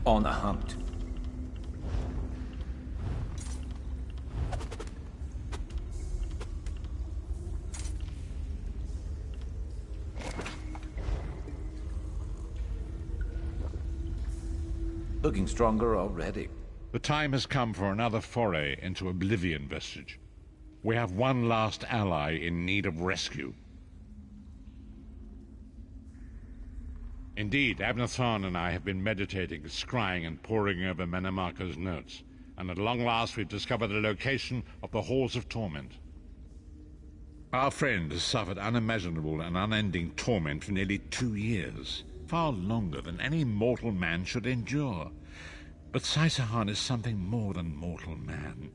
On a hunt. Looking stronger already. The time has come for another foray into Oblivion Vestige. We have one last ally in need of rescue. Indeed, Abnathan and I have been meditating, scrying, and poring over Menemarco's notes, and at long last we've discovered the location of the Halls of Torment. Our friend has suffered unimaginable and unending torment for nearly 2 years, far longer than any mortal man should endure. But Saisahan is something more than mortal man.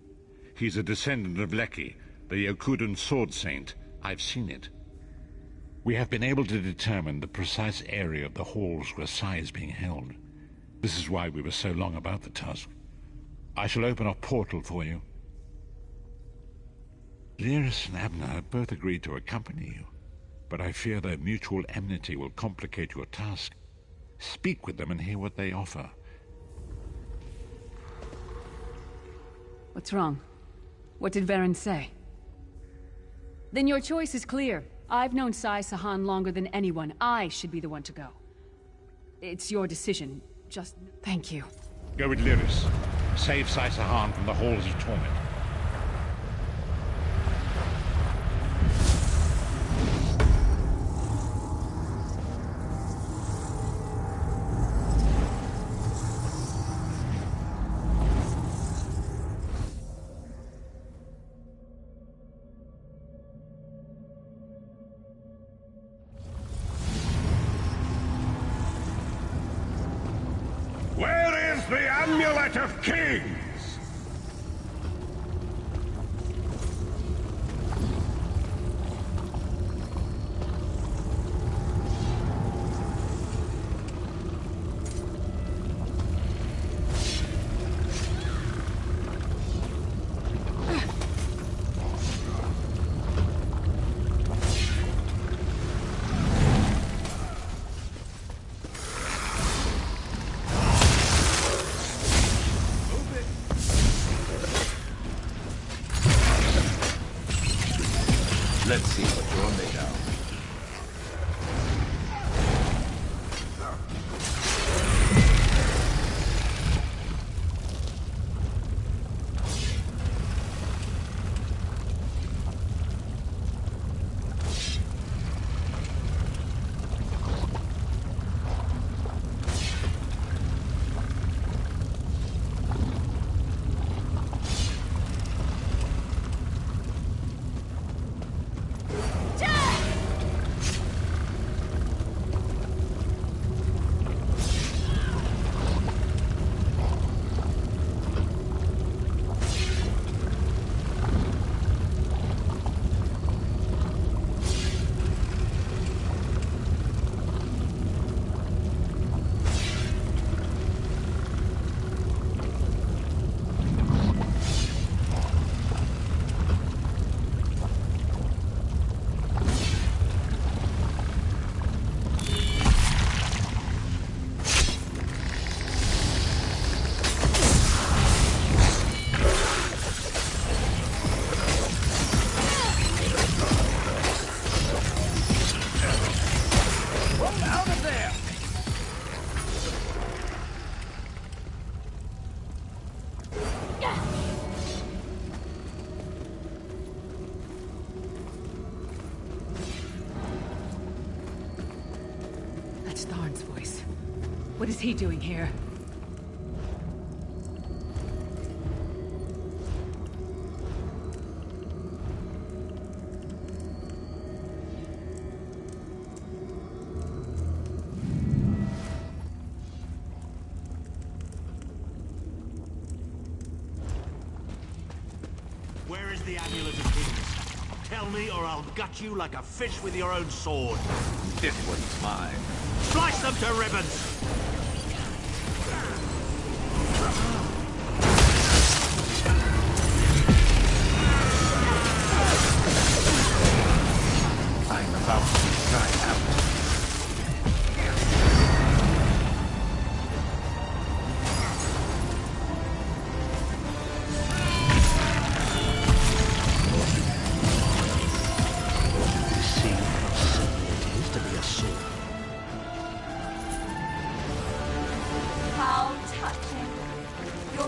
He's a descendant of Leki, the Yokudan sword saint. I've seen it. We have been able to determine the precise area of the halls where Sai is being held. This is why we were so long about the task. I shall open a portal for you. Lyris and Abner have both agreed to accompany you, but I fear their mutual enmity will complicate your task. Speak with them and hear what they offer. What's wrong? What did Varen say? Then your choice is clear. I've known Sai-Sahan longer than anyone. I should be the one to go. It's your decision. Just thank you. Go with Lyris. Save Sai-Sahan from the Halls of Torment. Where is the Amulet of Kings? Let's see what you're made of. That's Tharn's voice. What is he doing here? Where is the Amulet of Kings? Tell me or I'll gut you like a fish with your own sword. This one's mine. Slice them to ribbons! I'm about to try out.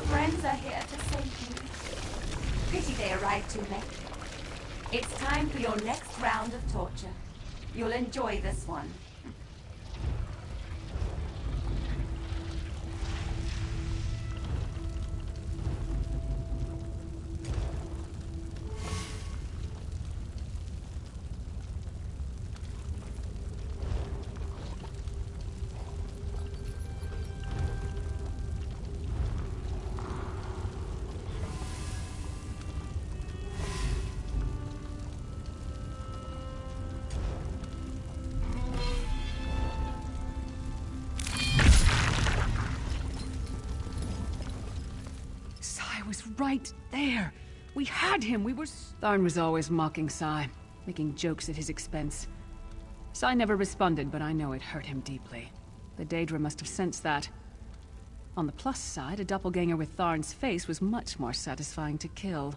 friends are here to save you. Pity they arrived too late. It's time for your next round of torture. You'll enjoy this one. Right there. We had him. Tharn was always mocking Sai, making jokes at his expense. Sai never responded, but I know it hurt him deeply. The Daedra must have sensed that. On the plus side, a doppelganger with Tharn's face was much more satisfying to kill.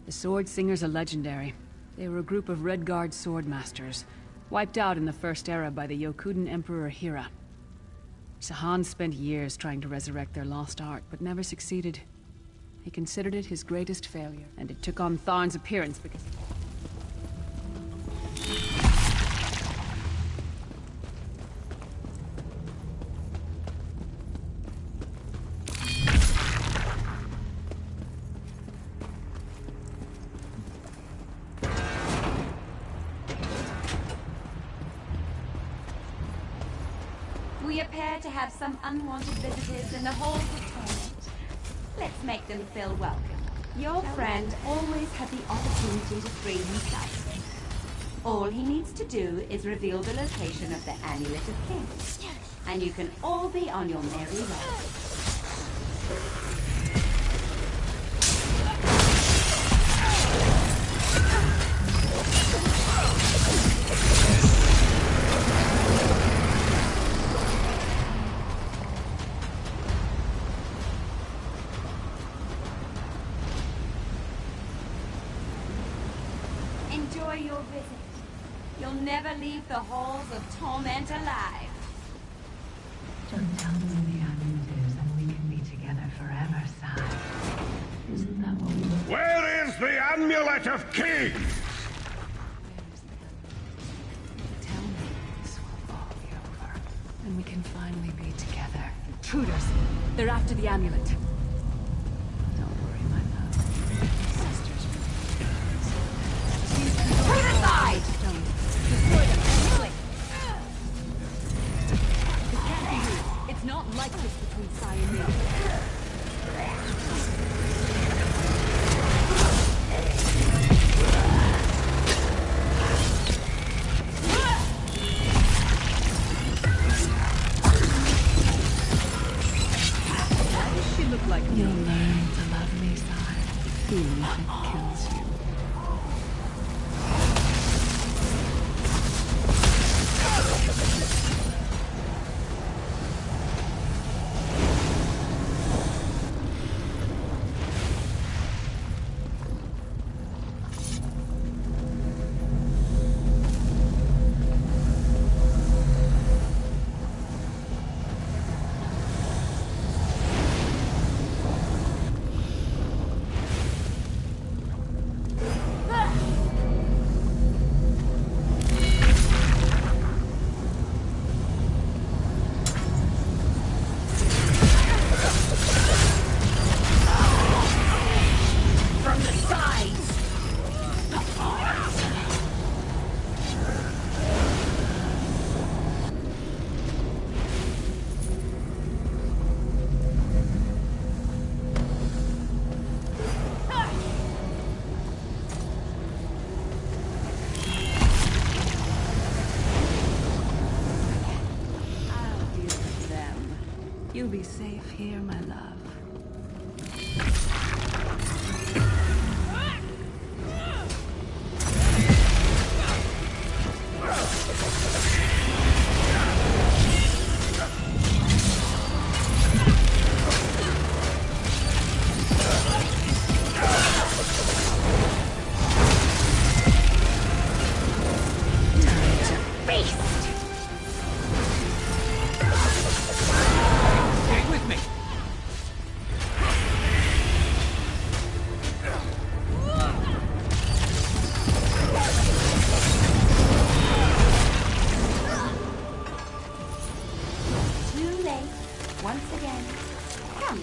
The Sword Singers are legendary. They were a group of Red Guard sword masters, wiped out in the First Era by the Yokudan Emperor Hira. Sahan spent years trying to resurrect their lost art, but never succeeded. He considered it his greatest failure, and it took on Tharn's appearance because... We appear to have some unwanted visitors in the halls of torment. Let's make them feel welcome. Your friend always had the opportunity to free himself. All he needs to do is reveal the location of the Amulet of Kings, and you can all be on your merry way. Enjoy your visit. You'll never leave the halls of torment alive. Just tell me where the amulet is and we can be together forever, Sai. Isn't that what we were... Where is the Amulet of Kings? Tell me this will all be over, and we can finally be together. Intruders! They're after the amulet. Don't worry, my love. Sisters will Put it aside! destroy them, quickly! It can't be you. It's not like this between Sai and me. Why does she look like me? You'll learn to love me, Sai. Even if it kills you. You'll be safe here, my love.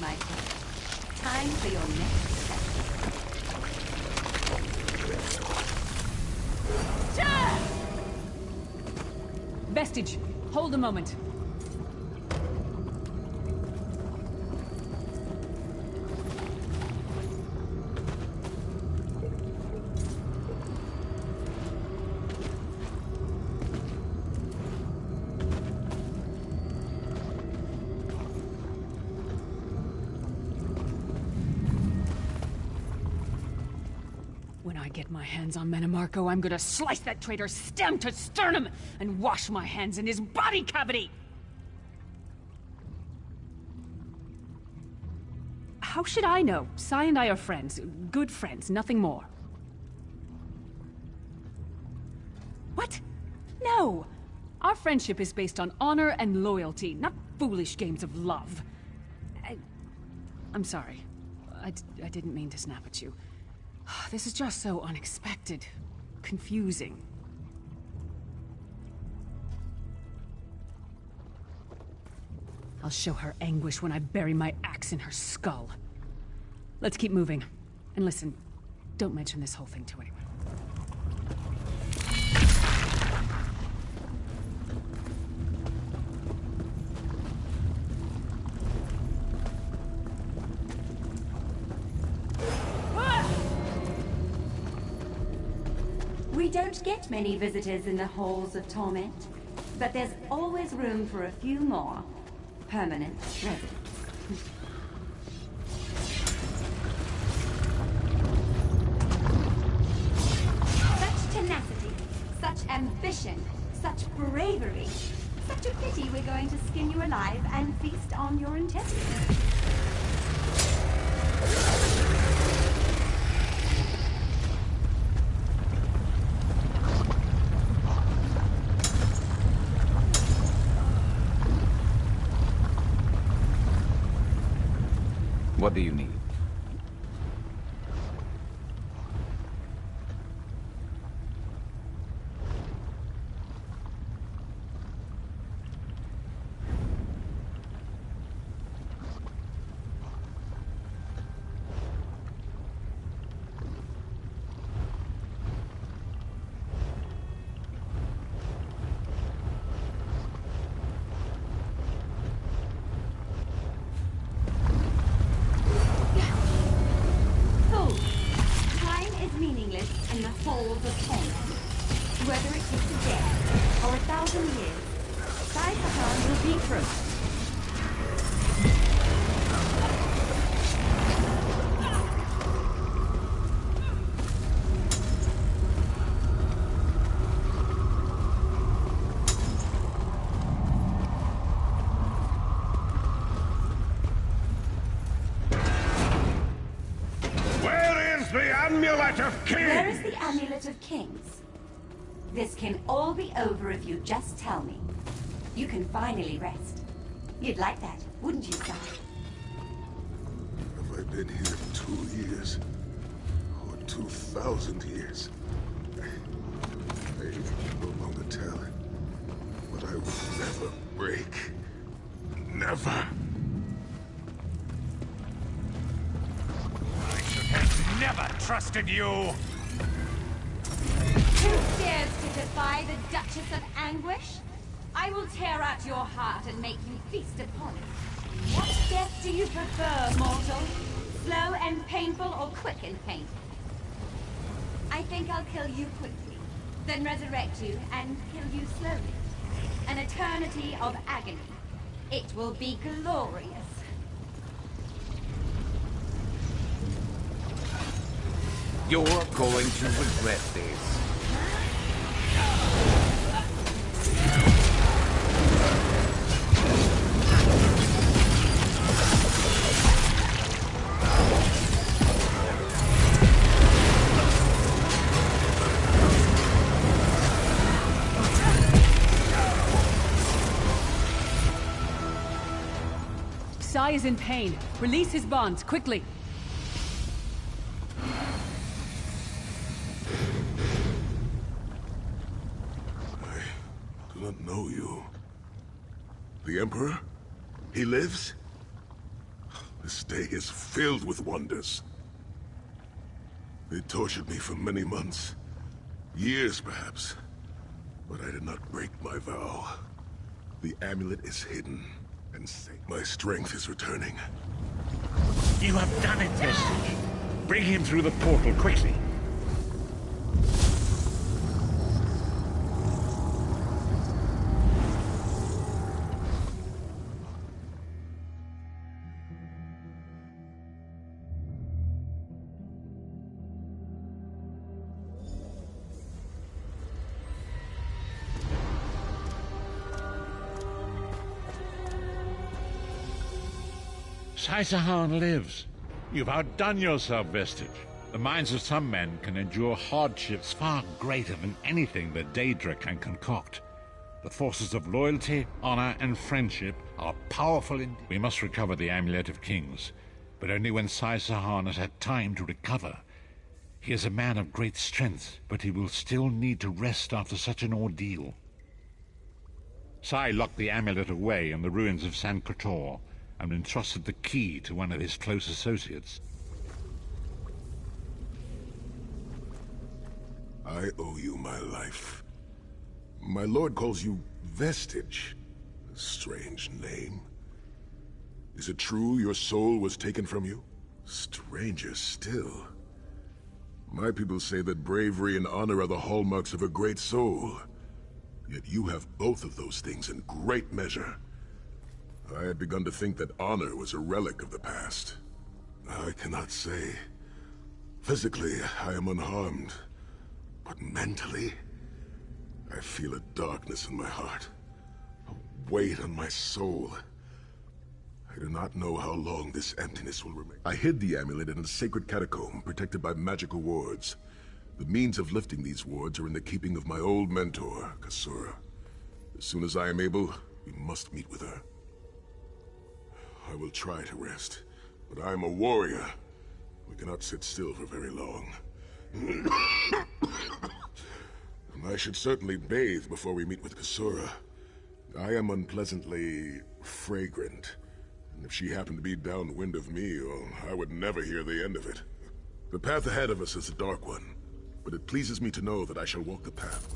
my friend. Time for your next step. Vestige, hold a moment. When I get my hands on Menomarco, I'm gonna slice that traitor stem to sternum and wash my hands in his body cavity! How should I know? Sai and I are friends. Good friends, nothing more. What? No! Our friendship is based on honor and loyalty, not foolish games of love. I'm sorry. I didn't mean to snap at you. This is just so unexpected. Confusing. I'll show her anguish when I bury my axe in her skull. Let's keep moving. And listen, don't mention this whole thing to anyone. We don't get many visitors in the Halls of Torment, but there's always room for a few more permanent residents. Such tenacity, such ambition, such bravery. Such a pity we're going to skin you alive and feast on your intestines. What do you need? In the halls of torment. Whether it takes a day or 1,000 years, Sai will be through. The Amulet of Kings! Where is the Amulet of Kings? This can all be over if you just tell me. You can finally rest. You'd like that, wouldn't you, Sai? Have I been here 2 years? Or 2,000 years? I no longer tell. But I will never break. Never. Never trusted you! Who dares to defy the Duchess of Anguish? I will tear out your heart and make you feast upon it. What death do you prefer, mortal? Slow and painful or quick and painful? I think I'll kill you quickly, then resurrect you and kill you slowly. An eternity of agony. It will be glorious. You're going to regret this. Sai is in pain. Release his bonds, quickly. I do not know you. The Emperor? He lives? This day is filled with wonders. They tortured me for many months. Years, perhaps. But I did not break my vow. The amulet is hidden, and my strength is returning. You have done it, Vestige. Bring him through the portal, quickly. Saisahan lives. You've outdone yourself, Vestige. The minds of some men can endure hardships far greater than anything that Daedra can concoct. The forces of loyalty, honor, and friendship are powerful indeed. We must recover the Amulet of Kings, but only when Saisahan has had time to recover. He is a man of great strength, but he will still need to rest after such an ordeal. Sai locked the amulet away in the ruins of San Kotor, and entrusted the key to one of his close associates. I owe you my life. My lord calls you Vestige. A strange name. Is it true your soul was taken from you? Stranger still. My people say that bravery and honor are the hallmarks of a great soul. Yet you have both of those things in great measure. I had begun to think that honor was a relic of the past. I cannot say. Physically, I am unharmed. But mentally, I feel a darkness in my heart. A weight on my soul. I do not know how long this emptiness will remain. I hid the amulet in a sacred catacomb protected by magical wards. The means of lifting these wards are in the keeping of my old mentor, Kasura. As soon as I am able, we must meet with her. I will try to rest, but I am a warrior. We cannot sit still for very long. And I should certainly bathe before we meet with Kasura. I am unpleasantly fragrant, and if she happened to be downwind of me, well, I would never hear the end of it. The path ahead of us is a dark one, but it pleases me to know that I shall walk the path.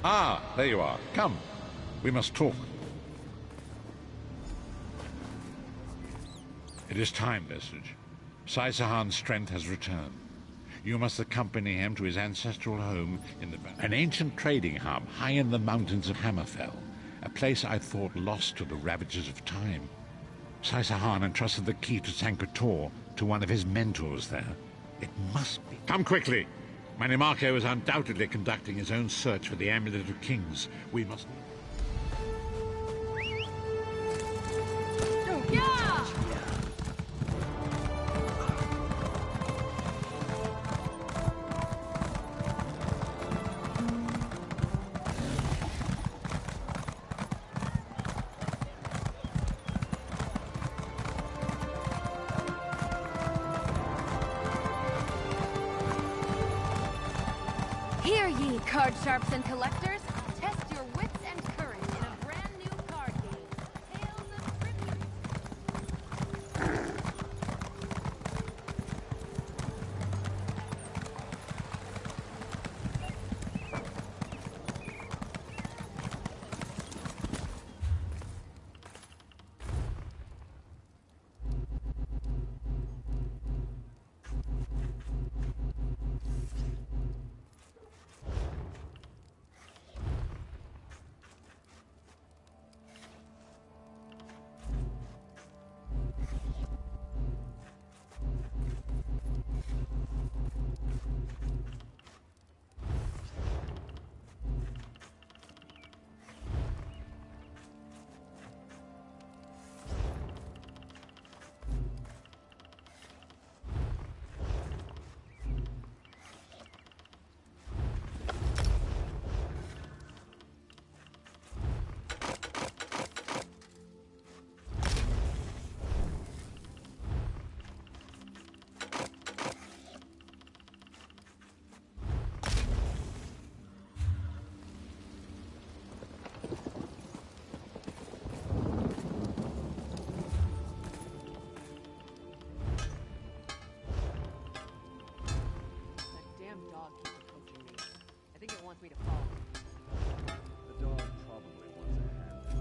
Ah, there you are. Come. We must talk. It is time, Vestige. Saisahan's strength has returned. You must accompany him to his ancestral home in an ancient trading hub high in the mountains of Hammerfell, a place I thought lost to the ravages of time. Saisahan entrusted the key to San Kotor to one of his mentors there. It must be. Come quickly! Manimarco is undoubtedly conducting his own search for the Amulet of Kings. We must... Hear ye, card sharps and collectors. Test your wits and courage in a brand new card game. Tales of Tribute. Me to follow. The dog probably wants a hand,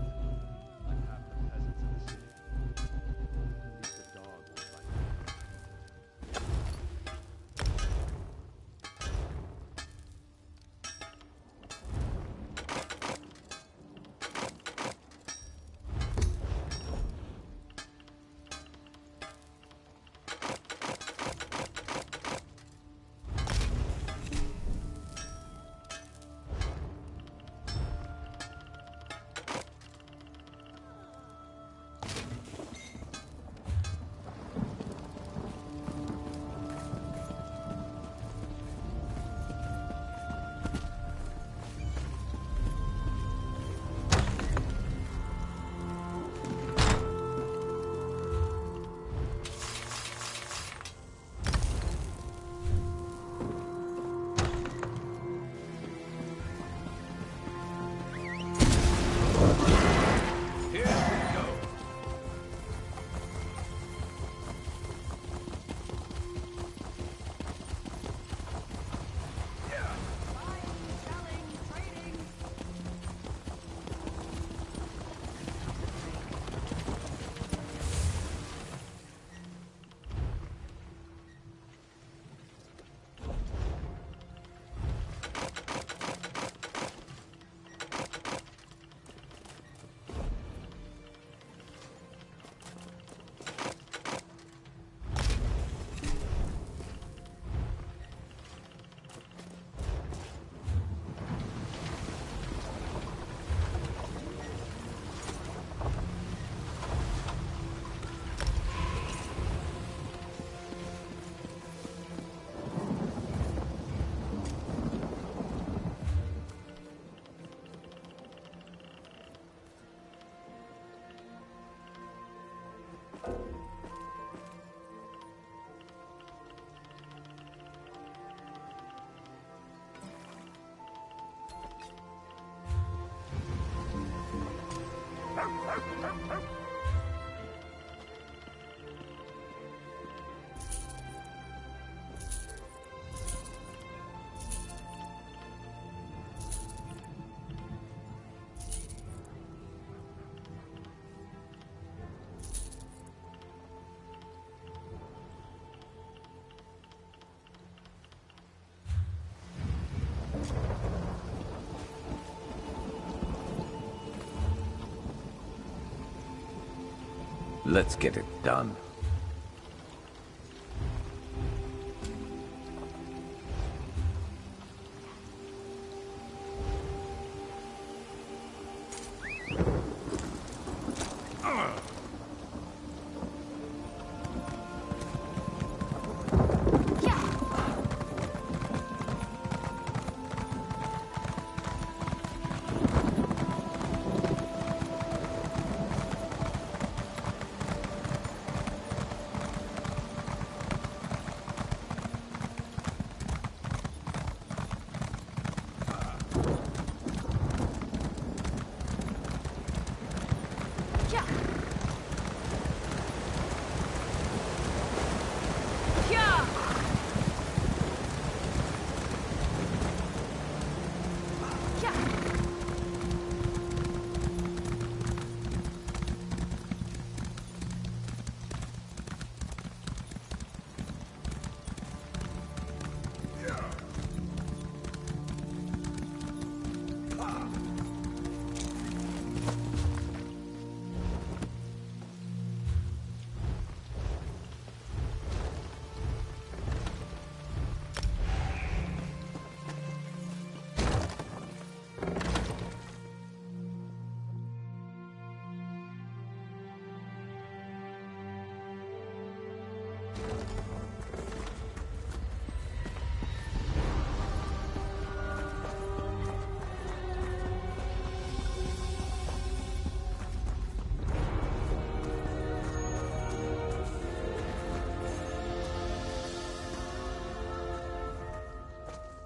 like half the peasants in the city. At least the dog won't like that. Let's get it done.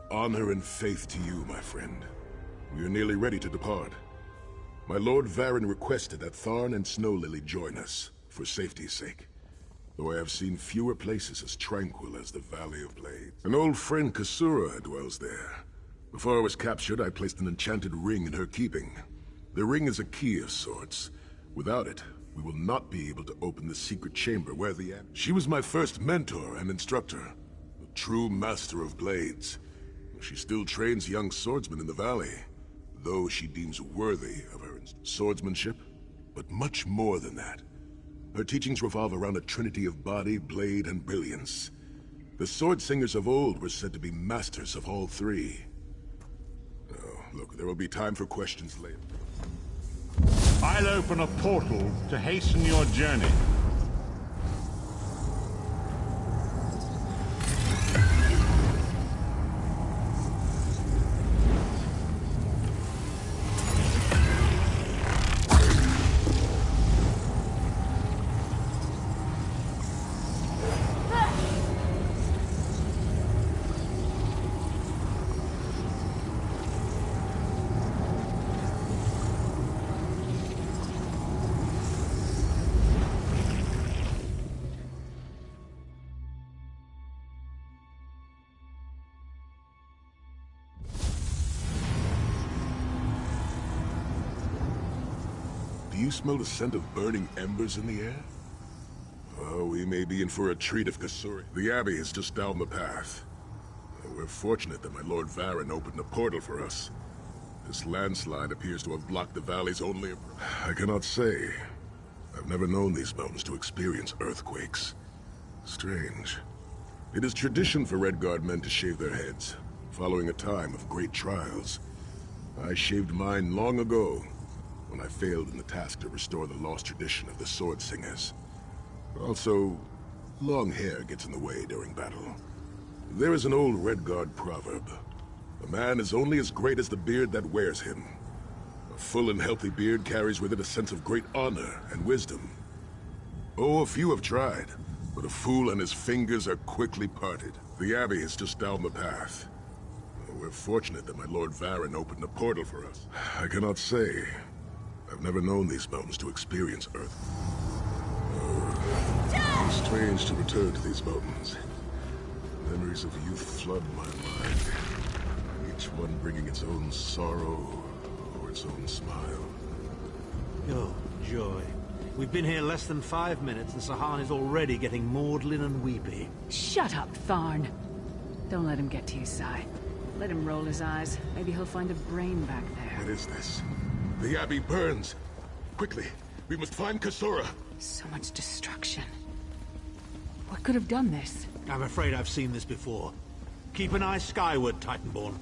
Honor and faith to you, my friend. We are nearly ready to depart. My Lord Varen requested that Tharn and Snow Lily join us, for safety's sake. Though I have seen fewer places as tranquil as the Valley of Blades. An old friend, Kasura, dwells there. Before I was captured, I placed an enchanted ring in her keeping. The ring is a key of sorts. Without it, we will not be able to open the secret chamber where the... She was my first mentor and instructor, a true master of blades. She still trains young swordsmen in the valley, though she deems worthy of her swordsmanship, but much more than that. Her teachings revolve around a trinity of body, blade, and brilliance. The sword singers of old were said to be masters of all three. Oh, look, there will be time for questions later. I'll open a portal to hasten your journey. Do you smell the scent of burning embers in the air? Oh, we may be in for a treat if Kasuri. The Abbey is just down the path. We're fortunate that my Lord Varen opened a portal for us. This landslide appears to have blocked the valley's only... I cannot say. I've never known these mountains to experience earthquakes. Strange. It is tradition for Redguard men to shave their heads, following a time of great trials. I shaved mine long ago, when I failed in the task to restore the lost tradition of the sword singers. Also, long hair gets in the way during battle. There is an old Redguard proverb. A man is only as great as the beard that wears him. A full and healthy beard carries with it a sense of great honor and wisdom. Oh, a few have tried, but a fool and his fingers are quickly parted. The Abbey is just down the path. We're fortunate that my Lord Varen opened a portal for us. I cannot say. I've never known these mountains to experience Earth. It's strange to return to these mountains. Memories of youth flood my mind, each one bringing its own sorrow or its own smile. Oh, joy. We've been here less than 5 minutes and Sahan is already getting maudlin and weepy. Shut up, Tharn. Don't let him get to you, Sai. Let him roll his eyes. Maybe he'll find a brain back there. What is this? The Abbey burns. Quickly, we must find Kasura. So much destruction. What could have done this? I'm afraid I've seen this before. Keep an eye skyward, Titanborn.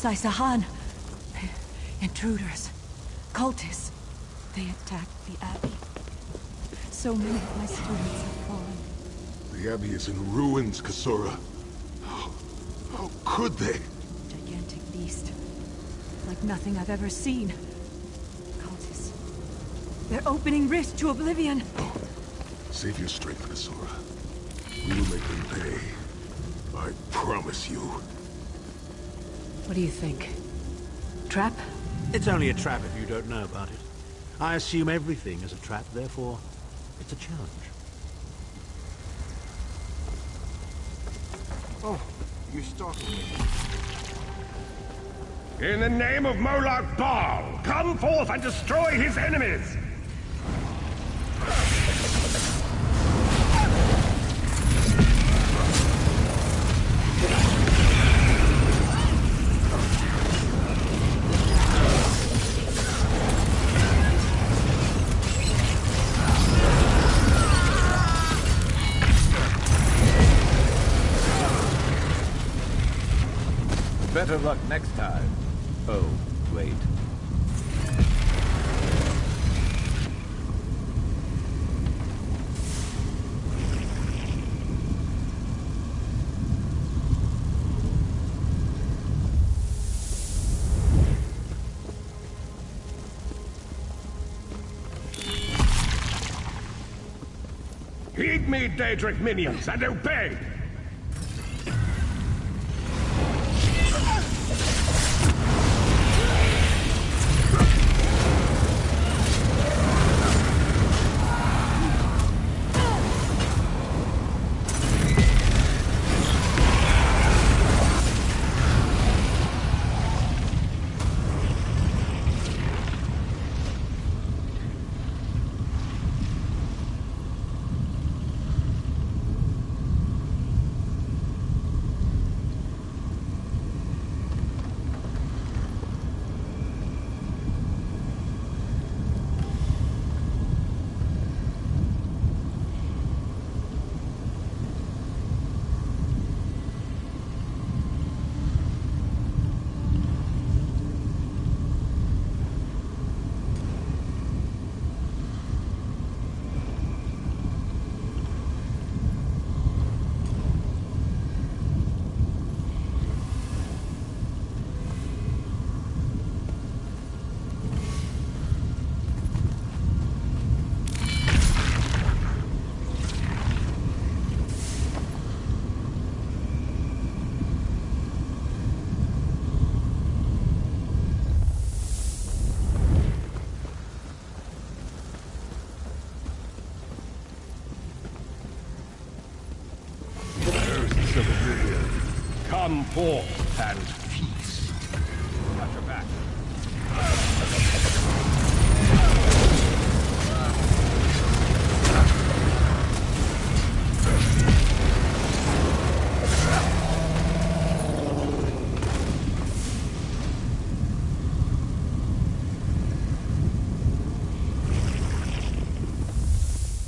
Sahan. Intruders. Cultists. They attacked the Abbey. So many of my students have fallen. The Abbey is in ruins, Kasura. How could they? Gigantic beast. Like nothing I've ever seen. Cultists. They're opening rifts to oblivion. Oh. Save your strength, Kasura. We will make them pay. I promise you. What do you think? Trap? It's only a trap if you don't know about it. I assume everything is a trap, therefore, it's a challenge. Oh, you startled me. In the name of Molag Bal, come forth and destroy his enemies! Better luck next time. Oh, wait. Heed me, Daedric minions, and obey! Come forth and feast. Got your back.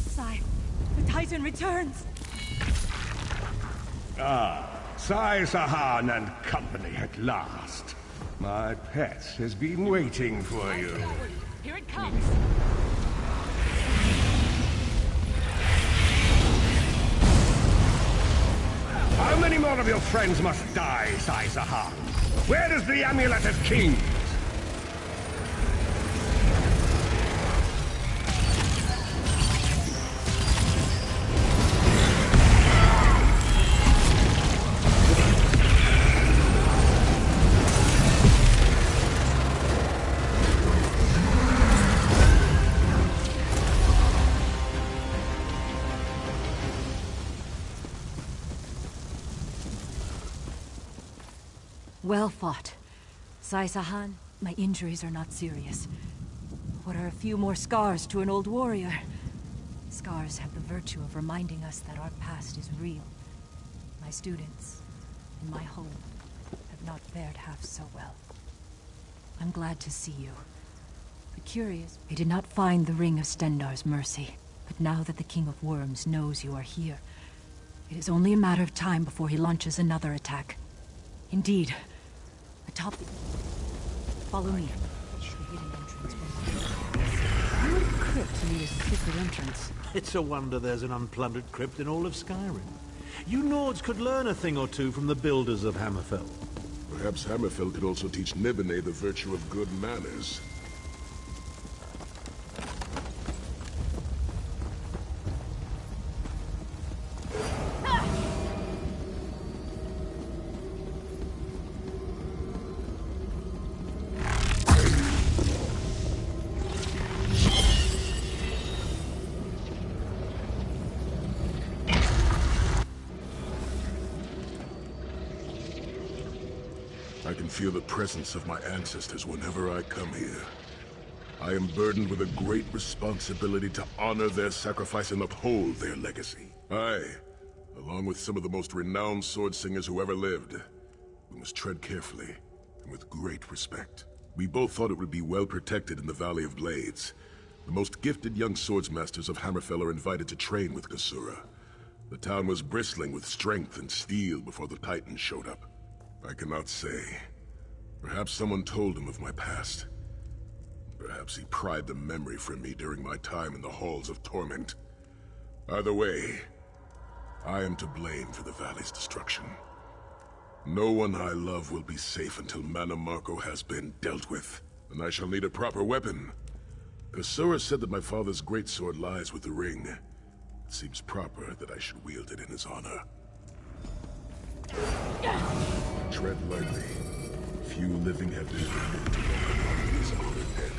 Sai, the Titan returns! Sai Sahan and company at last. My pet has been waiting for you. Here it comes! How many more of your friends must die, Sai Sahan? Where is the Amulet of Kings? Well fought. Sai Sahan, my injuries are not serious. What are a few more scars to an old warrior? Scars have the virtue of reminding us that our past is real. My students, and my home, have not fared half so well. I'm glad to see you. But curious, I did not find the Ring of Stendarr's mercy. But now that the King of Worms knows you are here, it is only a matter of time before he launches another attack. Indeed, atop the... Follow me. The hidden entrance Why would a crypt need a secret entrance? It's a wonder there's an unplundered crypt in all of Skyrim. You Nords could learn a thing or two from the builders of Hammerfell. Perhaps Hammerfell could also teach Nibene the virtue of good manners. I can feel the presence of my ancestors whenever I come here. I am burdened with a great responsibility to honor their sacrifice and uphold their legacy. I, along with some of the most renowned sword singers who ever lived, we must tread carefully and with great respect. We both thought it would be well protected in the Valley of Blades. The most gifted young swordsmasters of Hammerfell are invited to train with Kasura. The town was bristling with strength and steel before the Titans showed up. I cannot say. Perhaps someone told him of my past. Perhaps he pried the memory from me during my time in the Halls of Torment. Either way, I am to blame for the Valley's destruction. No one I love will be safe until Mana Marco has been dealt with, and I shall need a proper weapon. Kasura said that my father's greatsword lies with the ring. It seems proper that I should wield it in his honor. Tread lightly. Few living have been permitted to walk upon his honored head.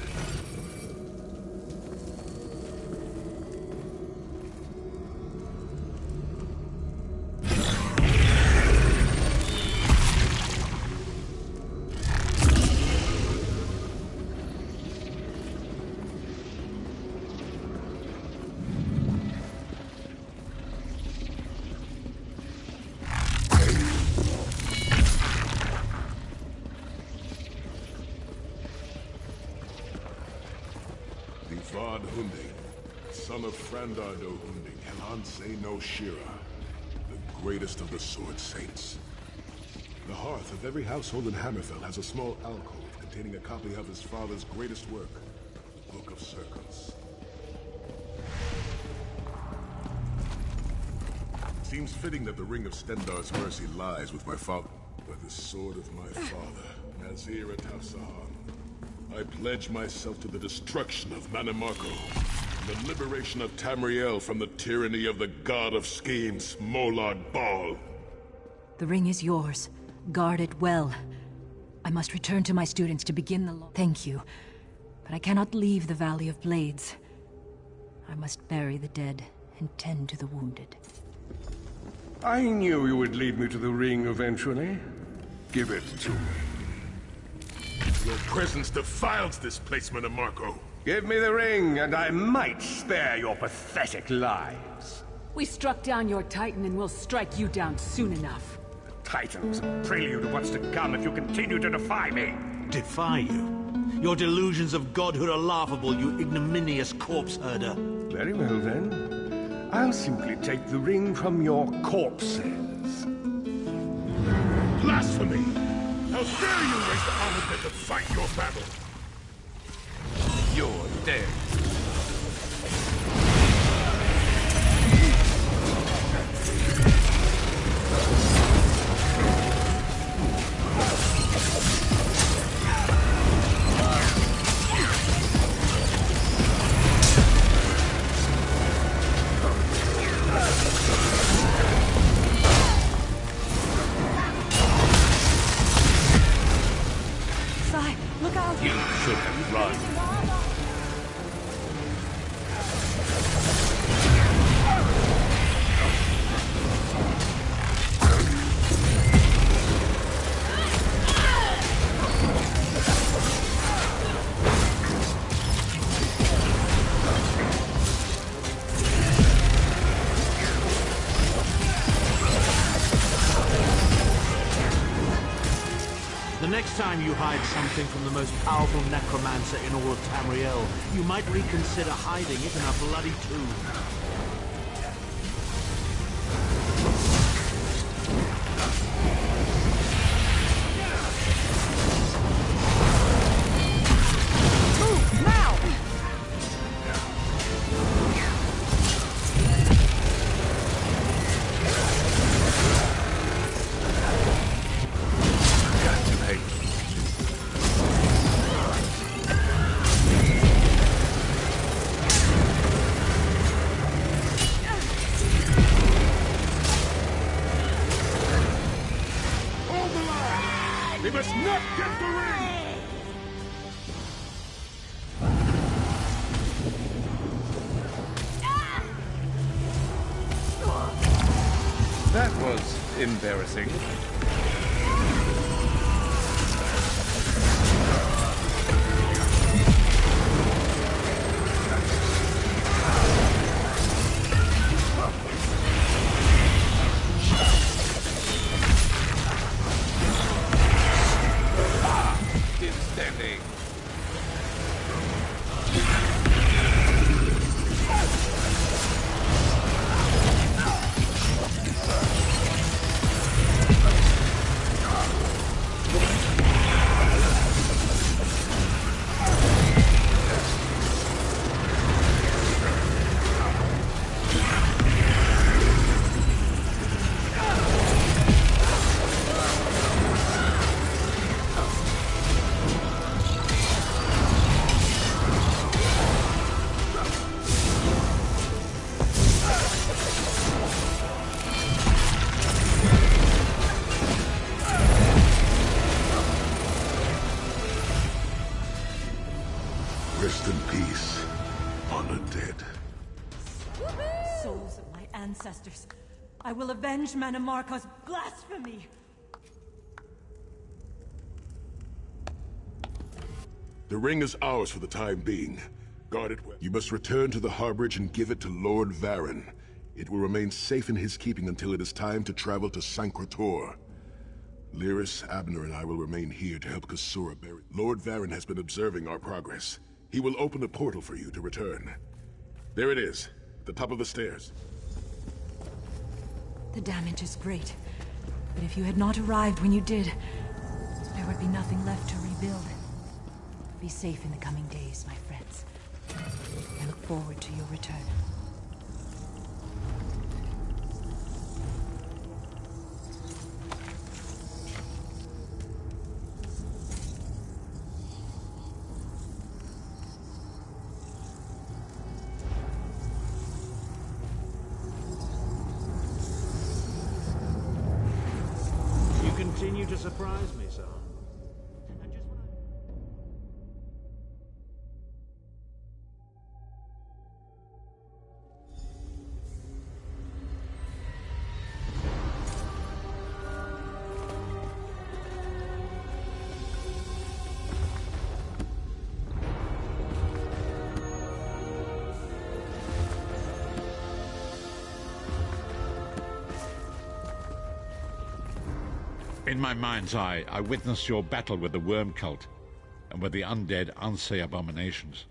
Son of Frandardo Hunding, Helanse no Shira, the greatest of the Sword Saints. The hearth of every household in Hammerfell has a small alcove containing a copy of his father's greatest work, the Book of Circles. Seems fitting that the Ring of Stendarr's Mercy lies with my father. By the sword of my father, Nazir Atafsahan, I pledge myself to the destruction of Mana Marco. The liberation of Tamriel from the tyranny of the god of schemes, Molard Ball. The ring is yours. Guard it well. I must return to my students to begin the Thank you, but I cannot leave the Valley of Blades. I must bury the dead and tend to the wounded. I knew you would lead me to the ring eventually. Give it to me. Your presence defiles this place, Mana Marco. Give me the ring, and I might spare your pathetic lives. We struck down your Titan, and we'll strike you down soon enough. The Titan's a prelude of what's to come if you continue to defy me. Defy you? Your delusions of godhood are laughable, you ignominious corpse herder. Very well, then. I'll simply take the ring from your corpses. Blasphemy! How dare you raise the armored men to fight your battle? You're dead. Sai, look out! You should have run. The next time you hide something from the most powerful necromancer in all of Tamriel, you might reconsider hiding it in a bloody tomb. Move, now! They must not get the ring! That was embarrassing. Standing. ancestors. I will avenge Mannimarco's blasphemy! The ring is ours for the time being. Guard it well. You must return to the harborage and give it to Lord Varen. It will remain safe in his keeping until it is time to travel to Sancretor. Lyris, Abner, and I will remain here to help Kasura bury. Lord Varen has been observing our progress. He will open a portal for you to return. There it is, at the top of the stairs. The damage is great, but if you had not arrived when you did, there would be nothing left to rebuild. Be safe in the coming days, my friends. I look forward to your return. You continue to surprise me, sir. In my mind's eye, I witnessed your battle with the worm cult and with the undead Unsay abominations.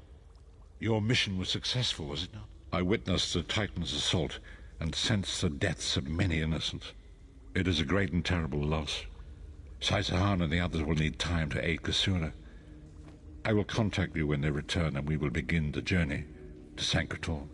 Your mission was successful, was it not? I witnessed the Titan's assault and sensed the deaths of many innocents. It is a great and terrible loss. Saisahan and the others will need time to aid Kasura. I will contact you when they return and we will begin the journey to Sancretor.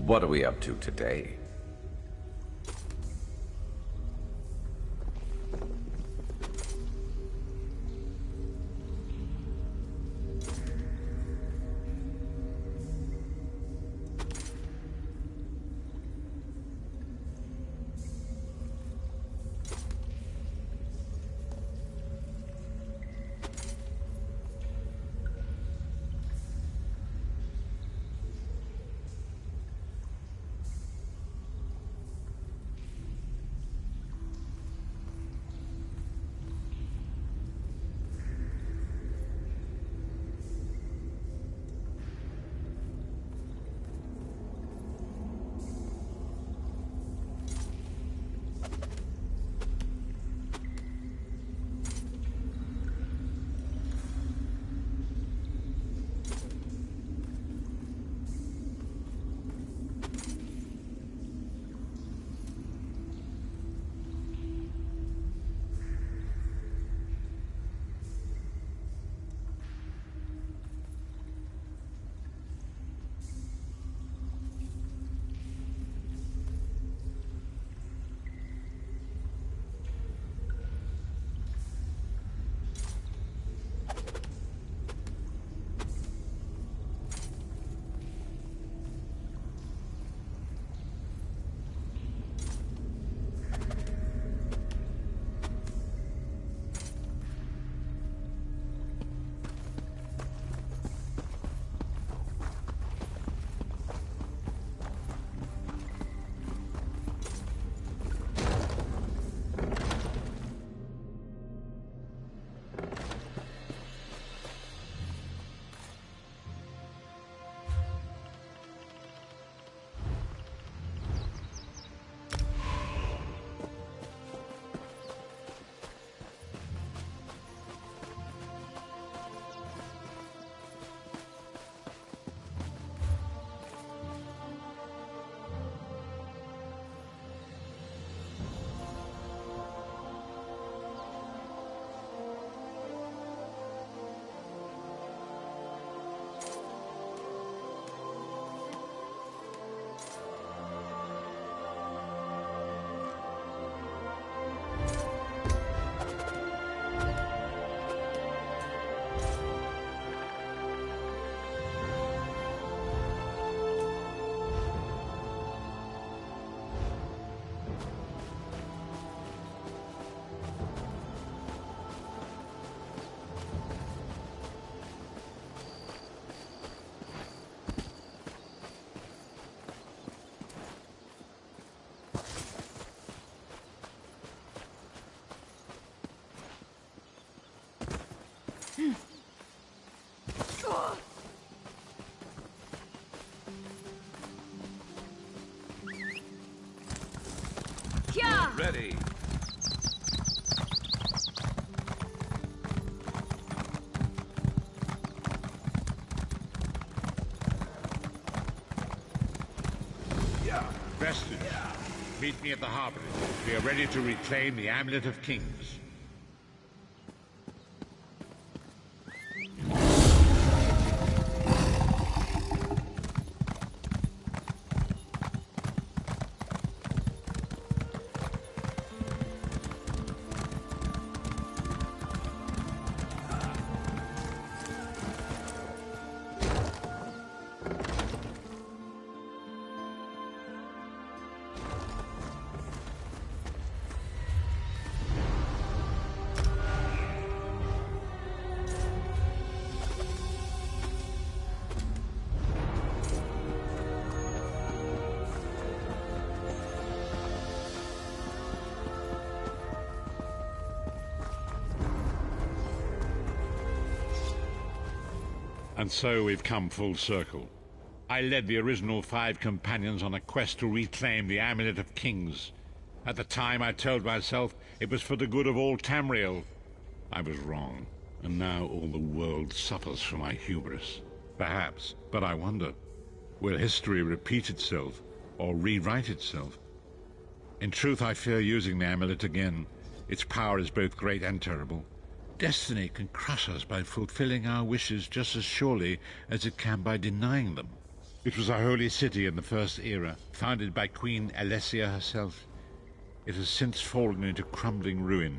What are we up to today? Ready. Vestige, meet me at the harbor. We are ready to reclaim the Amulet of Kings. And so we've come full circle. I led the original 5 companions on a quest to reclaim the Amulet of Kings. At the time, I told myself it was for the good of all Tamriel. I was wrong, and now all the world suffers from my hubris. Perhaps, but I wonder, will history repeat itself, or rewrite itself? In truth, I fear using the amulet again. Its power is both great and terrible. Destiny can crush us by fulfilling our wishes just as surely as it can by denying them. It was a holy city in the First Era, founded by Queen Alessia herself. It has since fallen into crumbling ruin.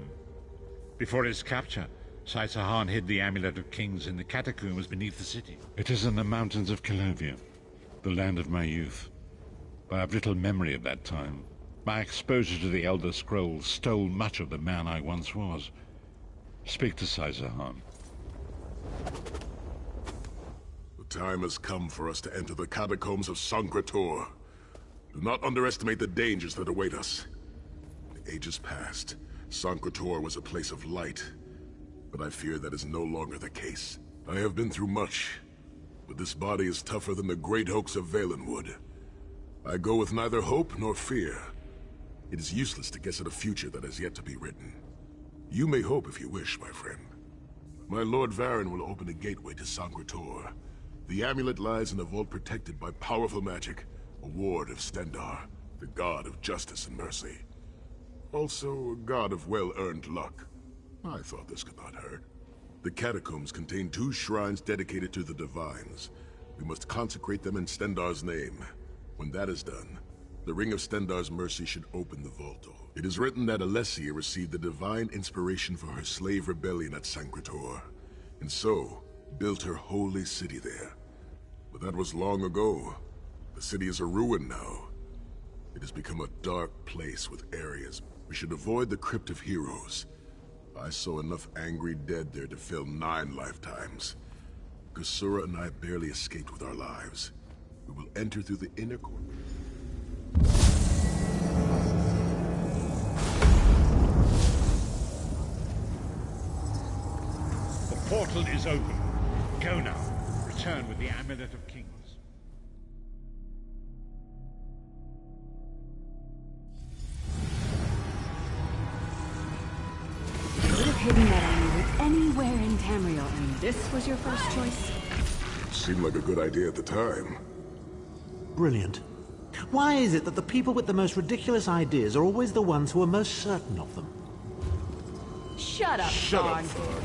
Before its capture, Sai-Sahan hid the Amulet of Kings in the catacombs beneath the city. It is in the mountains of Calovia, the land of my youth. But I have little memory of that time. My exposure to the Elder Scrolls stole much of the man I once was. Speak to Sai-Sahan. The time has come for us to enter the catacombs of Sancre-Tor. Do not underestimate the dangers that await us. In the ages past, Sancre-Tor was a place of light, but I fear that is no longer the case. I have been through much, but this body is tougher than the great oaks of Valenwood. I go with neither hope nor fear. It is useless to guess at a future that has yet to be written. You may hope if you wish, my friend. My Lord Varen will open a gateway to Sancre-Tor. The amulet lies in a vault protected by powerful magic, a ward of Stendarr, the god of justice and mercy. Also, a god of well-earned luck. I thought this could not hurt. The catacombs contain 2 shrines dedicated to the Divines. We must consecrate them in Stendarr's name. When that is done, the Ring of Stendarr's mercy should open the vault. It is written that Alessia received the divine inspiration for her slave rebellion at Sancre-Tor, and so built her holy city there. But that was long ago. The city is a ruin now. It has become a dark place with areas. We should avoid the Crypt of Heroes. I saw enough angry dead there to fill 9 lifetimes. Kusura and I barely escaped with our lives. We will enter through the inner court. The portal is open. Go now. Return with the Amulet of Kings. You could have hidden that amulet anywhere in Tamriel, and this was your first choice? Seemed like a good idea at the time. Brilliant. Why is it that the people with the most ridiculous ideas are always the ones who are most certain of them? Shut up, Shut Thorn. up, Thorn.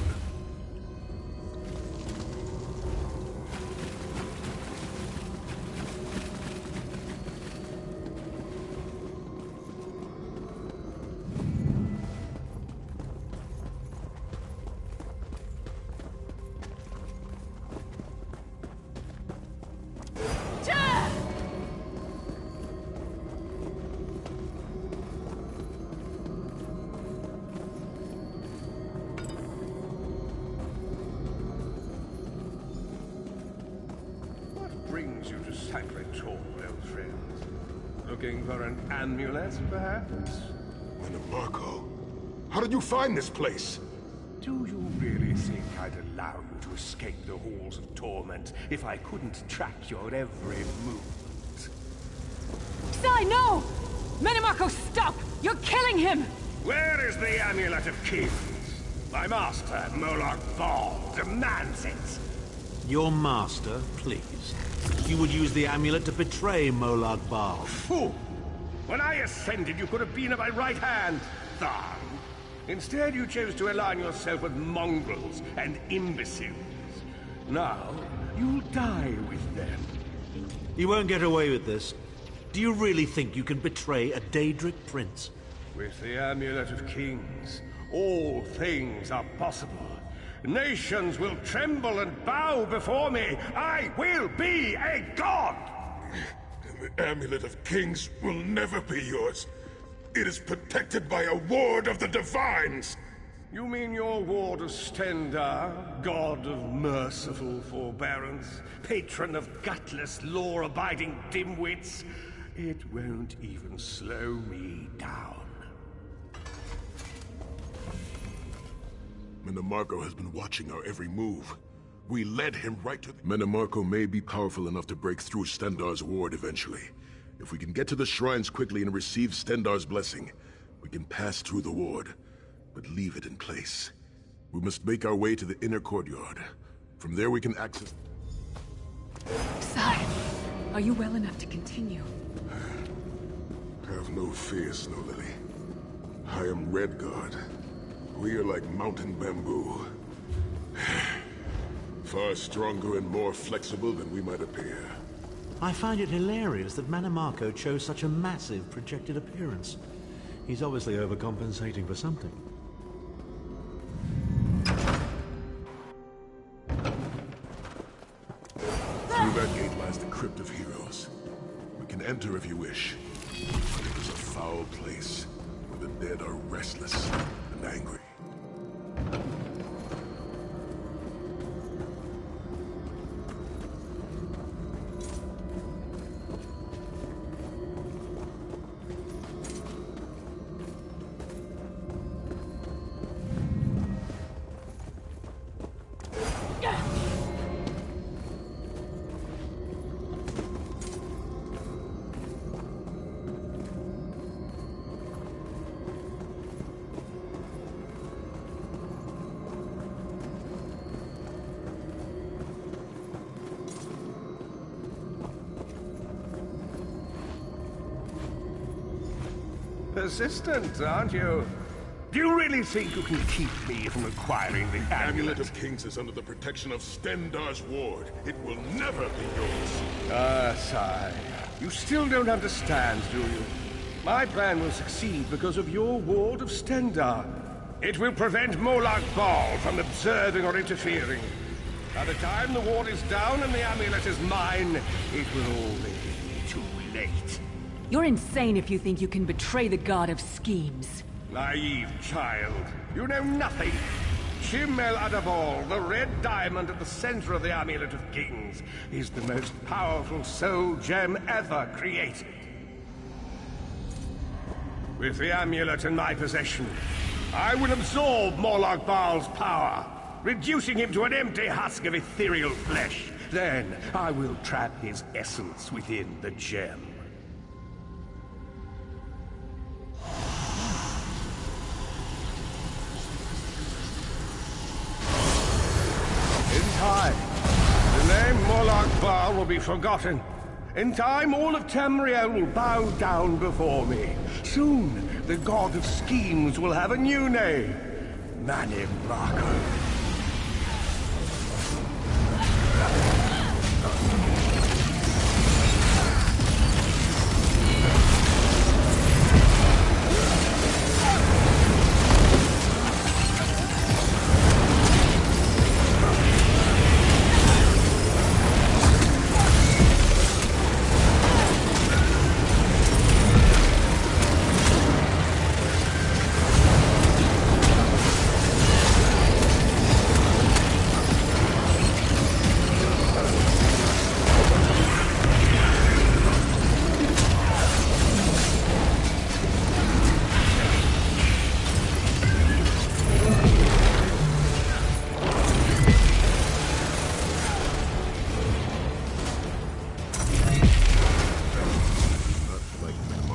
Brings you to Sancre-Tor, old friends? Looking for an amulet, perhaps? Marco, how did you find this place? Do you really think I'd allow you to escape the halls of torment if I couldn't track your every movement? Sai, no! Menimarco, stop! You're killing him! Where is the Amulet of Kings? My master, Molag Bal, demands it! Your master, please. You would use the amulet to betray Molag Bal. Fool! When I ascended, you could have been at my right hand, Tharn. Instead, you chose to align yourself with mongrels and imbeciles. Now, you'll die with them. You won't get away with this. Do you really think you can betray a Daedric prince? With the Amulet of Kings, all things are possible. Nations will tremble and bow before me. I will be a god! The Amulet of Kings will never be yours. It is protected by a ward of the Divines! You mean your ward of Stendarr, god of merciful forbearance, patron of gutless, law-abiding dimwits? It won't even slow me down. Menimarco has been watching our every move. We led him right to the... Menimarco may be powerful enough to break through Stendarr's ward eventually. If we can get to the shrines quickly and receive Stendarr's blessing, we can pass through the ward, but leave it in place. We must make our way to the inner courtyard. From there we can access... Sai, are you well enough to continue? Have no fear, Snow Lily. I am Redguard. We are like mountain bamboo. Far stronger and more flexible than we might appear. I find it hilarious that Mannimarco chose such a massive projected appearance. He's obviously overcompensating for something. Through that gate lies the Crypt of Heroes. We can enter if you wish. But it is a foul place, where the dead are restless and angry. Persistent, aren't you? Do you really think you can keep me from acquiring the The amulet? Amulet of Kings is under the protection of Stendar's ward. It will never be yours. Ah, sigh. You still don't understand, do you? My plan will succeed because of your ward of Stendar. It will prevent Molag Bal from observing or interfering. By the time the ward is down and the amulet is mine, it will all be too late. You're insane if you think you can betray the god of schemes. Naive child. You know nothing. Shim El Adabal, the red diamond at the center of the Amulet of Kings, is the most powerful soul gem ever created. With the amulet in my possession, I will absorb Molag Bal's power, reducing him to an empty husk of ethereal flesh. Then I will trap his essence within the gem. In time, the name Molag Bal will be forgotten. In time, all of Tamriel will bow down before me. Soon, the god of schemes will have a new name. Mannimarco.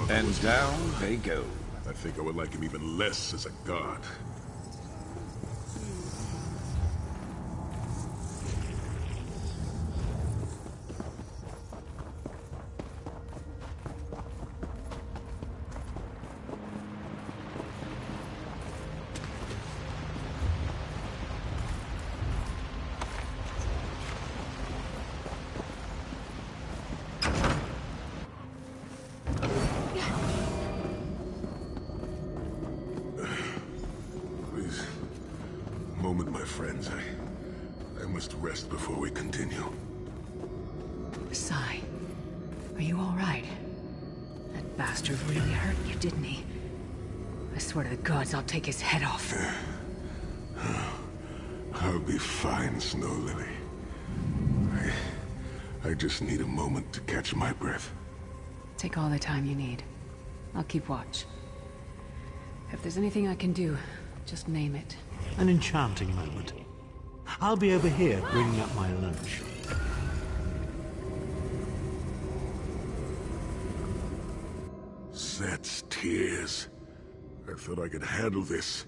And down they go. I think I would like him even less as a god. Moment, my friends. I must rest before we continue. Sai, are you all right? That bastard really hurt you, didn't he? I swear to the gods, I'll take his head off. I'll be fine, Snow Lily. I just need a moment to catch my breath. Take all the time you need. I'll keep watch. If there's anything I can do, just name it. An enchanting moment. I'll be over here bringing up my lunch. Set's tears. I thought I could handle this.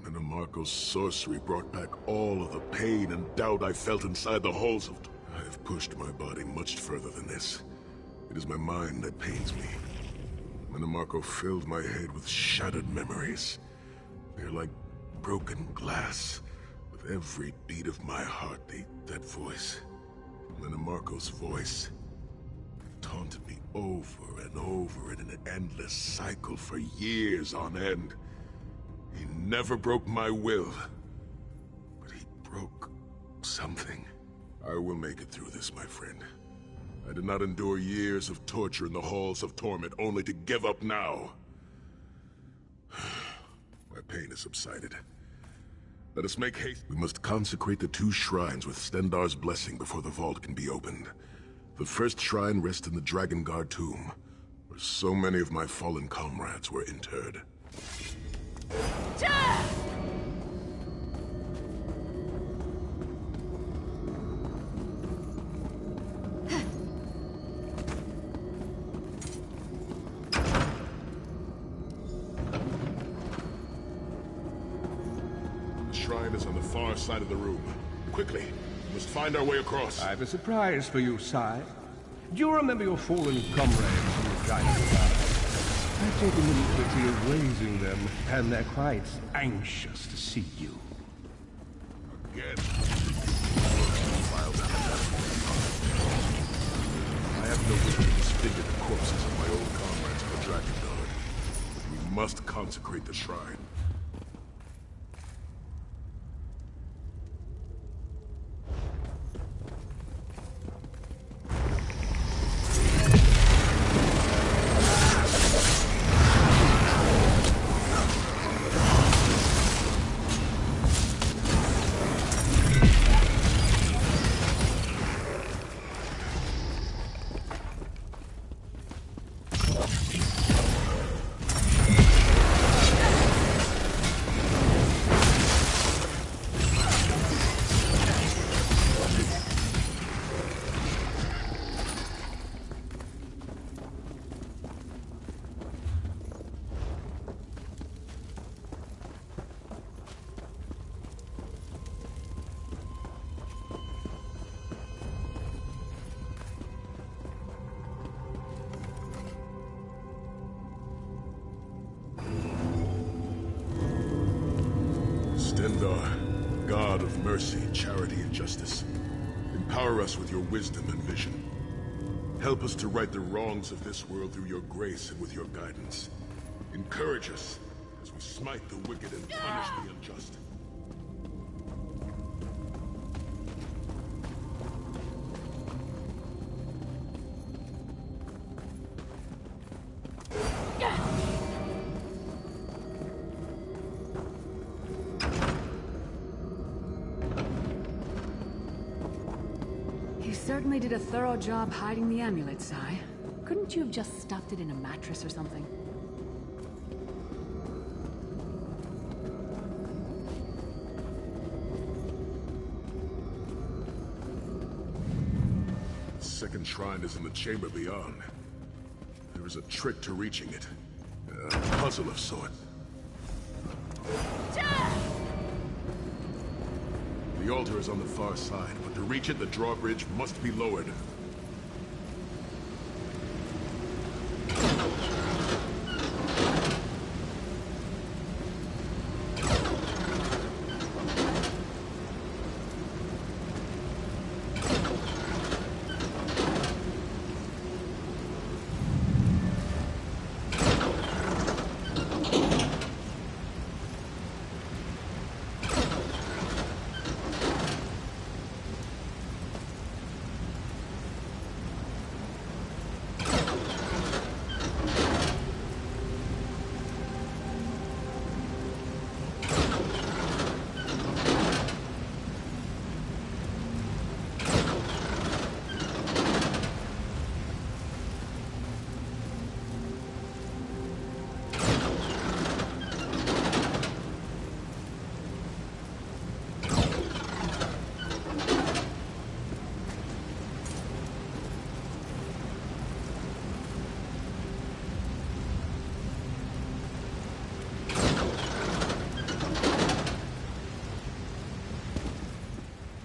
Mannimarco's sorcery brought back all of the pain and doubt I felt inside the halls of... I have pushed my body much further than this. It is my mind that pains me. Mannimarco filled my head with shattered memories. They're like broken glass. With every beat of my heart, that voice. Mannimarco's voice. to me over and over in an endless cycle for years on end. He never broke my will, but he broke something. I will make it through this, my friend. I did not endure years of torture in the halls of torment only to give up now. My pain has subsided. Let us make haste. We must consecrate the 2 shrines with Stendarr's blessing before the vault can be opened. The first shrine rests in the Dragon Guard tomb, where so many of my fallen comrades were interred. The shrine is on the far side of the room. Quickly, we must find our way across. I have a surprise for you, Sai. Do you remember your fallen comrades from the Dragon Guard? I've taken the liberty of raising them, and they're quite anxious to see you. Again. I have no wish to disfigure the corpses of my old comrades of the Dragon Guard. But we must consecrate the shrine. Stendarr, God of mercy, charity, and justice, empower us with your wisdom and vision. Help us to right the wrongs of this world through your grace and with your guidance. Encourage us as we smite the wicked and punish the unjust. You certainly did a thorough job hiding the amulet, Sai. Couldn't you have just stuffed it in a mattress or something? The second shrine is in the chamber beyond. There is a trick to reaching it. A puzzle of sorts. The altar is on the far side, but to reach it, the drawbridge must be lowered.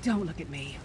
Don't look at me.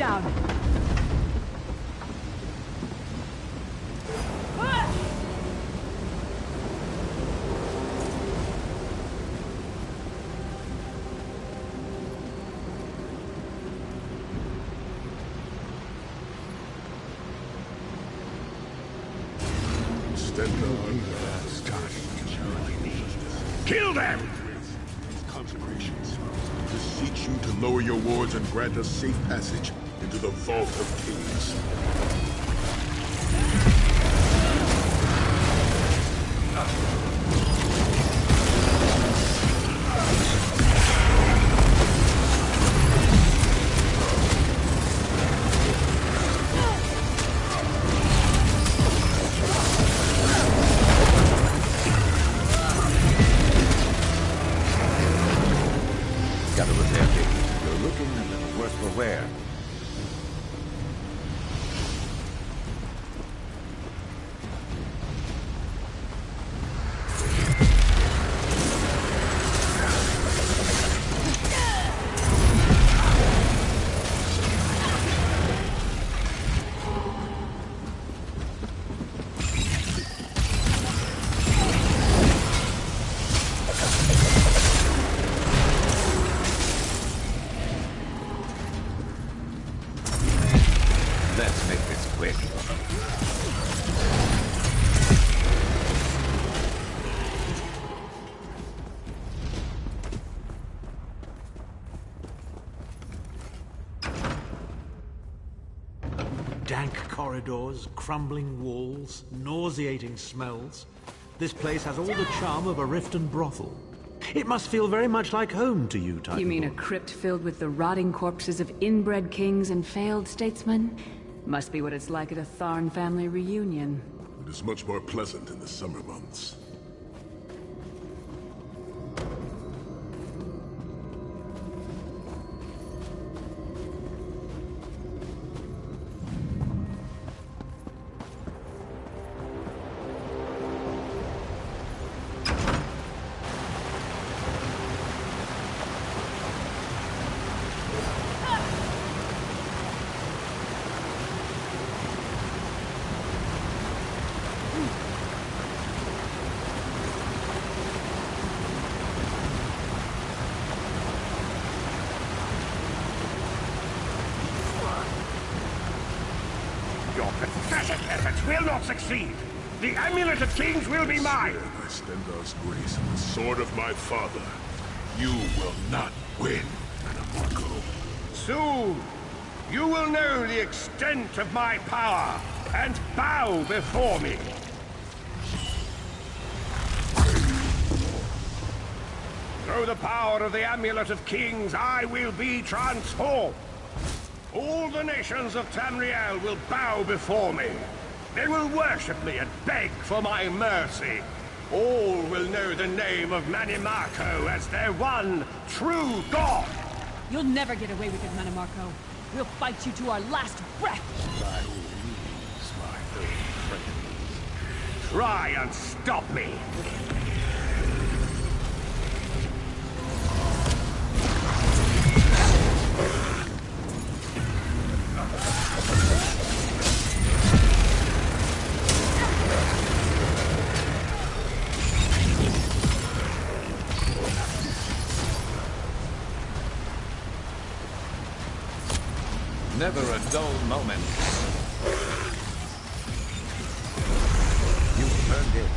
down. Kill them! Consecrations. Beseech you to lower your wards and grant us safe passage into the Vault of Kings. Got a repair kit. You're looking a little worse for wear. Let's make this quick. Dank corridors, crumbling walls, nauseating smells. This place has all the charm of a Riften brothel. It must feel very much like home to you, Titanfall. You mean a crypt filled with the rotting corpses of inbred kings and failed statesmen? Must be what it's like at a Tharn family reunion. It is much more pleasant in the summer months. Your pathetic efforts will not succeed. The Amulet of Kings will be mine. By Stendar's grace and the sword of my father, you will not win, Anamarco. Soon, you will know the extent of my power and bow before me. Through the power of the Amulet of Kings, I will be transformed. All the nations of Tamriel will bow before me. They will worship me and beg for my mercy. All will know the name of Manimarco as their one true god. You'll never get away with it, Manimarco. We'll fight you to our last breath. By all means, my old friends. Try and stop me. Never a dull moment. You've earned it.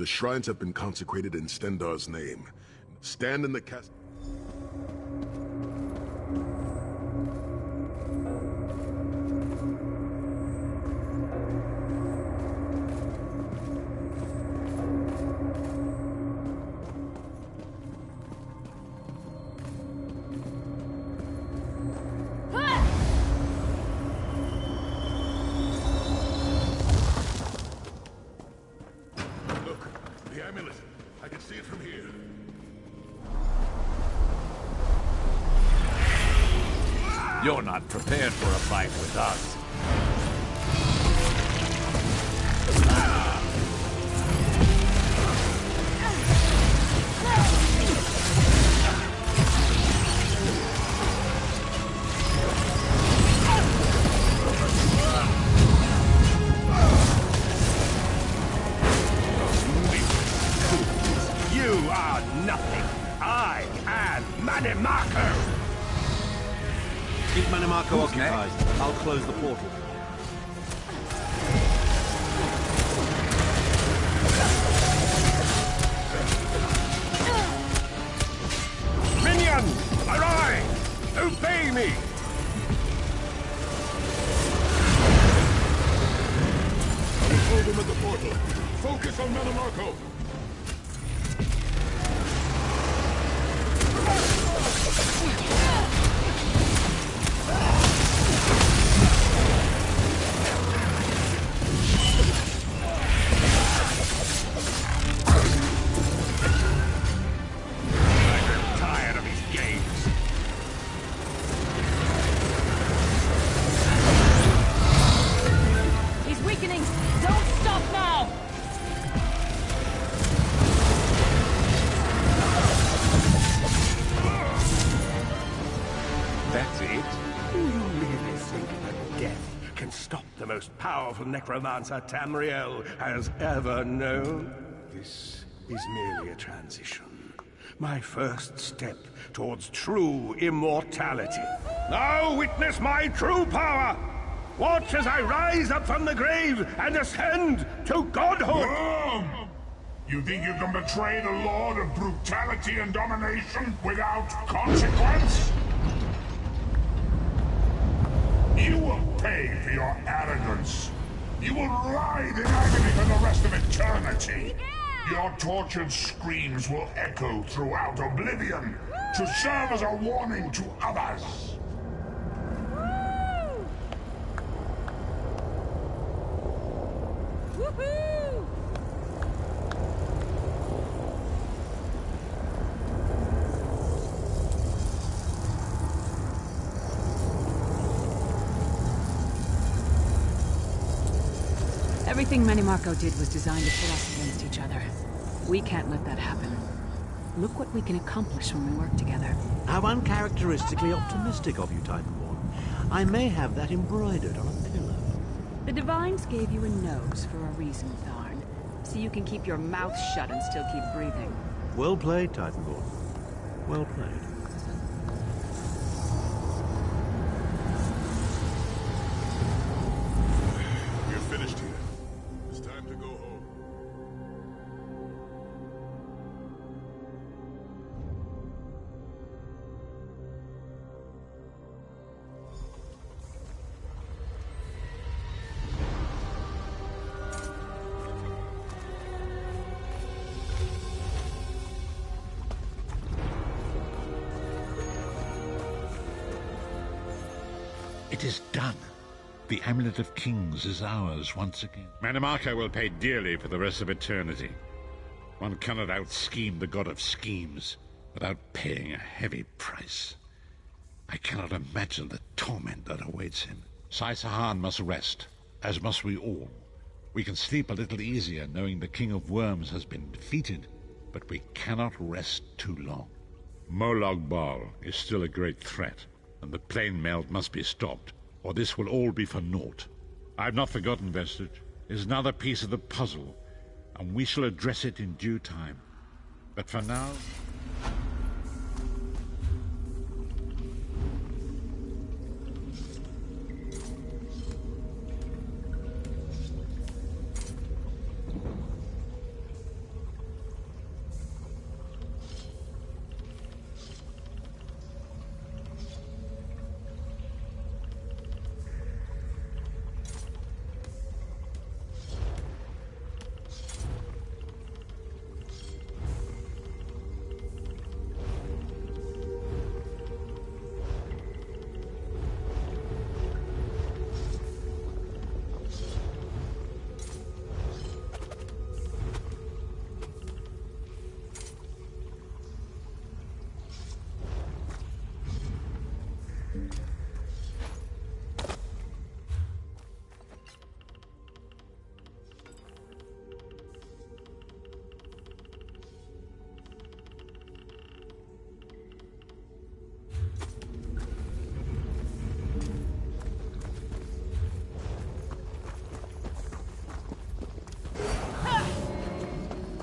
The shrines have been consecrated in Stendarr's name. Stand in the cast... You're not prepared for a fight with us. You are nothing. I am Manimarco! Keep Manimarco occupied. I'll close the portal. Minions, arise! Obey me! Hold him at the portal. Focus on Manimarco. Powerful necromancer Tamriel has ever known. This is merely a transition. My first step towards true immortality. Now witness my true power! Watch as I rise up from the grave and ascend to godhood! Wrong! You think you can betray the Lord of brutality and domination without consequence? You will pay for your arrogance. You will writhe in agony for the rest of eternity. Your tortured screams will echo throughout oblivion to serve as a warning to others. Woohoo! Everything Manimarco did was designed to pit us against each other. We can't let that happen. Look what we can accomplish when we work together. How uncharacteristically optimistic of you, Titanborn. I may have that embroidered on a pillow. The Divines gave you a nose for a reason, Tharn. So you can keep your mouth shut and still keep breathing. Well played, Titanborn. Well played. We're finished here. It's time to go home. It is done. The Amulet of Kings is ours once again. Manimarco will pay dearly for the rest of eternity. One cannot out-scheme the god of schemes without paying a heavy price. I cannot imagine the torment that awaits him. Sai-Sahan must rest, as must we all. We can sleep a little easier knowing the King of Worms has been defeated, but we cannot rest too long. Molag Bal is still a great threat, and the plane meld must be stopped, or this will all be for naught. I've not forgotten Vestige. It is another piece of the puzzle, and we shall address it in due time. But for now...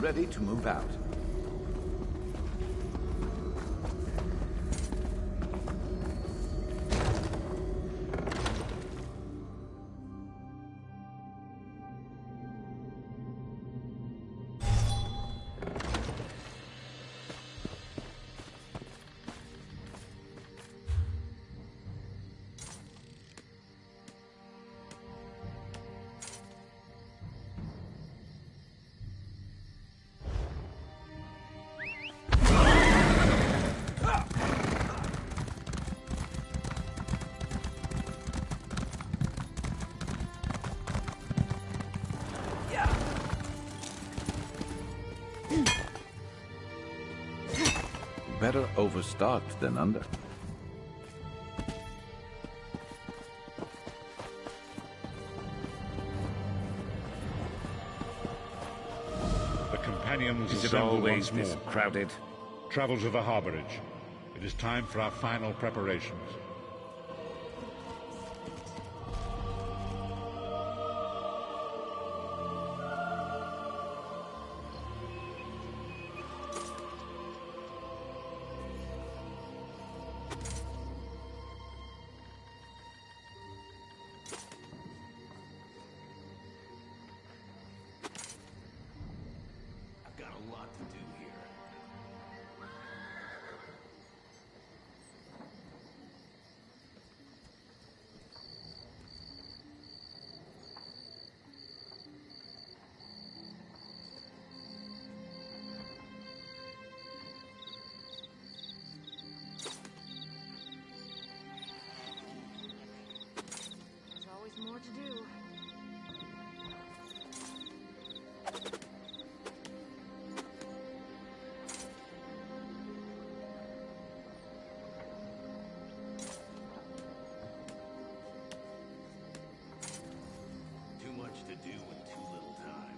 ready to move out. Better overstocked than under. The companions Is it assemble always once more. this crowded? Travel to the harborage. It is time for our final preparations. There's always more to do. Too much to do in too little time.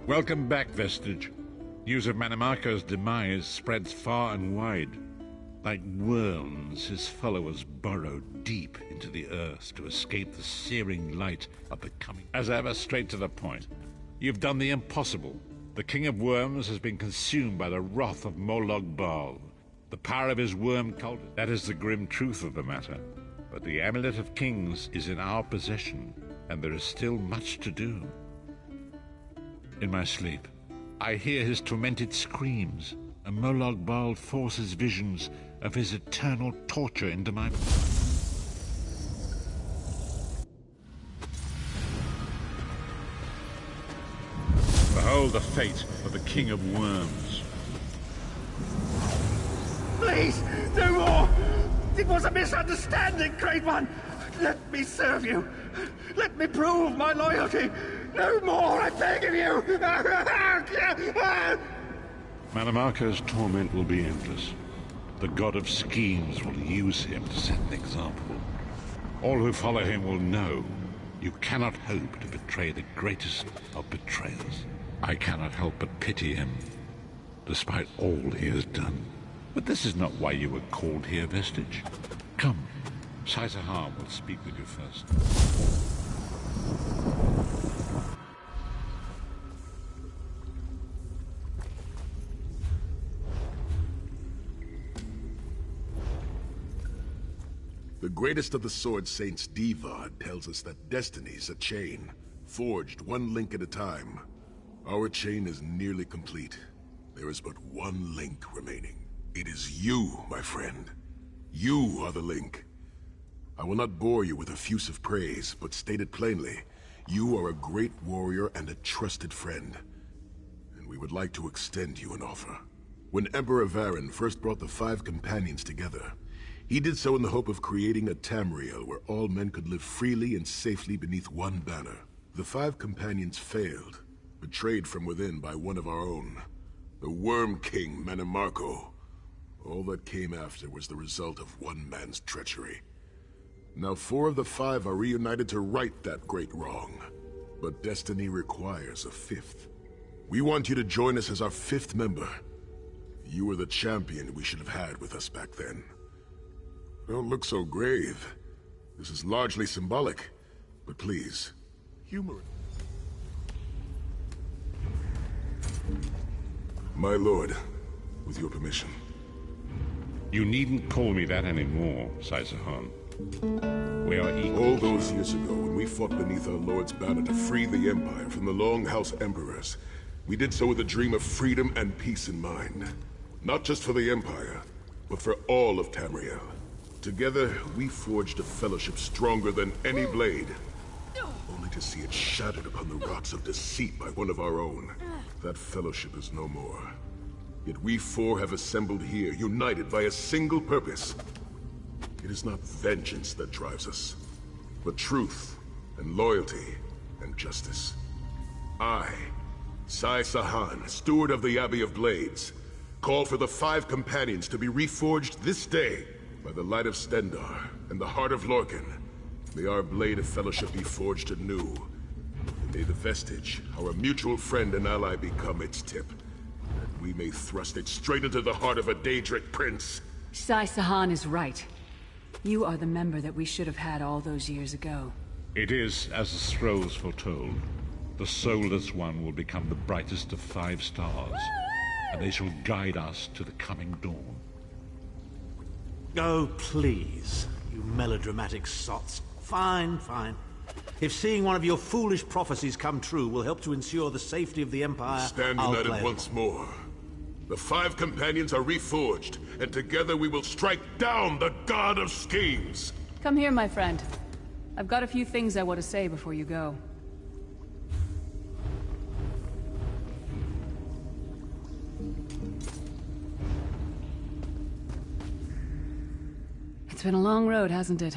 Welcome back, Vestige. News of Mannimarco's demise spreads far and wide. Like worms, his followers burrow deep into the earth to escape the searing light of the coming. As ever, straight to the point. You've done the impossible. The King of Worms has been consumed by the wrath of Molog Baal. The power of his worm cult, that is the grim truth of the matter. But the Amulet of Kings is in our possession, and there is still much to do. In my sleep, I hear his tormented screams, and Molog Baal forces visions of his eternal torture into my... Behold the fate of the King of Worms. Please, no more! It was a misunderstanding, Great One! Let me serve you! Let me prove my loyalty! No more, I beg of you! Mannimarco's torment will be endless. The god of schemes will use him to set an example. All who follow him will know you cannot hope to betray the greatest of betrayers. I cannot help but pity him, despite all he has done. But this is not why you were called here, Vestige. Come, Sahar will speak with you first. The greatest of the Sword Saints, Divad, tells us that destiny's a chain, forged one link at a time. Our chain is nearly complete. There is but one link remaining. It is you, my friend. You are the link. I will not bore you with effusive praise, but state it plainly. You are a great warrior and a trusted friend. And we would like to extend you an offer. When Emperor Varen first brought the 5 companions together, he did so in the hope of creating a Tamriel where all men could live freely and safely beneath one banner. The 5 companions failed, betrayed from within by one of our own, the Worm King Mannimarco. All that came after was the result of one man's treachery. Now 4 of the 5 are reunited to right that great wrong, but destiny requires a 5th. We want you to join us as our 5th member. You were the champion we should have had with us back then. Don't look so grave. This is largely symbolic, but please, humor it. My lord, with your permission. You needn't call me that anymore, Sai-Sahan. We are equal. All those years ago, when we fought beneath our lord's banner to free the Empire from the Longhouse Emperors, we did so with a dream of freedom and peace in mind. Not just for the Empire, but for all of Tamriel. Together, we forged a fellowship stronger than any blade, only to see it shattered upon the rocks of deceit by one of our own. That fellowship is no more. Yet we 4 have assembled here, united by a single purpose. It is not vengeance that drives us, but truth and loyalty and justice. I, Sai-Sahan, steward of the Abbey of Blades, call for the 5 companions to be reforged this day by the light of Stendarr and the heart of Lorcan. May our blade of fellowship be forged anew. And may the vestige, our mutual friend and ally, become its tip. That we may thrust it straight into the heart of a Daedric prince. Sai-Sahan is right. You are the member that we should have had all those years ago. It is as the scrolls foretold. The soulless one will become the brightest of 5 stars, and they shall guide us to the coming dawn. Oh, please, you melodramatic sots. Fine, fine. If seeing one of your foolish prophecies come true will help to ensure the safety of the Empire, Stand I'll united play. once more. The 5 companions are reforged, and together we will strike down the God of Schemes! Come here, my friend. I've got a few things I want to say before you go. It's been a long road, hasn't it?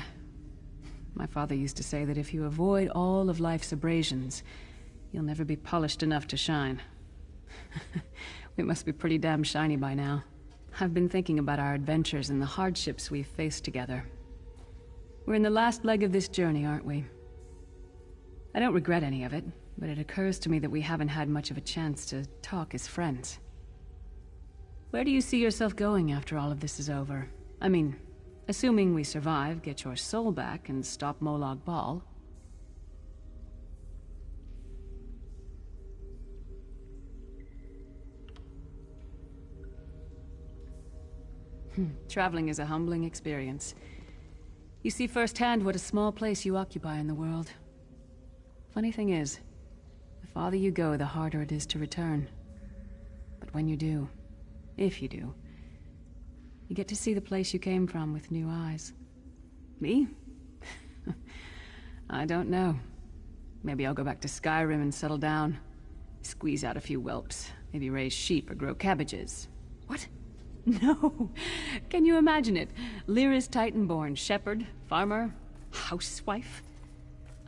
My father used to say that if you avoid all of life's abrasions, you'll never be polished enough to shine. We must be pretty damn shiny by now. I've been thinking about our adventures and the hardships we've faced together. We're in the last leg of this journey, aren't we? I don't regret any of it, but it occurs to me that we haven't had much of a chance to talk as friends. Where do you see yourself going after all of this is over? I mean, assuming we survive, get your soul back, and stop Molag Bal. Traveling is a humbling experience. You see firsthand what a small place you occupy in the world. Funny thing is, the farther you go, the harder it is to return. But when you do, if you do, you get to see the place you came from with new eyes. Me? I don't know. Maybe I'll go back to Skyrim and settle down. Squeeze out a few whelps. Maybe raise sheep or grow cabbages. What? No. Can you imagine it? Lyra's Titanborn, shepherd, farmer, housewife.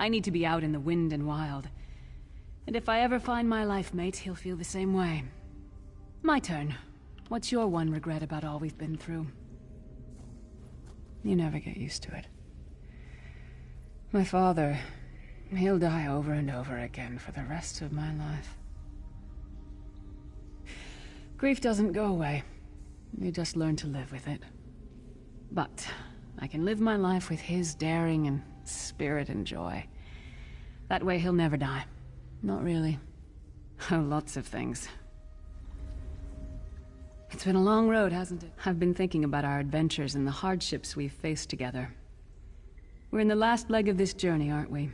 I need to be out in the wind and wild. And if I ever find my life mate, he'll feel the same way. My turn. What's your one regret about all we've been through? You never get used to it. My father, he'll die over and over again for the rest of my life. Grief doesn't go away. You just learn to live with it. But I can live my life with his daring and spirit and joy. That way he'll never die. Not really. Oh, lots of things. It's been a long road, hasn't it? I've been thinking about our adventures and the hardships we've faced together. We're in the last leg of this journey, aren't we?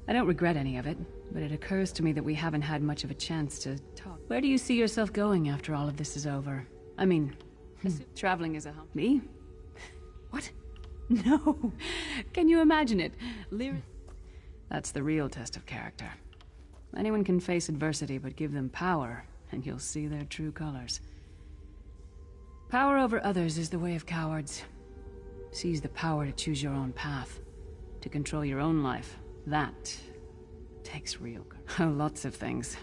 I don't regret any of it, but it occurs to me that we haven't had much of a chance to talk. Where do you see yourself going after all of this is over? I mean, traveling is a hump. Me? What? No. Can you imagine it? That's the real test of character. Anyone can face adversity, but give them power, and you'll see their true colors. Power over others is the way of cowards. Seize the power to choose your own path, to control your own life. That takes real courage. Oh, lots of things.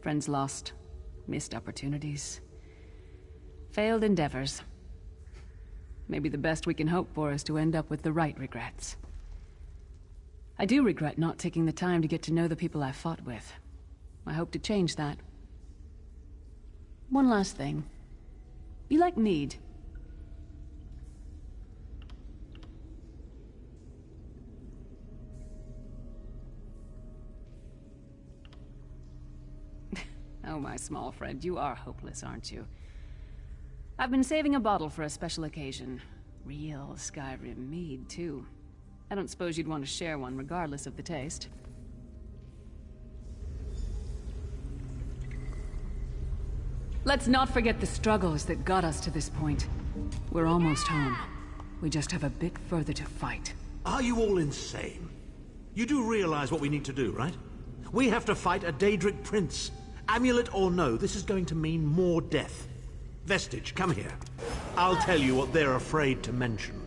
Friends lost, missed opportunities, failed endeavors. Maybe the best we can hope for is to end up with the right regrets. I do regret not taking the time to get to know the people I fought with. I hope to change that. One last thing. You like mead? Oh, my small friend, you are hopeless, aren't you? I've been saving a bottle for a special occasion. Real Skyrim mead, too. I don't suppose you'd want to share one, regardless of the taste. Let's not forget the struggles that got us to this point. We're almost home. We just have a bit further to fight. Are you all insane? You do realize what we need to do, right? We have to fight a Daedric prince. Amulet or no, this is going to mean more death. Vestige, come here. I'll tell you what they're afraid to mention.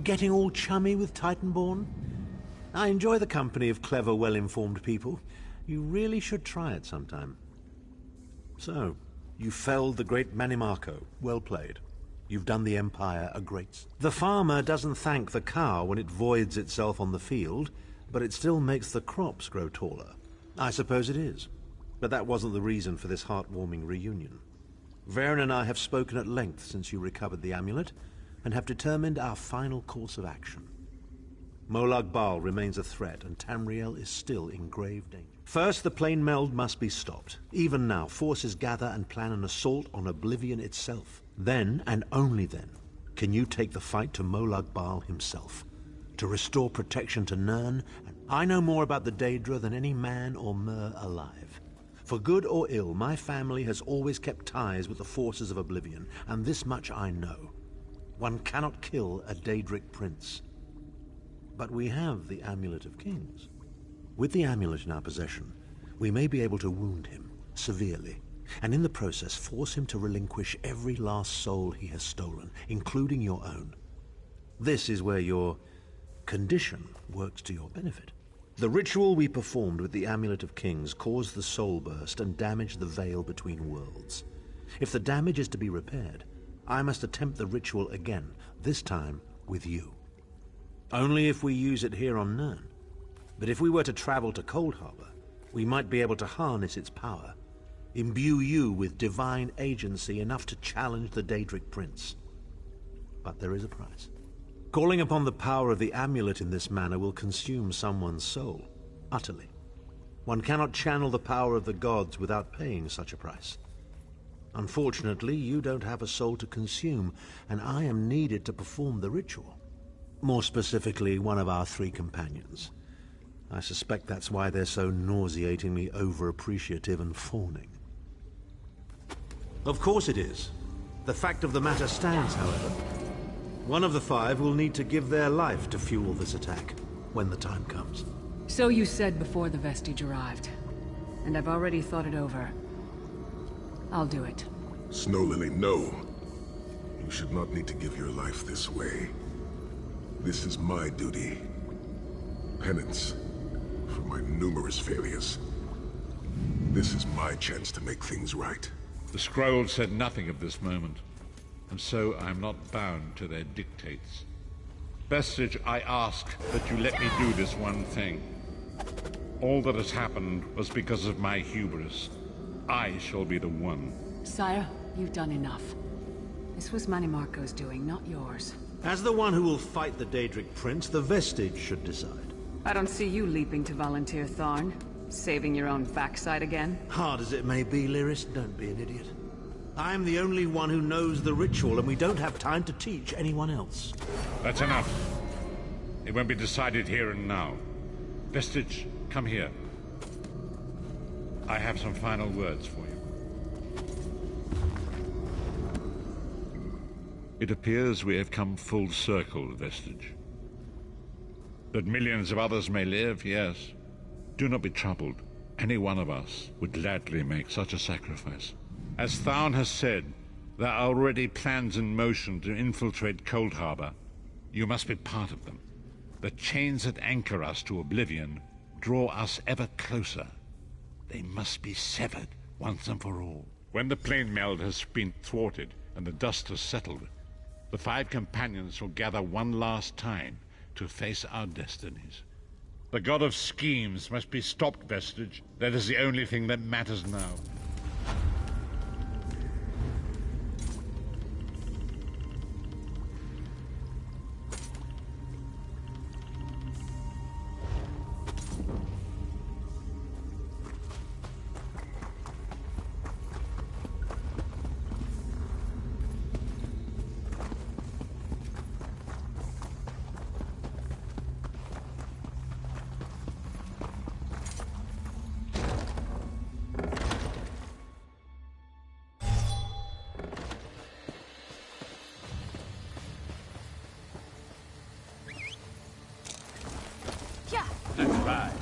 Getting all chummy with Titanborn? I enjoy the company of clever, well-informed people. You really should try it sometime. So, you felled the great Manimarco. Well played. You've done the Empire a great... The farmer doesn't thank the cow when it voids itself on the field, but it still makes the crops grow taller. I suppose it is. But that wasn't the reason for this heartwarming reunion. Varen and I have spoken at length since you recovered the amulet, and have determined our final course of action. Molag Bal remains a threat, and Tamriel is still in grave danger. First, the plane meld must be stopped. Even now, forces gather and plan an assault on Oblivion itself. Then, and only then, can you take the fight to Molag Bal himself, to restore protection to Nirn. And I know more about the Daedra than any man or mer alive. For good or ill, my family has always kept ties with the forces of Oblivion, and this much I know. One cannot kill a Daedric prince. But we have the Amulet of Kings. With the amulet in our possession, we may be able to wound him severely, and in the process force him to relinquish every last soul he has stolen, including your own. This is where your condition works to your benefit. The ritual we performed with the Amulet of Kings caused the soul burst and damaged the veil between worlds. If the damage is to be repaired, I must attempt the ritual again, this time with you. Only if we use it here on Nirn. But if we were to travel to Cold Harbor, we might be able to harness its power, imbue you with divine agency enough to challenge the Daedric Prince. But there is a price. Calling upon the power of the amulet in this manner will consume someone's soul, utterly. One cannot channel the power of the gods without paying such a price. Unfortunately, you don't have a soul to consume, and I am needed to perform the ritual. More specifically, one of our 3 companions. I suspect that's why they're so nauseatingly over-appreciative and fawning. Of course it is. The fact of the matter stands, however. One of the 5 will need to give their life to fuel this attack, when the time comes. So you said before the Vestige arrived, and I've already thought it over. I'll do it. Snow Lily, no. You should not need to give your life this way. This is my duty. Penance for my numerous failures. This is my chance to make things right. The scroll said nothing of this moment, and so I am not bound to their dictates. Vestige, I ask that you let me do this one thing. All that has happened was because of my hubris. I shall be the one. Sire, you've done enough. This was Manimarco's doing, not yours. As the one who will fight the Daedric Prince, the Vestige should decide. I don't see you leaping to volunteer, Tharn. Saving your own backside again? Hard as it may be, Lyris, don't be an idiot. I'm the only one who knows the ritual, and we don't have time to teach anyone else. That's enough. It won't be decided here and now. Vestige, come here. I have some final words for you. It appears we have come full circle, Vestige. That millions of others may live, yes. Do not be troubled. Any one of us would gladly make such a sacrifice. As Tharn has said, there are already plans in motion to infiltrate Cold Harbor. You must be part of them. The chains that anchor us to oblivion draw us ever closer. They must be severed once and for all. When the plane meld has been thwarted and the dust has settled, the 5 companions will gather one last time to face our destinies. The god of schemes must be stopped, Vestige. That is the only thing that matters now. Let's ride.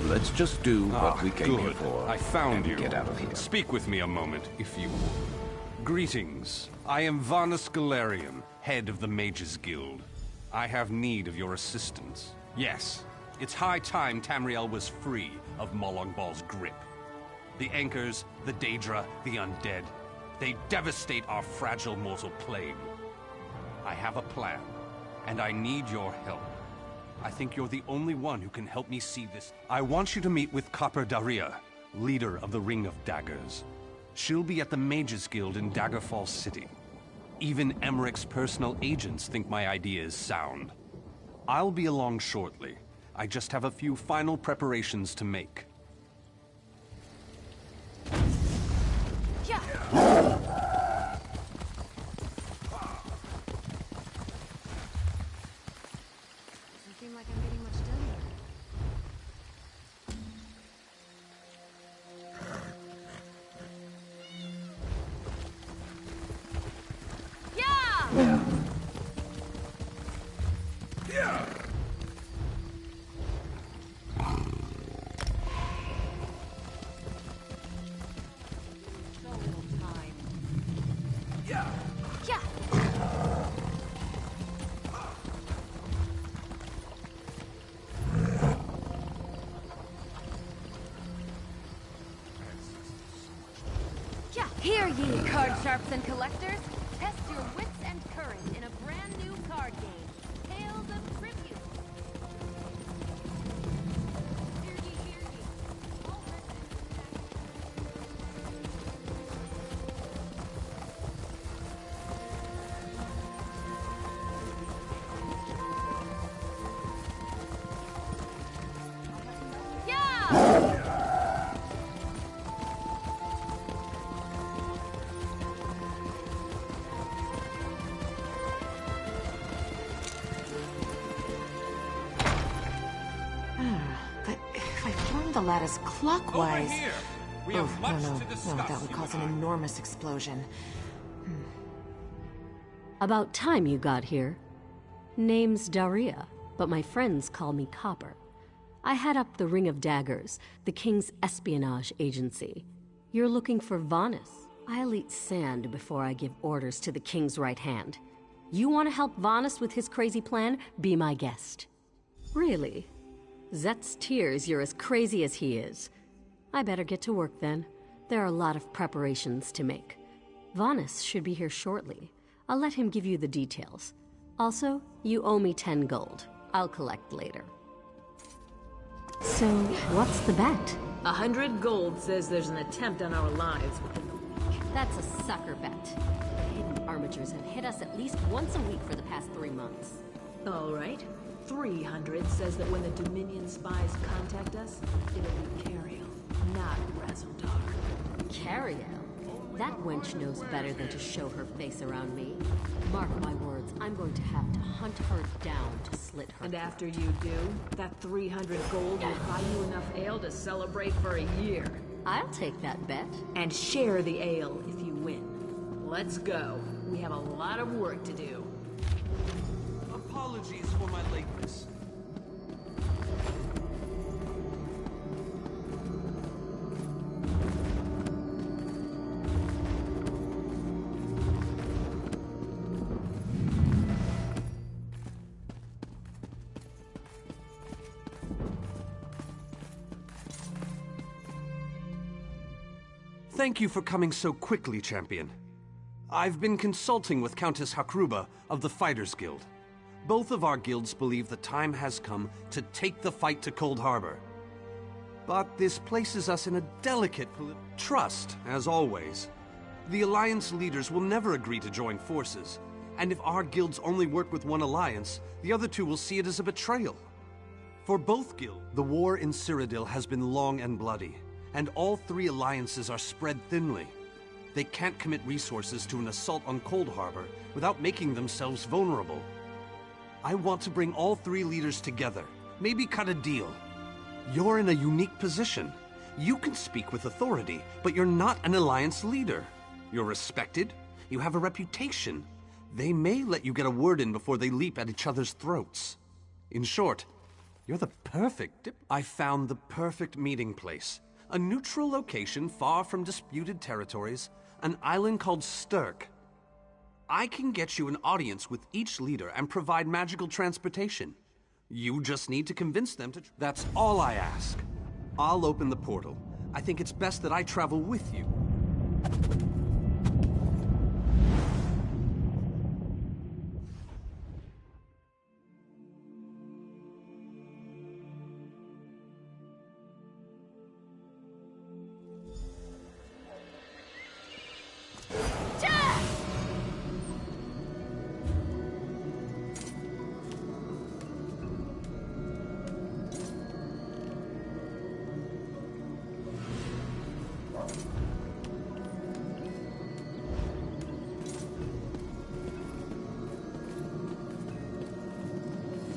Let's just do what we came here Good. for. I found and you. Get out of here. Speak with me a moment, if you would. Greetings. I am Varnus Galarian, head of the Mages Guild. I have need of your assistance. Yes, it's high time Tamriel was free of Molongbal's grip. The Anchors, the Daedra, the Undead, they devastate our fragile mortal plane. I have a plan, and I need your help. I think you're the only one who can help me see this. I want you to meet with Copper Daria, leader of the Ring of Daggers. She'll be at the Mages Guild in Daggerfall City. Even Emmerich's personal agents think my idea is sound. I'll be along shortly. I just have a few final preparations to make. Yeah. Doesn't seem like I'm getting much done here. Yeah! Yeah! Hear ye, card sharps and collectors. Test your wits and courage in a brand new card game, Tales of Tribute. Hear ye, hear ye. All residents yeah! The lattice clockwise. Over here. We have much no, to discuss. No, that would cause an enormous explosion. About time you got here. Name's Daria, but my friends call me Copper. I head up the Ring of Daggers, the King's espionage agency. You're looking for Vanus. I'll eat sand before I give orders to the King's right hand. You want to help Vanus with his crazy plan? Be my guest. Really? Zet's tears you're as crazy as he is. I better get to work then. There are a lot of preparations to make. Vanus should be here shortly. I'll let him give you the details. Also, you owe me 10 gold. I'll collect later. So, what's the bet? 100 gold says there's an attempt on our lives within the week. That's a sucker bet. The hidden armatures have hit us at least once a week for the past 3 months. All right. 300 says that when the Dominion spies contact us, it'll be Cariel, not Razaldar. Cariel? That wench knows better than to show her face around me. Mark my words, I'm going to have to hunt her down to slit her And throat. after you do, that 300 gold will buy you enough ale to celebrate for a year. I'll take that bet. And share the ale if you win. Let's go. We have a lot of work to do. Apologies for my lateness. Thank you for coming so quickly, Champion. I've been consulting with Countess Hakruba of the Fighters Guild. Both of our guilds believe the time has come to take the fight to Cold Harbor. But this places us in a delicate trust, as always. The Alliance leaders will never agree to join forces, and if our guilds only work with one alliance, the other two will see it as a betrayal. For both guilds, the war in Cyrodiil has been long and bloody, and all 3 alliances are spread thinly. They can't commit resources to an assault on Cold Harbor without making themselves vulnerable. I want to bring all 3 leaders together, maybe cut a deal. You're in a unique position. You can speak with authority, but you're not an alliance leader. You're respected, you have a reputation. They may let you get a word in before they leap at each other's throats. In short, you're the perfect I found the perfect meeting place. A neutral location far from disputed territories, an island called Sturk. I can get you an audience with each leader and provide magical transportation. You just need to convince them to... That's all I ask. I'll open the portal. I think it's best that I travel with you.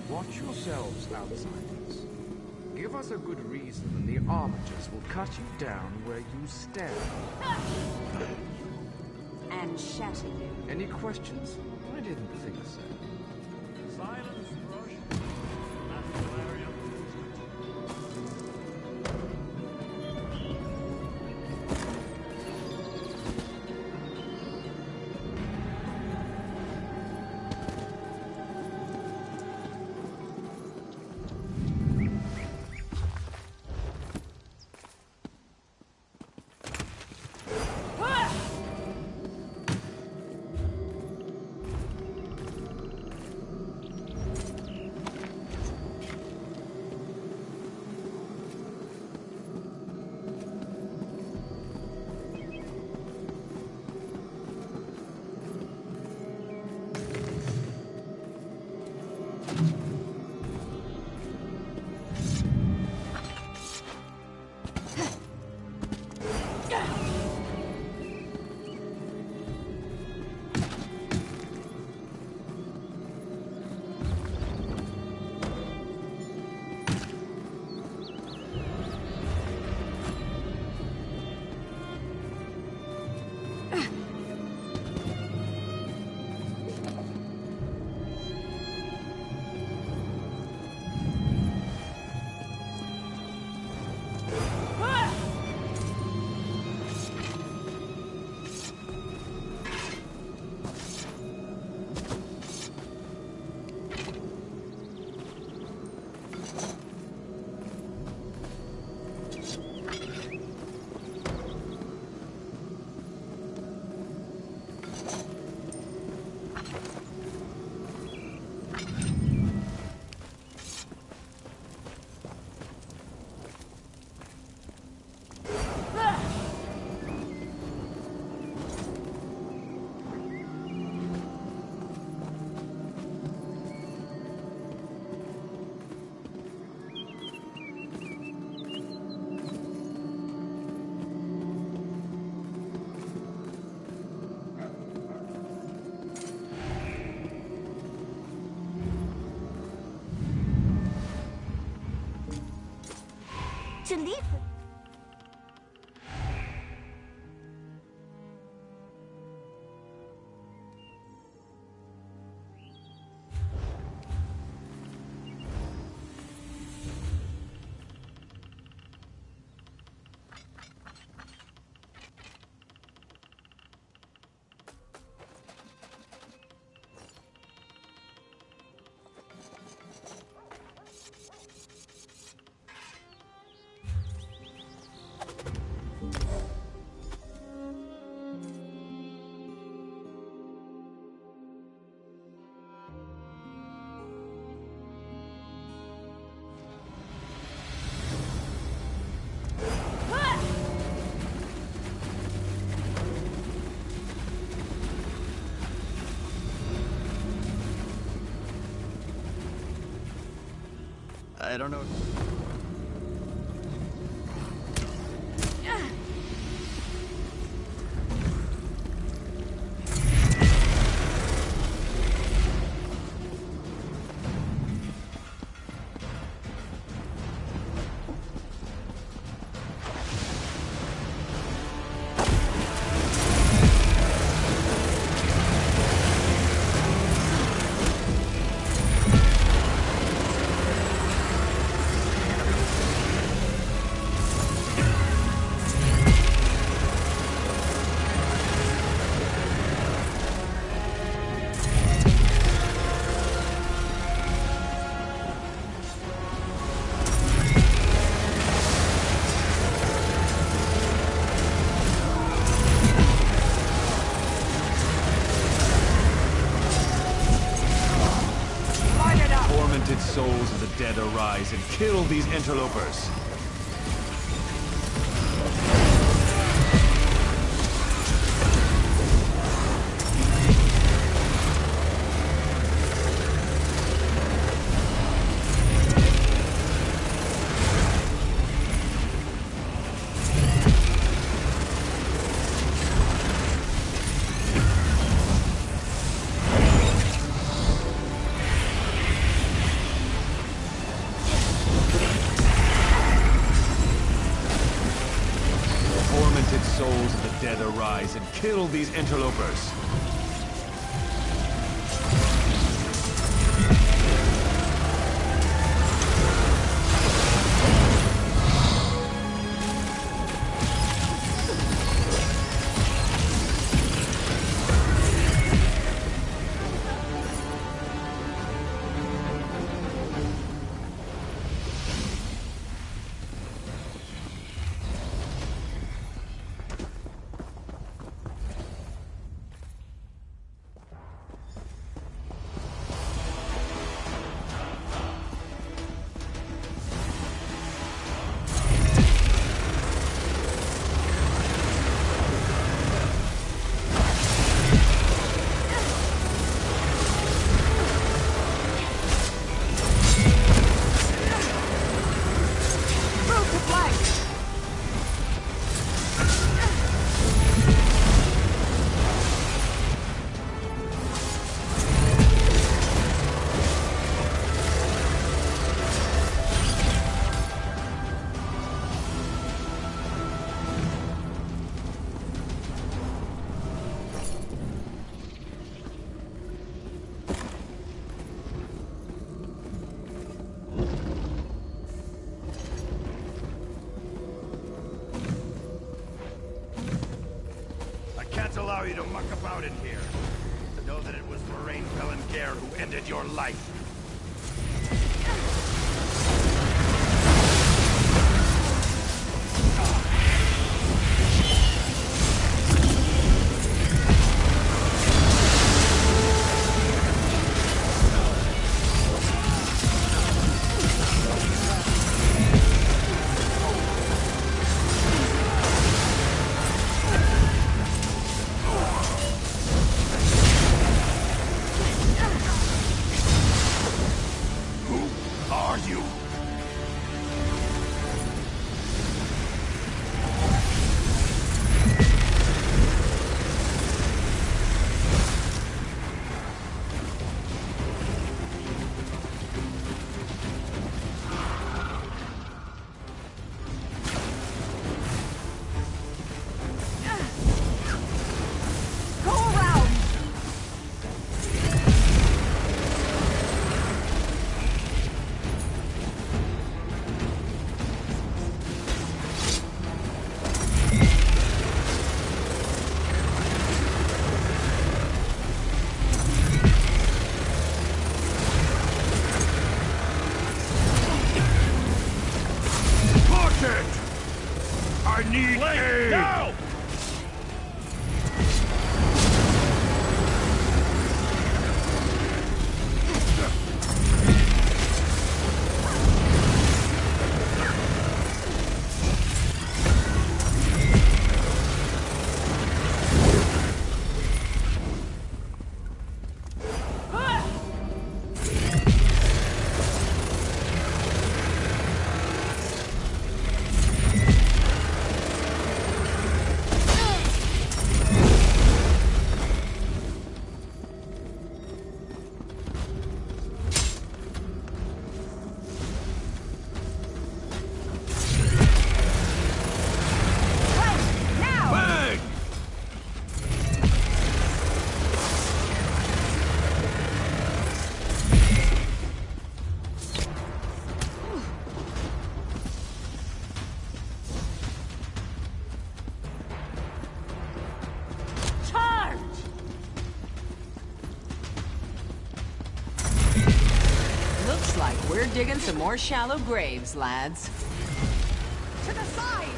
Watch yourselves, outsiders. Give us a good reason and the armatures will cut you down where you stand. And shatter you. Any questions? I didn't think so. Silence, Rush. That's Valerian. to leave. I don't know. Souls of the dead arise and kill these interlopers. Souls of the dead arise and kill these interlopers. Allow you to muck about in here. To know that it was Lorraine Bellanger who ended your life. We're digging some more shallow graves, lads. To the side!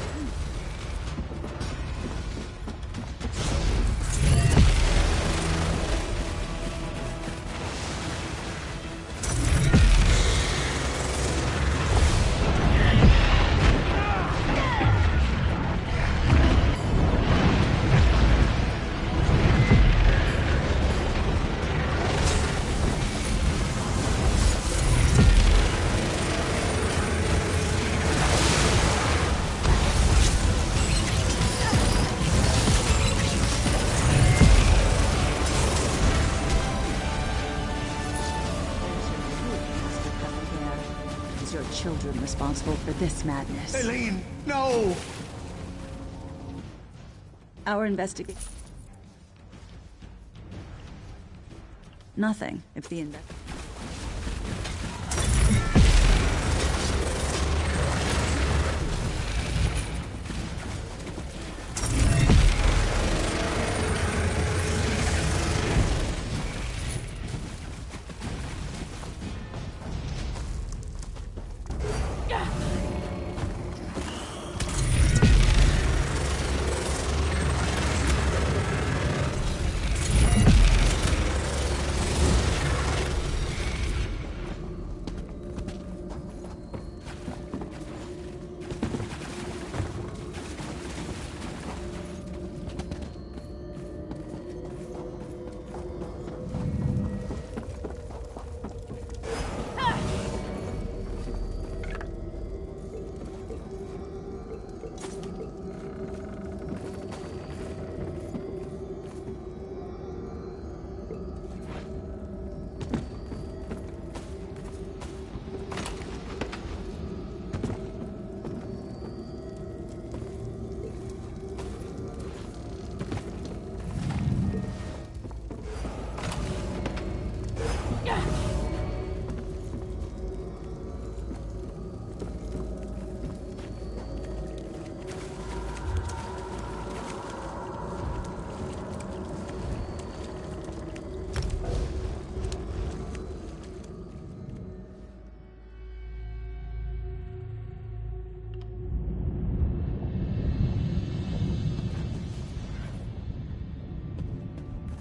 Your children responsible for this madness. Eileen, no! Our investigation. Nothing. If the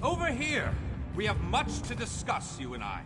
Over here! We have much to discuss, you and I.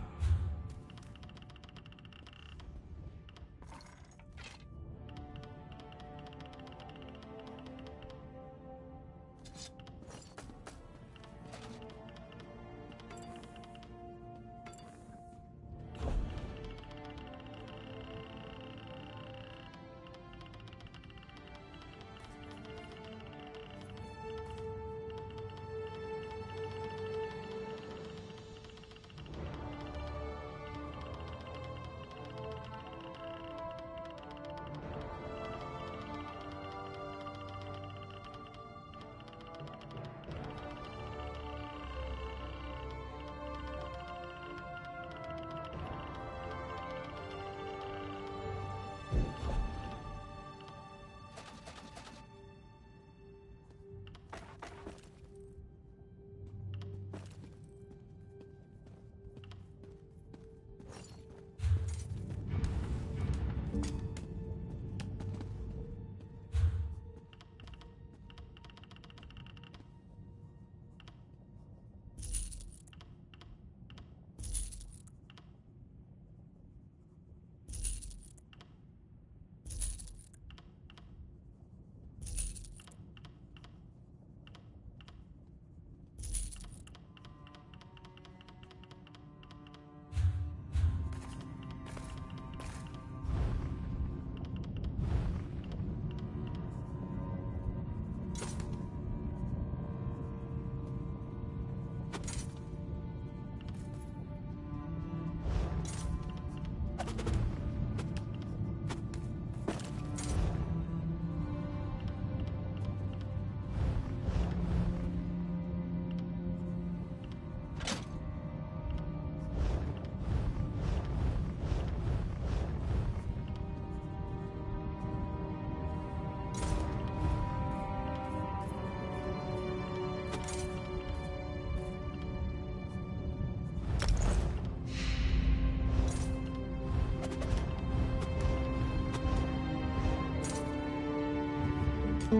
What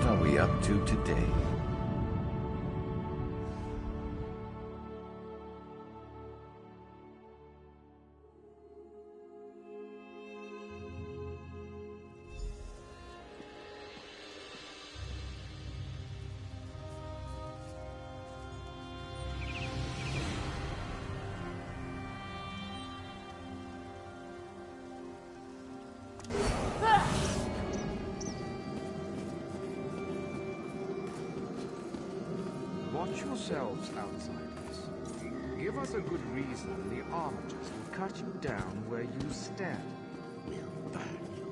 are we up to today? Watch yourselves, outsiders. Give us a good reason, and the armatures will cut you down where you stand. We'll burn you.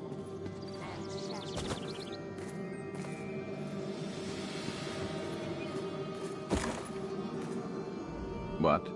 What?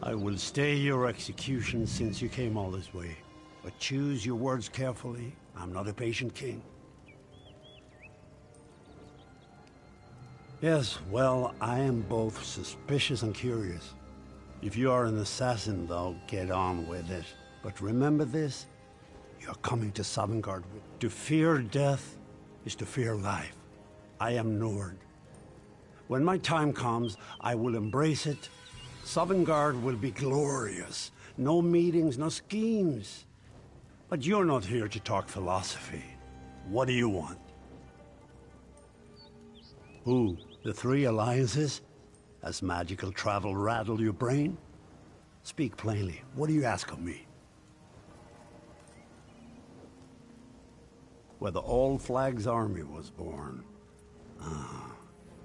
I will stay your execution since you came all this way. But choose your words carefully. I'm not a patient king. Yes, well, I am both suspicious and curious. If you are an assassin, though, get on with it. But remember this, you're coming to Sovngarde. To fear death is to fear life. I am Nord. When my time comes, I will embrace it. Sovngarde will be glorious. No meetings, no schemes. But you're not here to talk philosophy. What do you want? Who? The three alliances? Has magical travel rattled your brain? Speak plainly. What do you ask of me? Where the All Flags army was born.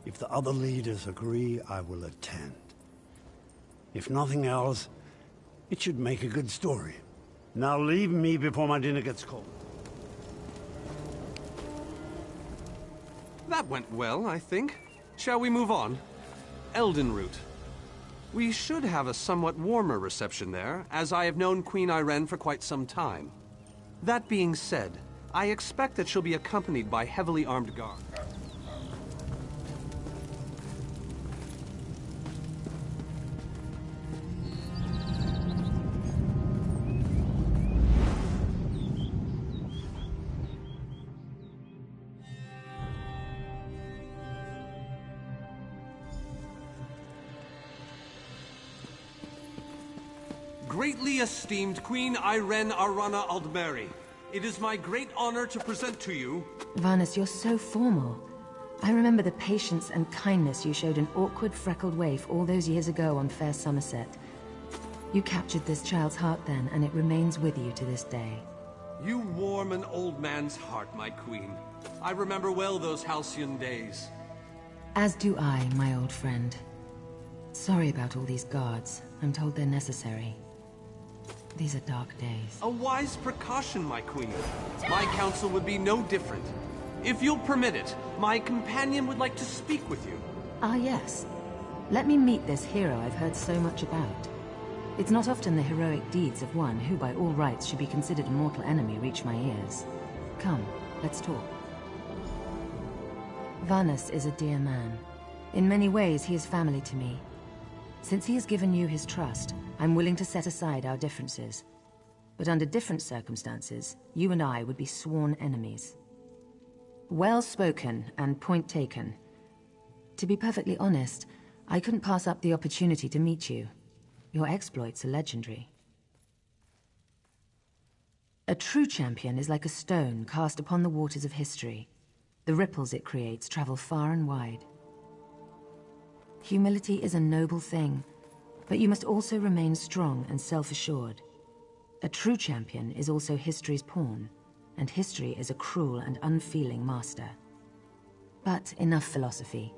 If the other leaders agree, I will attend. If nothing else, it should make a good story. Now leave me before my dinner gets cold. That went well, I think. Shall we move on? Eldenroot. We should have a somewhat warmer reception there, as I have known Queen Irene for quite some time. That being said, I expect that she'll be accompanied by heavily armed guards. Greatly esteemed Queen Irene Arana Aldmeri, it is my great honor to present to you... Varnus, you're so formal. I remember the patience and kindness you showed an awkward, freckled waif all those years ago on fair Somerset. You captured this child's heart then, and it remains with you to this day. You warm an old man's heart, my queen. I remember well those halcyon days. As do I, my old friend. Sorry about all these guards. I'm told they're necessary. These are dark days. A wise precaution, my queen. My counsel would be no different. If you'll permit it, my companion would like to speak with you. Ah, yes. Let me meet this hero I've heard so much about. It's not often the heroic deeds of one who by all rights should be considered a mortal enemy reach my ears. Come, let's talk. Varnus is a dear man. In many ways, he is family to me. Since he has given you his trust, I'm willing to set aside our differences. But under different circumstances, you and I would be sworn enemies. Well spoken and point taken. To be perfectly honest, I couldn't pass up the opportunity to meet you. Your exploits are legendary. A true champion is like a stone cast upon the waters of history. The ripples it creates travel far and wide. Humility is a noble thing, but you must also remain strong and self-assured. A true champion is also history's pawn, and history is a cruel and unfeeling master. But enough philosophy.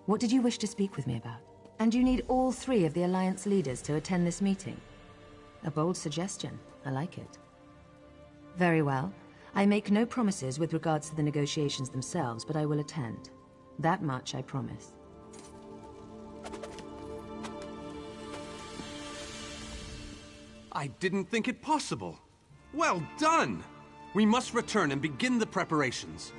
What did you wish to speak with me about? And you need all 3 of the Alliance leaders to attend this meeting. A bold suggestion. I like it. Very well. I make no promises with regards to the negotiations themselves, but I will attend. That much I promise. I didn't think it possible. Well done! We must return and begin the preparations.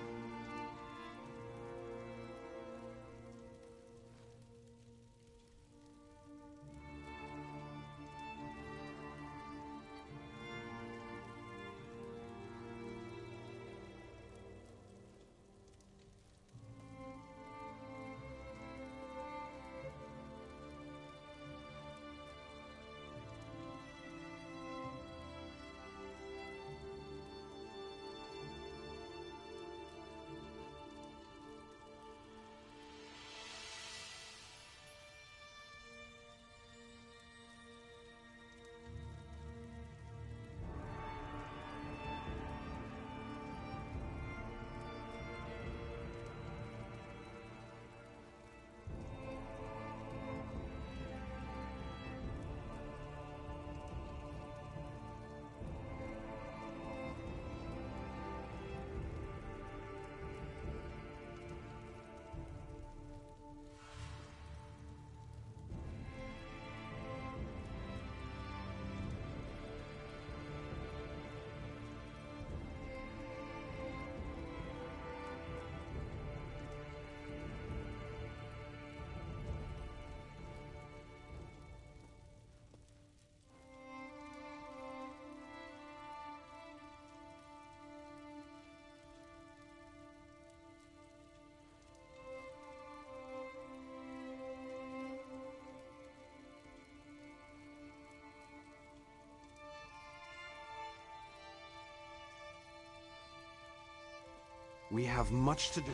We have much to do.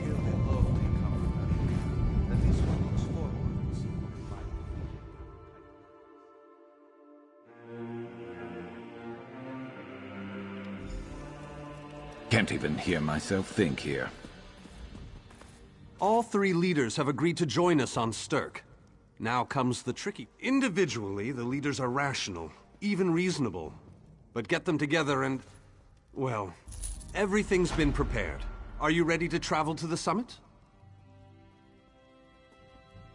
He'll be loved to come with that. At least one looks forward to see what it might be. Can't even hear myself think here. All 3 leaders have agreed to join us on Stirk. Now comes the tricky. Individually, the leaders are rational, even reasonable. But get them together and... well, everything's been prepared. Are you ready to travel to the summit?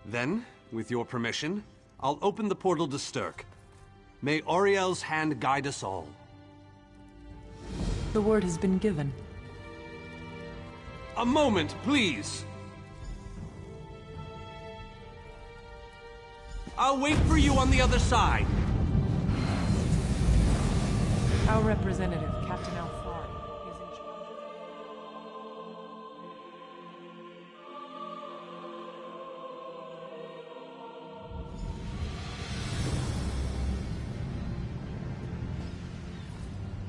Then, with your permission, I'll open the portal to Stirk. May Auriel's hand guide us all. The word has been given. A moment, please! I'll wait for you on the other side! Our representative, Captain Alfari, is in charge.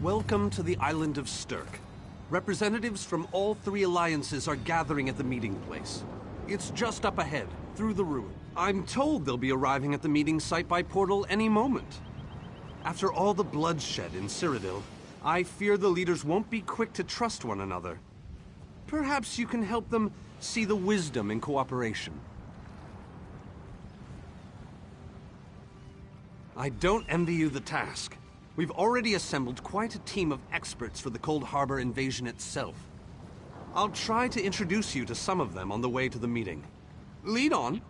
Welcome to the island of Stirk. Representatives from all 3 alliances are gathering at the meeting place. It's just up ahead, through the ruin. I'm told they'll be arriving at the meeting site by portal any moment. After all the bloodshed in Cyrodiil, I fear the leaders won't be quick to trust one another. Perhaps you can help them see the wisdom in cooperation. I don't envy you the task. We've already assembled quite a team of experts for the Cold Harbor invasion itself. I'll try to introduce you to some of them on the way to the meeting. Lead on.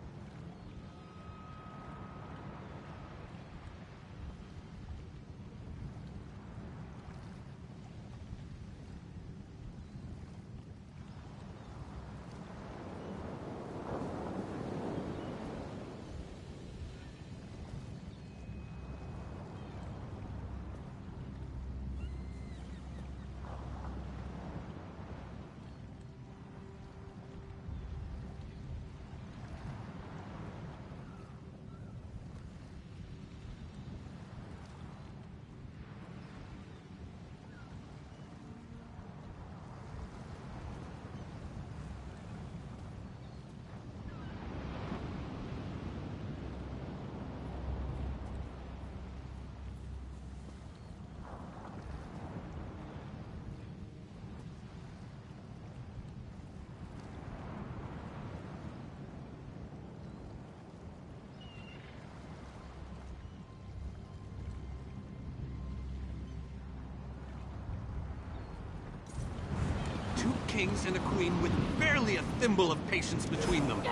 kings and a queen with barely a thimble of patience between them.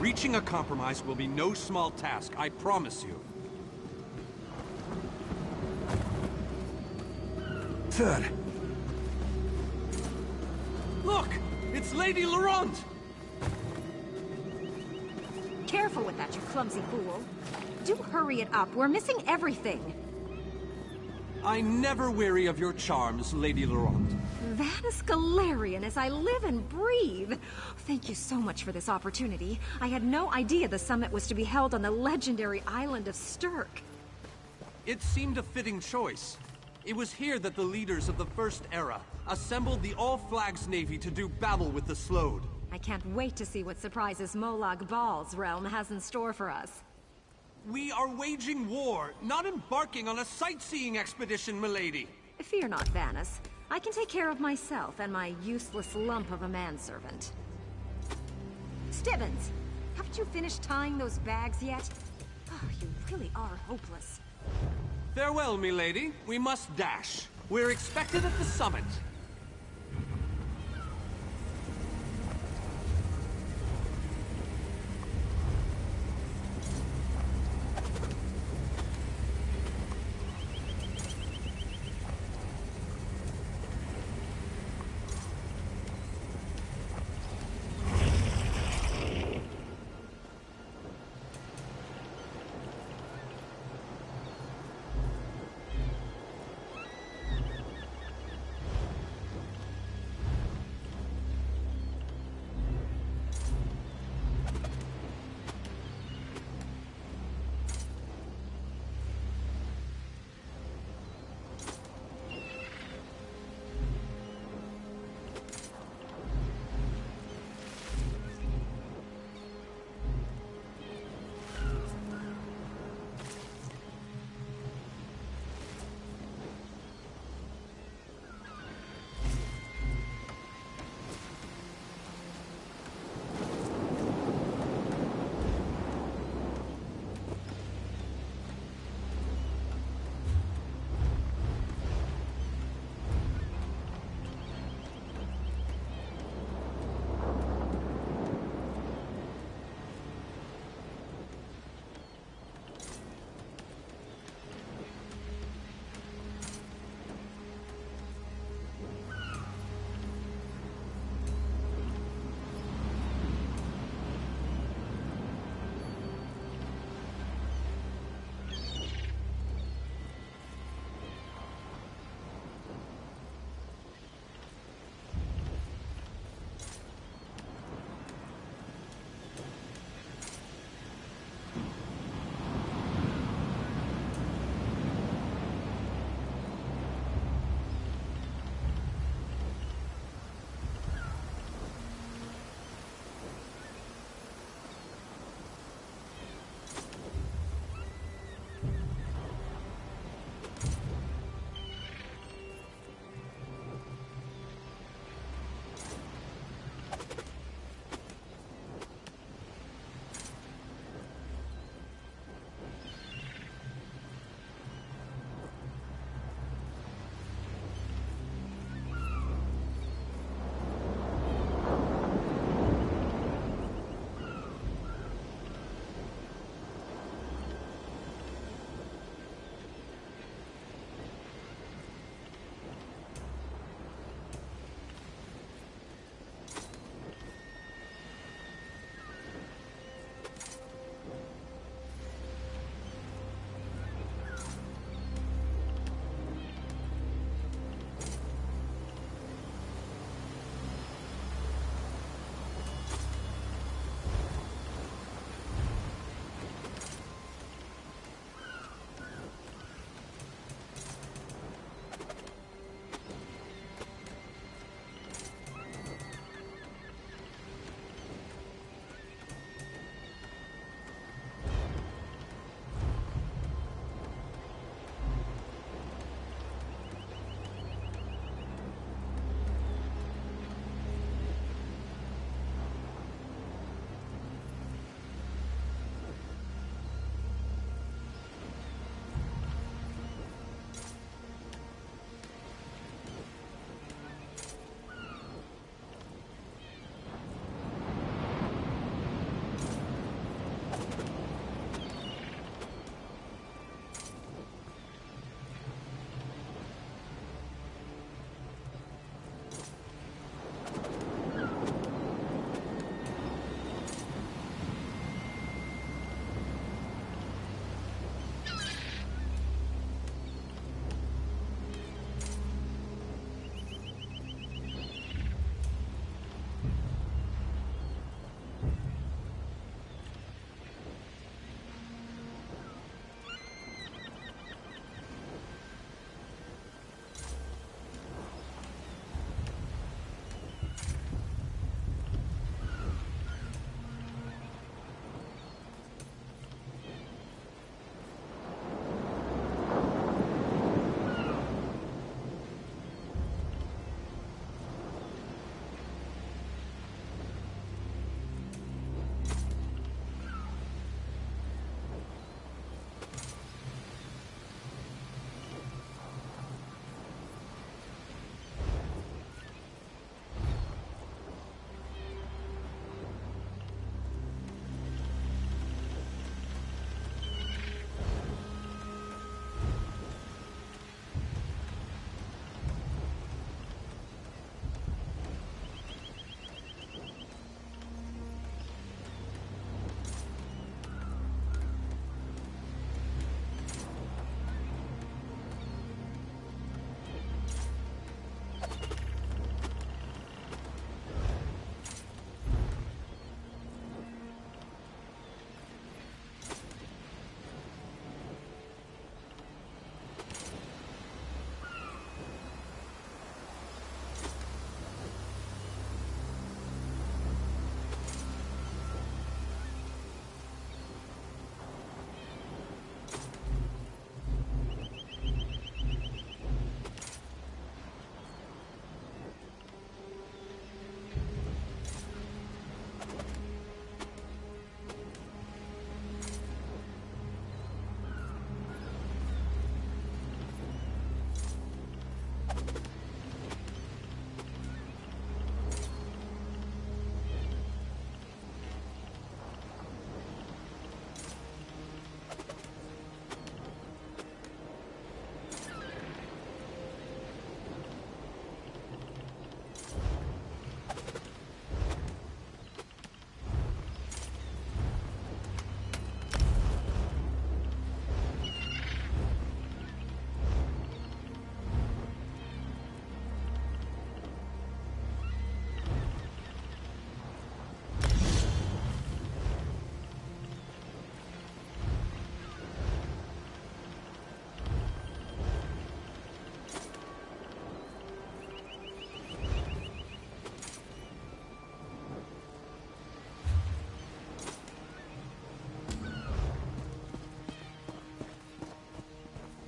Reaching a compromise will be no small task, I promise you. Third. Look! It's Lady Laurent! Careful with that, you clumsy fool. Do hurry it up. We're missing everything. I never weary of your charms, Lady Laurent. Vanus Galarian as I live and breathe. Thank you so much for this opportunity. I had no idea the summit was to be held on the legendary island of Stirk. It seemed a fitting choice. It was here that the leaders of the First Era assembled the All-Flags Navy to do battle with the Slode. I can't wait to see what surprises Molag Bal's realm has in store for us. We are waging war, not embarking on a sightseeing expedition, milady. Fear not, Vanus. I can take care of myself and my useless lump of a manservant. Stibbins, haven't you finished tying those bags yet? Oh, you really are hopeless. Farewell, milady. We must dash. We're expected at the summit.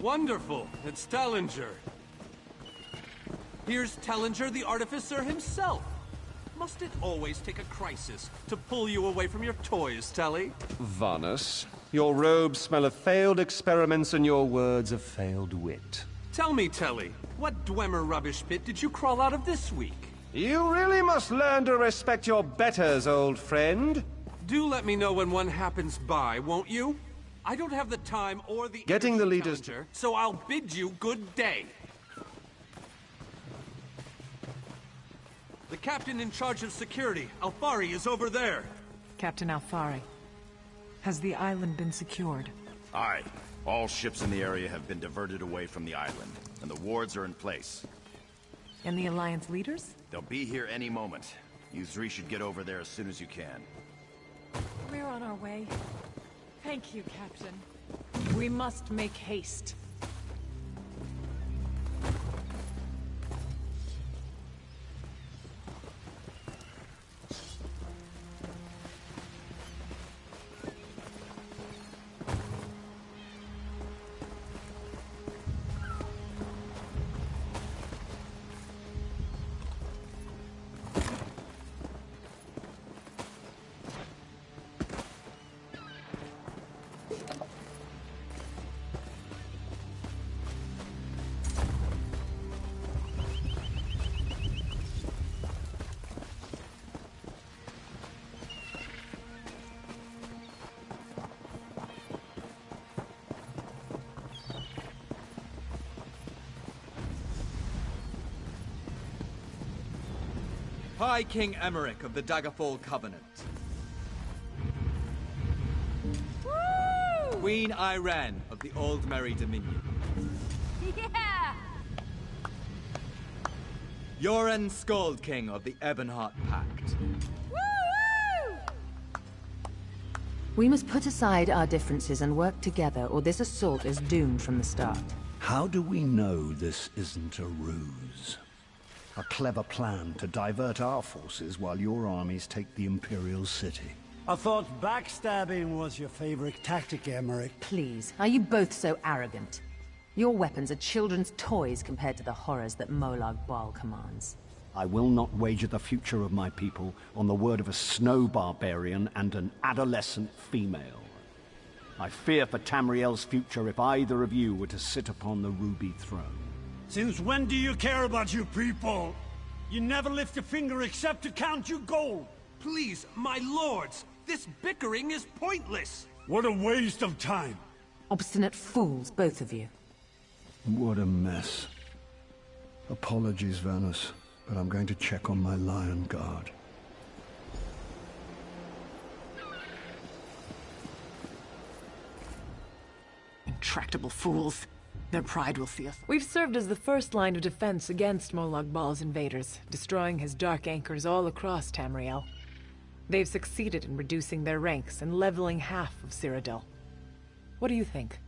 Wonderful. It's Tellinger. Here's Tellinger, the artificer himself. Must it always take a crisis to pull you away from your toys, Telly? Vanus, your robes smell of failed experiments and your words of failed wit. Tell me, Telly, what Dwemer rubbish pit did you crawl out of this week? You really must learn to respect your betters, old friend. Do let me know when one happens by, won't you? I don't have the time or the Getting the leaders, so I'll bid you good day. The captain in charge of security, Alfari, is over there. Captain Alfari, has the island been secured? Aye. All ships in the area have been diverted away from the island, and the wards are in place. And the Alliance leaders? They'll be here any moment. You three should get over there as soon as you can. We're on our way. Thank you, Captain. We must make haste. High King Emmerich of the Daggerfall Covenant. Woo! Queen Irene of the Old Merry Dominion. Yeah! Yoren Skald King of the Ebonheart Pact. Woo! We must put aside our differences and work together, or this assault is doomed from the start. How do we know this isn't a ruse? A clever plan to divert our forces while your armies take the Imperial city. I thought backstabbing was your favorite tactic, Emmerich. Please, are you both so arrogant? Your weapons are children's toys compared to the horrors that Molag Bal commands. I will not wager the future of my people on the word of a snow barbarian and an adolescent female. I fear for Tamriel's future if either of you were to sit upon the Ruby Throne. Since when do you care about your people? You never lift a finger except to count your gold. Please, my lords, this bickering is pointless. What a waste of time. Obstinate fools, both of you. What a mess. Apologies, Vanus, but I'm going to check on my Lion Guard. Intractable fools. Their pride will see us. We've served as the first line of defense against Molag Bal's invaders, destroying his dark anchors all across Tamriel. They've succeeded in reducing their ranks and leveling half of Cyrodiil. What do you think?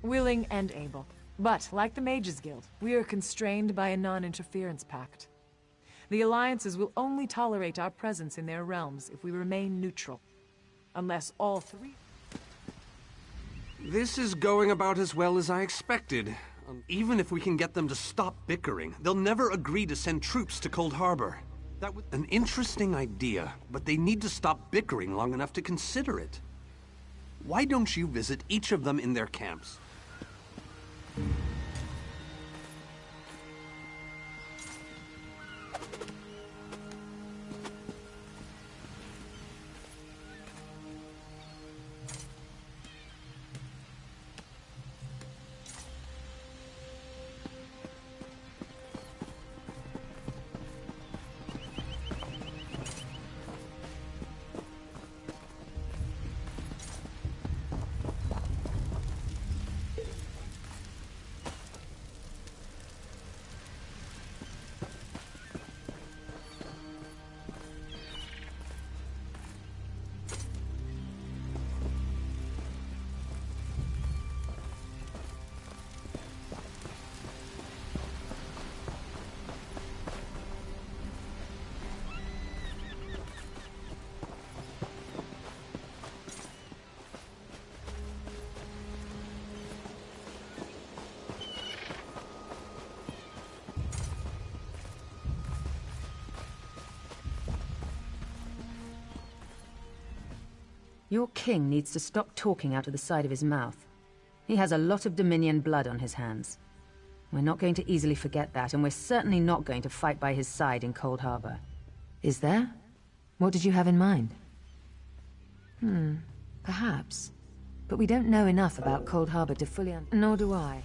Willing and able. But, like the Mages Guild, we are constrained by a non-interference pact. The alliances will only tolerate our presence in their realms if we remain neutral. Unless all three... This is going about as well as I expected. Even if we can get them to stop bickering, they'll never agree to send troops to Cold Harbor. That was an interesting idea, but they need to stop bickering long enough to consider it. Why don't you visit each of them in their camps? Your king needs to stop talking out of the side of his mouth. He has a lot of Dominion blood on his hands. We're not going to easily forget that, and we're certainly not going to fight by his side in Cold Harbor. Is there? What did you have in mind? Perhaps. But we don't know enough about Cold Harbor to fully Nor do I.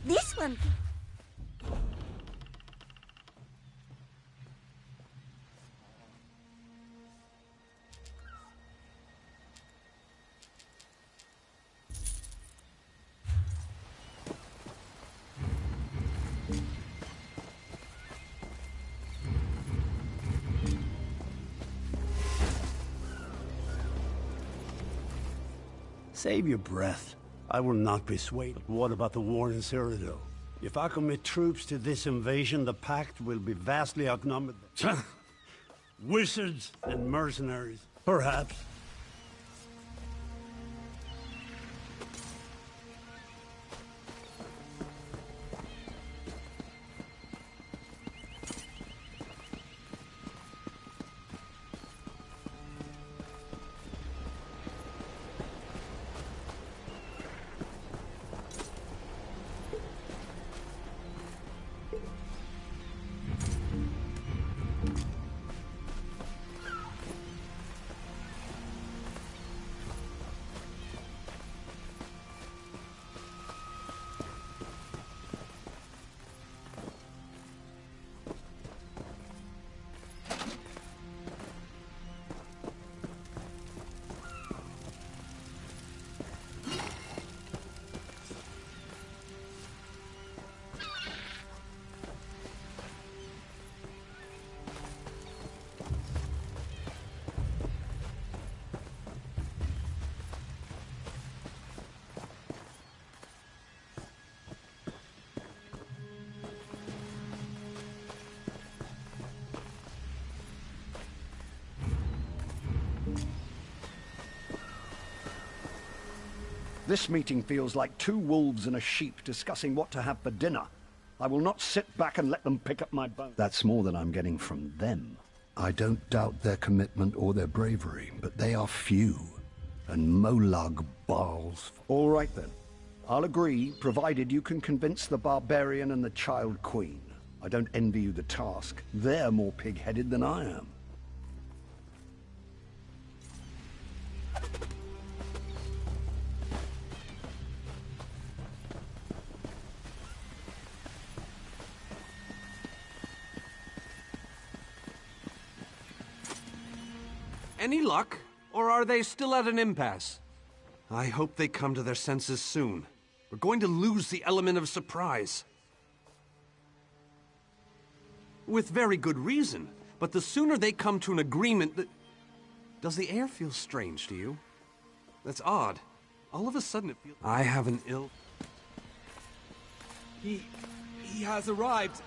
This one. Save your breath. I will not be swayed. But what about the war in Cyrodiil? If I commit troops to this invasion, the Pact will be vastly outnumbered. Wizards and mercenaries, perhaps. This meeting feels like two wolves and a sheep discussing what to have for dinner. I will not sit back and let them pick up my bones. That's more than I'm getting from them. I don't doubt their commitment or their bravery, but they are few. And Molag Bal's... All right then. I'll agree, provided you can convince the barbarian and the child queen. I don't envy you the task. They're more pig-headed than I am. Any luck? Or are they still at an impasse? I hope they come to their senses soon. We're going to lose the element of surprise. With very good reason. But the sooner they come to an agreement that... Does the air feel strange to you? That's odd. All of a sudden it feels... I have an ill... He has arrived.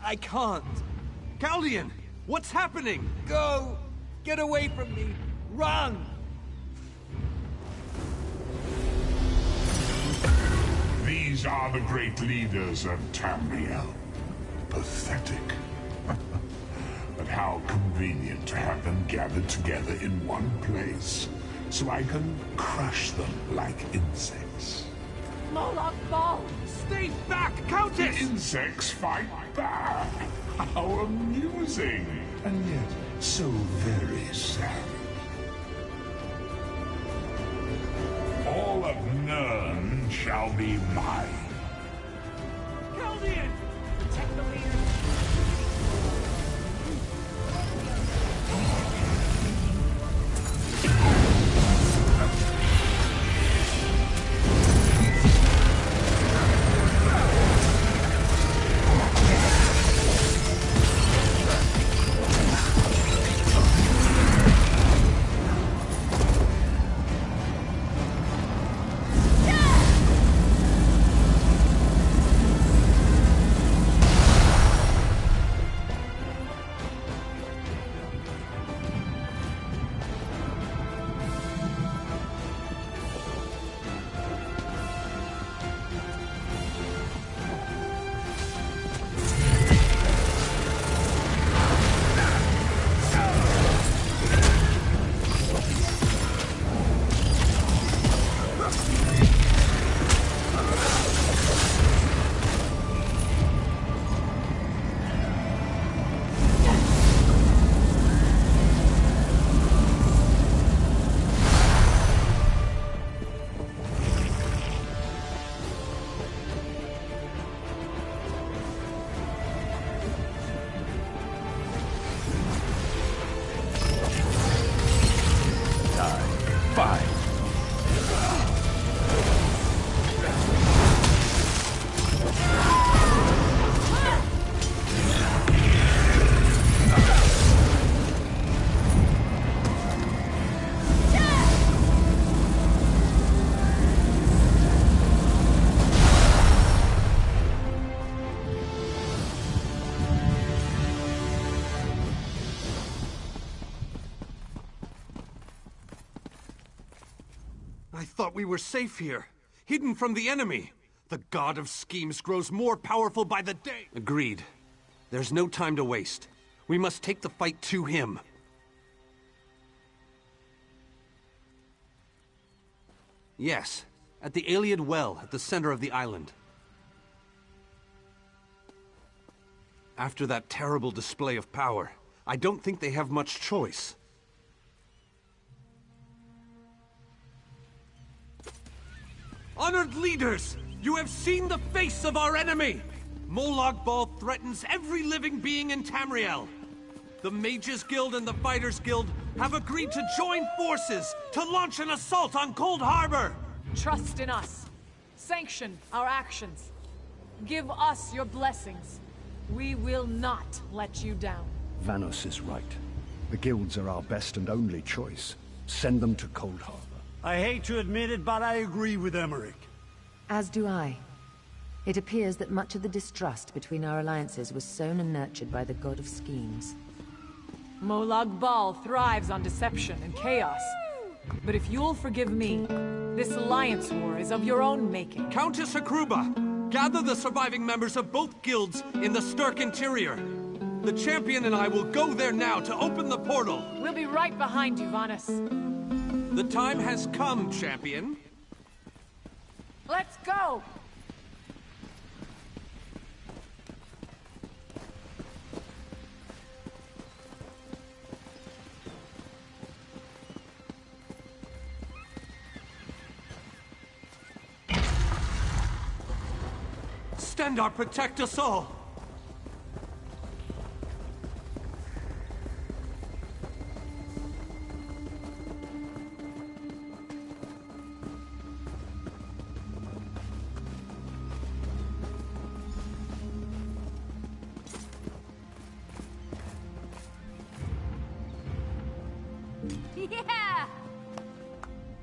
I can't. Chaldean! What's happening? Go! Get away from me! Run! These are the great leaders of Tamriel. Pathetic. But how convenient to have them gathered together in one place, so I can crush them like insects. Molag Bal! Stay back, Countess! The insects fight back! How amusing! And yet, so very sad. All of Nirn shall be mine. Chaldean! Protect the leader! thought we were safe here, hidden from the enemy. The god of schemes grows more powerful by the day. Agreed. There's no time to waste. We must take the fight to him. Yes, at the Iliad Well at the center of the island. After that terrible display of power, I don't think they have much choice. Honored leaders, you have seen the face of our enemy! Molag Bal threatens every living being in Tamriel. The Mages Guild and the Fighters Guild have agreed to join forces to launch an assault on Cold Harbor! Trust in us. Sanction our actions. Give us your blessings. We will not let you down. Vanos is right. The guilds are our best and only choice. Send them to Cold Harbor. I hate to admit it, but I agree with Emmerich. As do I. It appears that much of the distrust between our alliances was sown and nurtured by the god of schemes. Molag Bal thrives on deception and chaos. But if you'll forgive me, this alliance war is of your own making. Countess Hakruba, gather the surviving members of both guilds in the Sturk interior. The champion and I will go there now to open the portal. We'll be right behind you, Vanus. The time has come, champion. Let's go! Stendarr, protect us all! Yeah!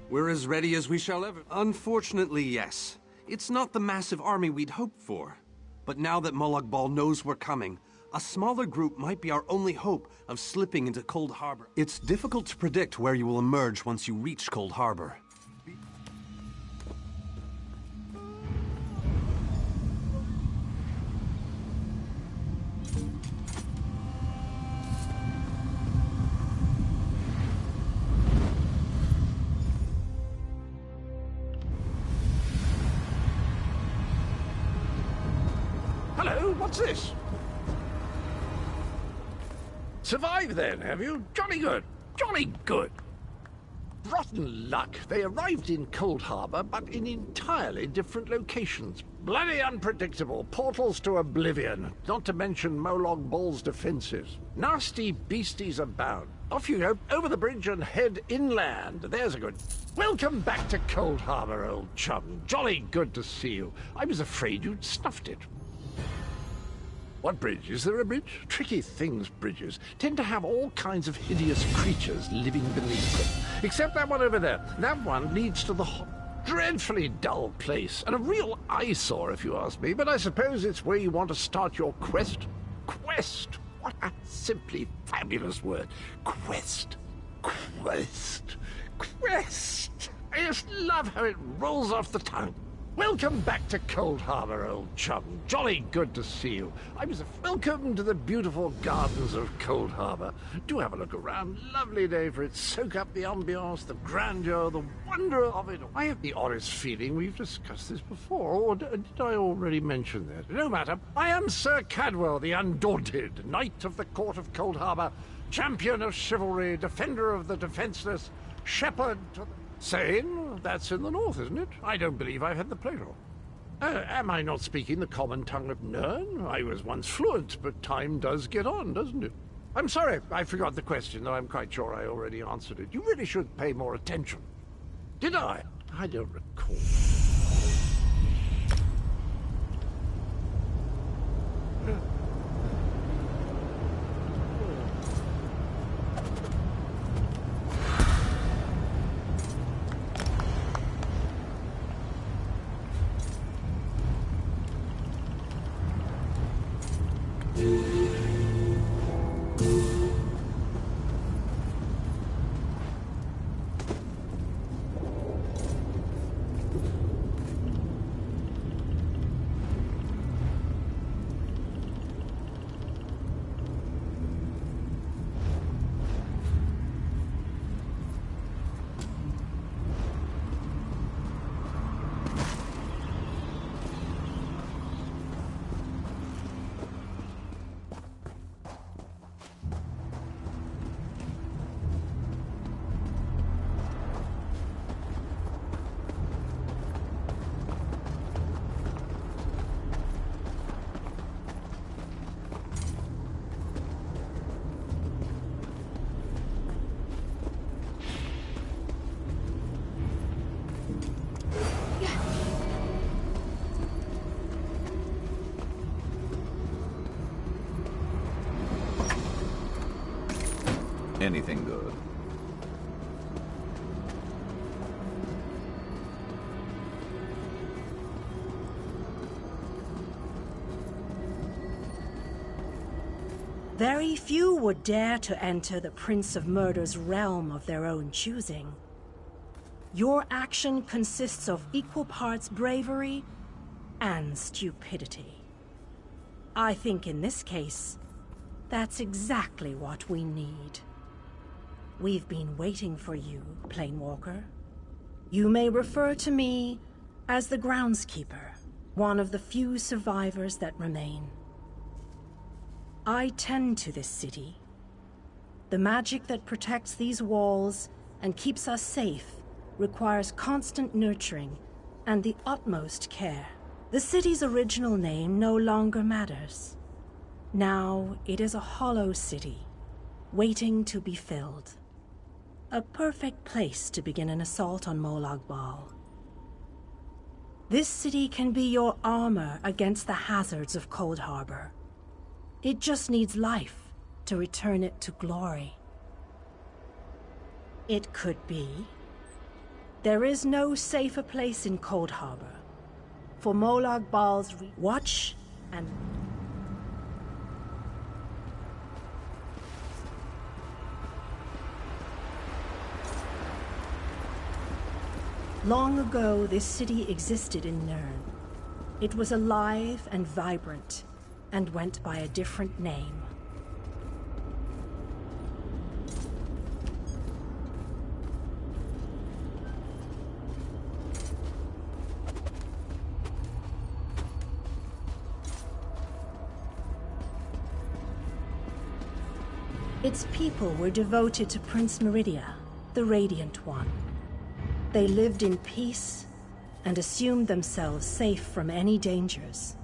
We're as ready as we shall ever. Unfortunately, yes. It's not the massive army we'd hoped for. But now that Molag Bal knows we're coming, a smaller group might be our only hope of slipping into Cold Harbor. It's difficult to predict where you will emerge once you reach Cold Harbor. Hello, what's this? Survived then, have you? Jolly good. Jolly good. Rotten luck. They arrived in Cold Harbor, but in entirely different locations. Bloody unpredictable. Portals to oblivion. Not to mention Molag Bal's defenses. Nasty beasties abound. Off you go, over the bridge and head inland. There's a good... Welcome back to Cold Harbor, old chum. Jolly good to see you. I was afraid you'd snuffed it. What bridge? Is there a bridge? Tricky things, bridges. Tend to have all kinds of hideous creatures living beneath them. Except that one over there. That one leads to the hot, dreadfully dull place. And a real eyesore, if you ask me. But I suppose it's where you want to start your quest. Quest! What a simply fabulous word. Quest. Quest. Quest. I just love how it rolls off the tongue. Welcome back to Cold Harbor, old chum. Jolly good to see you. Welcome to the beautiful gardens of Cold Harbor. Do have a look around. Lovely day for it. Soak up the ambiance, the grandeur, the wonder of it. I have the honest feeling we've discussed this before, or did I already mention that? No matter. I am Sir Cadwell, the Undaunted, Knight of the Court of Cold Harbor, champion of chivalry, defender of the defenseless, shepherd to the... Sane? That's in the north, isn't it? I don't believe I've had the pleasure. Am I not speaking the common tongue of Nirn? I was once fluent, but time does get on, doesn't it? I'm sorry, I forgot the question, though I'm quite sure I already answered it. You really should pay more attention. Did I? I don't recall. Anything good? Very few would dare to enter the Prince of Murder's realm of their own choosing. Your action consists of equal parts bravery and stupidity. I think in this case, that's exactly what we need. We've been waiting for you, Planewalker. You may refer to me as the Groundskeeper, one of the few survivors that remain. I tend to this city. The magic that protects these walls and keeps us safe requires constant nurturing and the utmost care. The city's original name no longer matters. Now it is a hollow city, waiting to be filled. A perfect place to begin an assault on Molag Bal. This city can be your armor against the hazards of Cold Harbor. It just needs life to return it to glory. It could be. There is no safer place in Cold Harbor. For Molag Bal's watch and... Long ago, this city existed in Nirn. It was alive and vibrant, and went by a different name. Its people were devoted to Prince Meridia, the Radiant One. They lived in peace and assumed themselves safe from any dangers.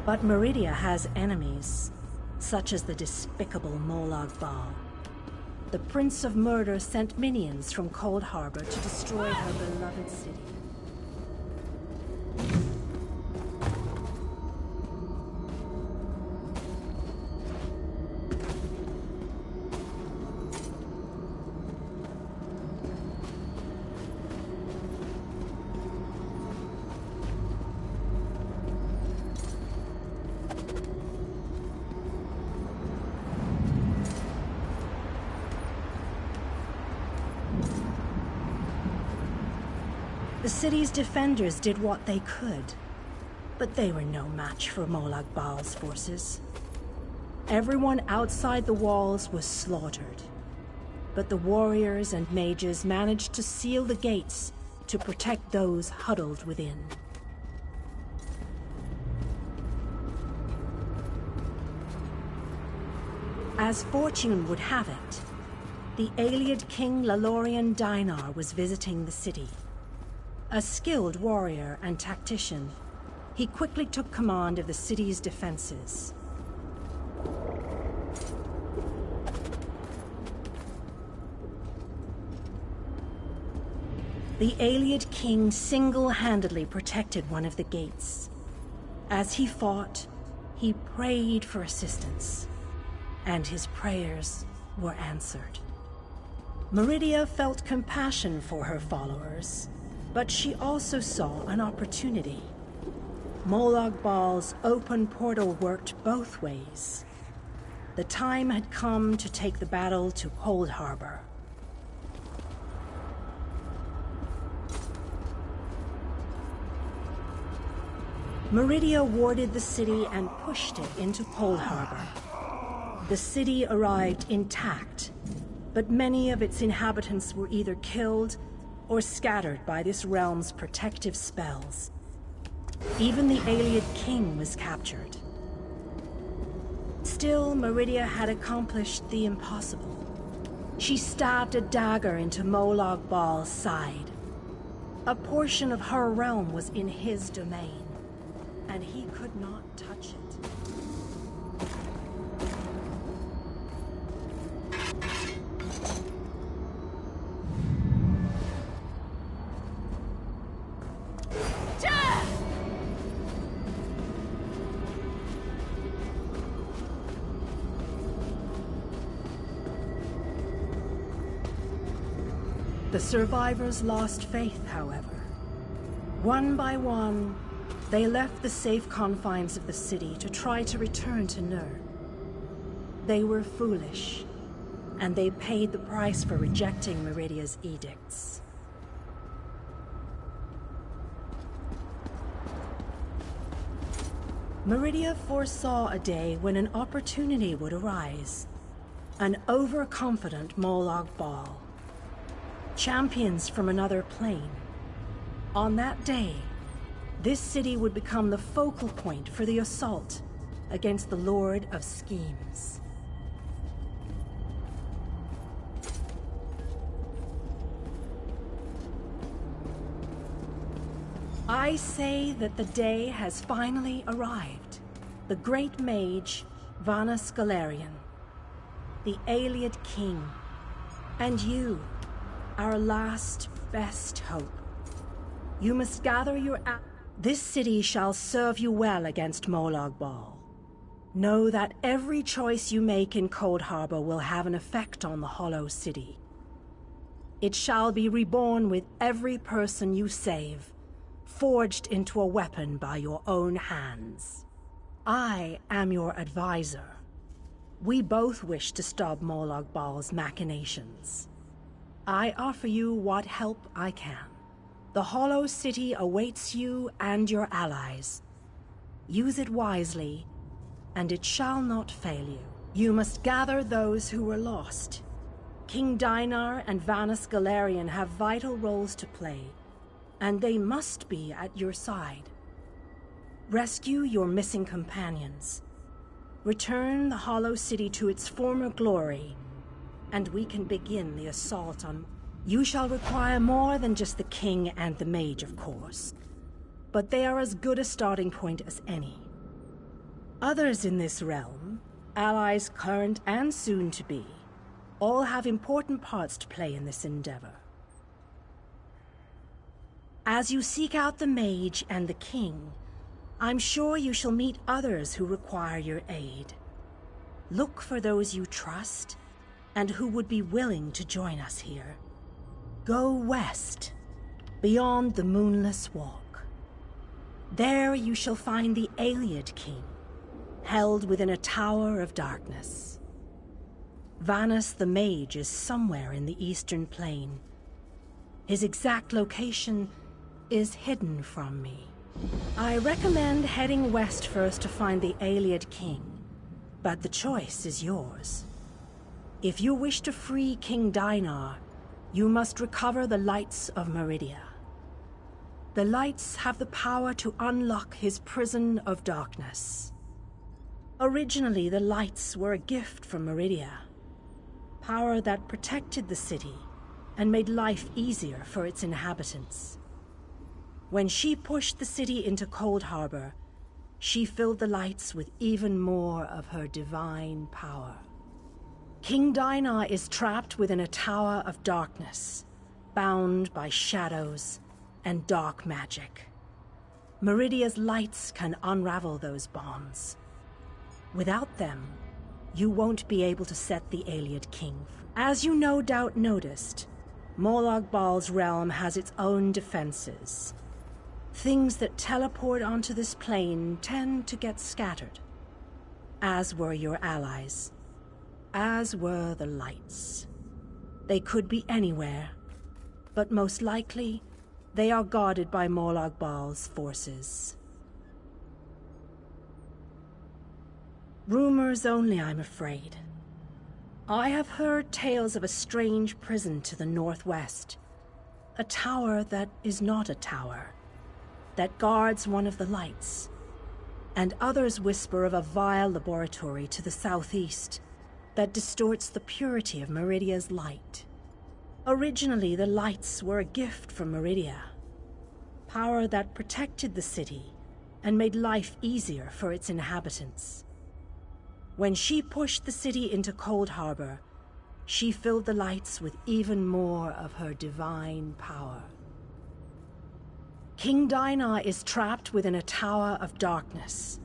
But Meridia has enemies, such as the despicable Molag Bal. The Prince of Murder sent minions from Cold Harbor to destroy her beloved city. The city's defenders did what they could, but they were no match for Molag Bal's forces. Everyone outside the walls was slaughtered, but the warriors and mages managed to seal the gates to protect those huddled within. As fortune would have it, the Ayleid King Lalorian Dainar was visiting the city. A skilled warrior and tactician, he quickly took command of the city's defenses. The Ayleid King single-handedly protected one of the gates. As he fought, he prayed for assistance, and his prayers were answered. Meridia felt compassion for her followers, but she also saw an opportunity. Molag Bal's open portal worked both ways. The time had come to take the battle to Cold Harbor. Meridia warded the city and pushed it into Cold Harbor. The city arrived intact, but many of its inhabitants were either killed or scattered by this realm's protective spells. Even the Ayleid King was captured. Still, Meridia had accomplished the impossible. She stabbed a dagger into Molag Bal's side. A portion of her realm was in his domain, and he could not touch it. The survivors lost faith, however. One by one, they left the safe confines of the city to try to return to Nur. They were foolish, and they paid the price for rejecting Meridia's edicts. Meridia foresaw a day when an opportunity would arise. An overconfident Molag Bal. Champions from another plane. On that day, this city would become the focal point for the assault against the Lord of Schemes. I say that the day has finally arrived. The great mage, Vana Scalarian, the Ayleid King, and you, our last best hope. You must gather your... This city shall serve you well against Molag Bal. Know that every choice you make in Cold Harbor will have an effect on the Hollow City. It shall be reborn with every person you save, forged into a weapon by your own hands. I am your advisor. We both wish to stop Molag Bal's machinations. I offer you what help I can. The Hollow City awaits you and your allies. Use it wisely, and it shall not fail you. You must gather those who were lost. King Dinar and Vana Scalarian have vital roles to play, and they must be at your side. Rescue your missing companions. Return the Hollow City to its former glory, and we can begin the assault on... You shall require more than just the king and the mage, of course, but they are as good a starting point as any. Others in this realm, allies current and soon to be, all have important parts to play in this endeavor. As you seek out the mage and the king, I'm sure you shall meet others who require your aid. Look for those you trust, and who would be willing to join us here. Go west, beyond the Moonless Walk. There you shall find the Ayleid King, held within a tower of darkness. Vanus the Mage is somewhere in the Eastern Plain. His exact location is hidden from me. I recommend heading west first to find the Ayleid King, but the choice is yours. If you wish to free King Dinar, you must recover the lights of Meridia. The lights have the power to unlock his prison of darkness. Originally, the lights were a gift from Meridia, power that protected the city and made life easier for its inhabitants. When she pushed the city into Cold Harbor, she filled the lights with even more of her divine power. King Dinar is trapped within a tower of darkness, bound by shadows and dark magic. Meridia's lights can unravel those bonds. Without them, you won't be able to set the Ayleid King free. As you no doubt noticed, Molag Bal's realm has its own defenses. Things that teleport onto this plane tend to get scattered, as were your allies. As were the lights. They could be anywhere, but most likely, they are guarded by Molag Bal's forces. Rumors only, I'm afraid. I have heard tales of a strange prison to the northwest. A tower that is not a tower, that guards one of the lights. And others whisper of a vile laboratory to the southeast that distorts the purity of Meridia's light. Originally, the lights were a gift from Meridia, power that protected the city and made life easier for its inhabitants. When she pushed the city into Cold Harbor, she filled the lights with even more of her divine power. King Dinar is trapped within a tower of darkness.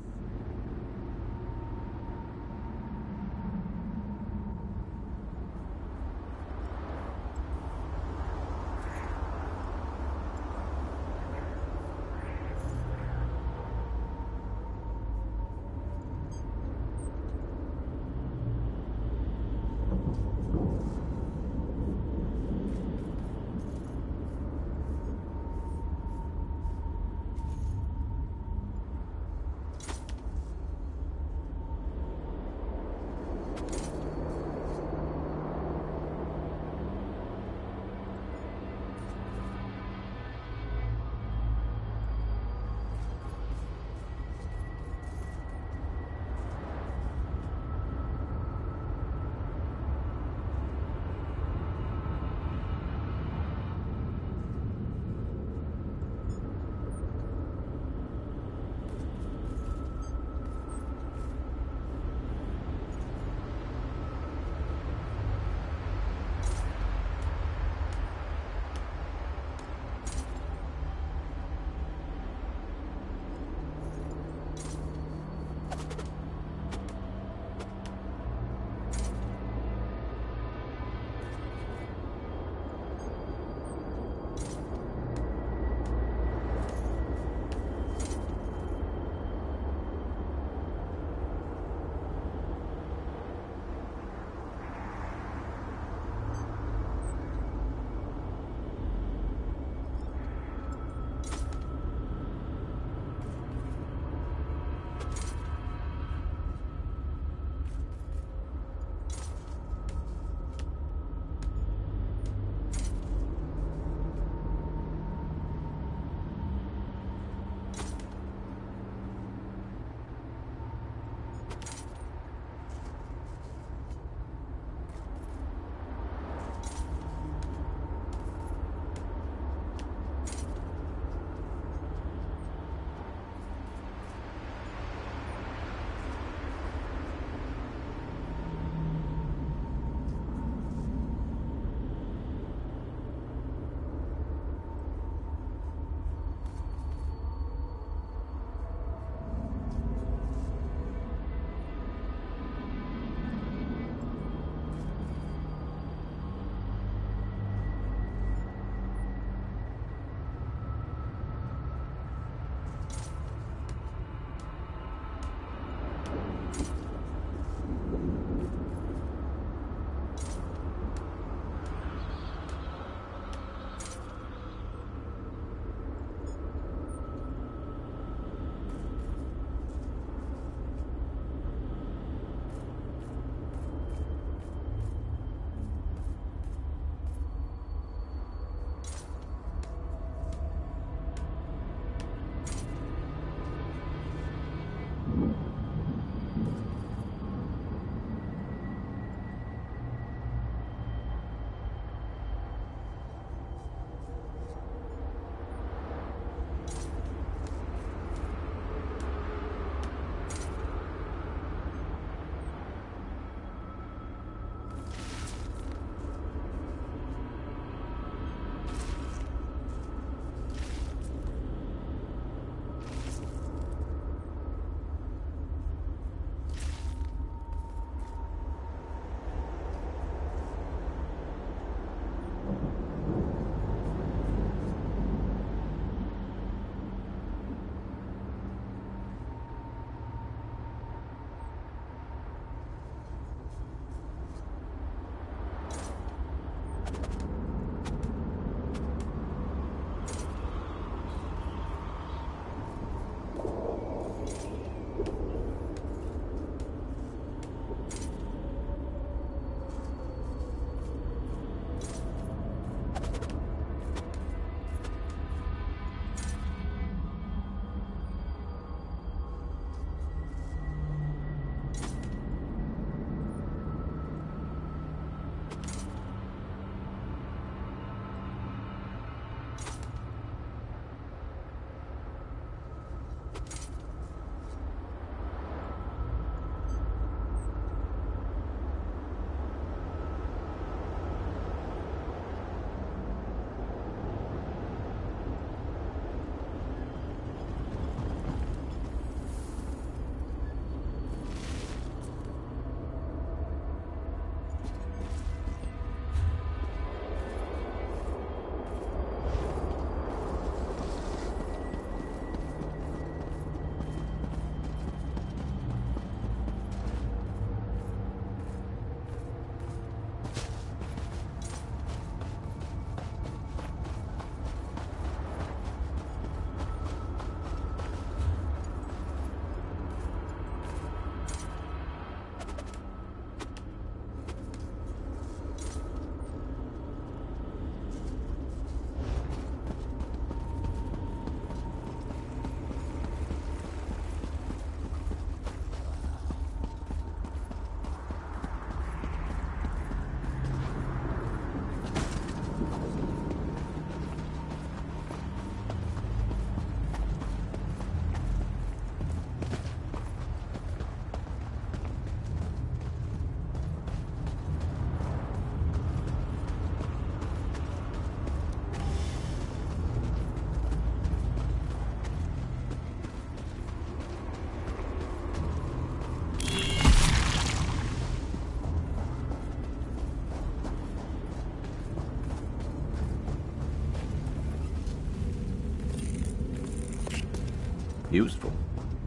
Useful.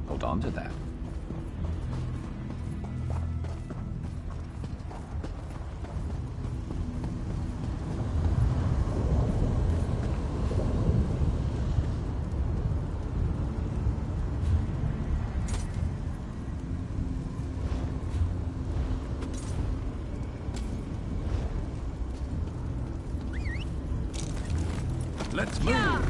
Hold on to that. Let's move.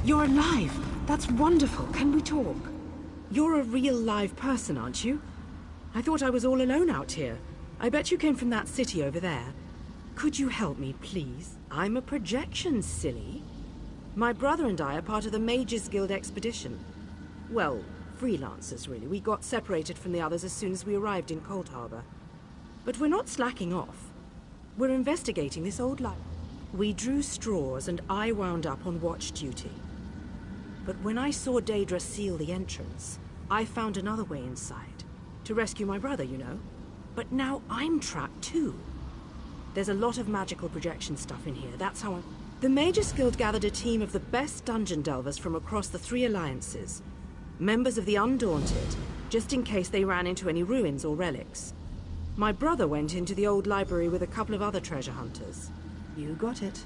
You're alive! That's wonderful. Can we talk? You're a real live person, aren't you? I thought I was all alone out here. I bet you came from that city over there. Could you help me, please? I'm a projection, silly. My brother and I are part of the Mages Guild expedition. Well, freelancers, really. We got separated from the others as soon as we arrived in Cold Harbor. But we're not slacking off. We're investigating this old life. We drew straws and I wound up on watch duty. But when I saw Daedra seal the entrance, I found another way inside. To rescue my brother, you know. But now I'm trapped too. There's a lot of magical projection stuff in here, that's how The Mages Guild gathered a team of the best dungeon delvers from across the 3 alliances. Members of the Undaunted, just in case they ran into any ruins or relics. My brother went into the old library with a couple of other treasure hunters. You got it.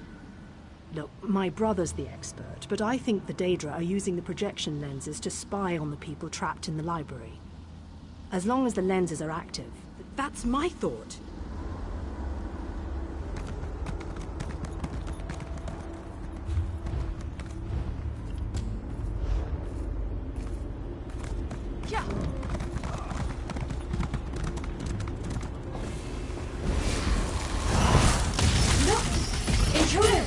Look, my brother's the expert, but I think the Daedra are using the projection lenses to spy on the people trapped in the library. As long as the lenses are active. That's my thought. Yeah. Look! Intruder!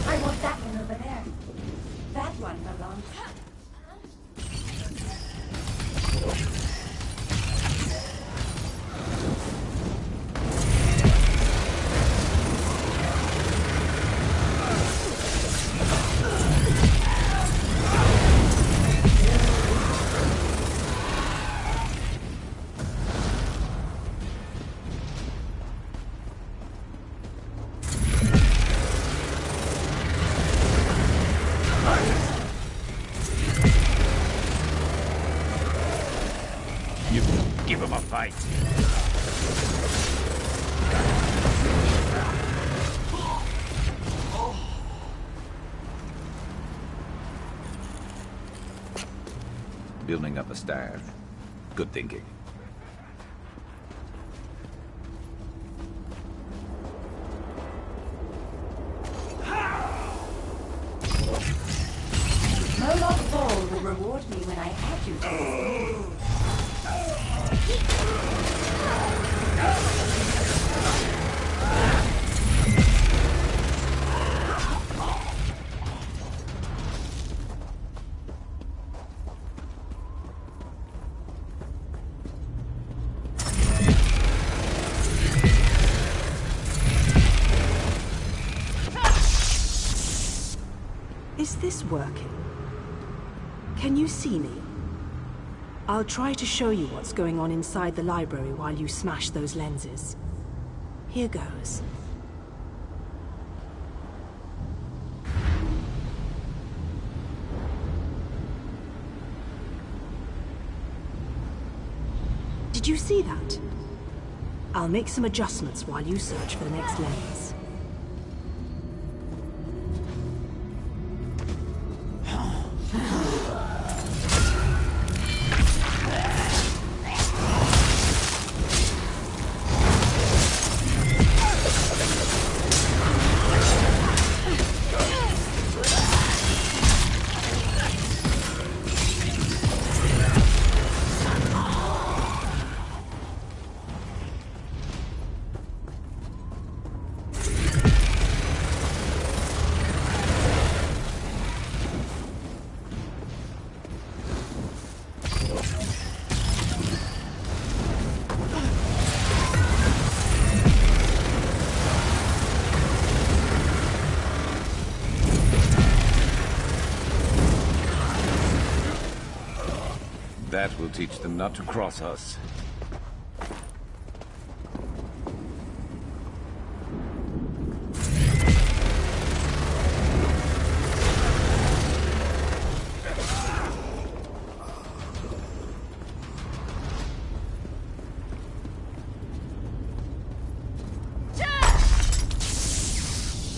I want that one over there. That one belongs. Give him a fight. Building up a stash. Good thinking. Murloc Ball will reward me when I add you to this. this working? Can you see me? I'll try to show you what's going on inside the library while you smash those lenses. Here goes. Did you see that? I'll make some adjustments while you search for the next lens. That will teach them not to cross us.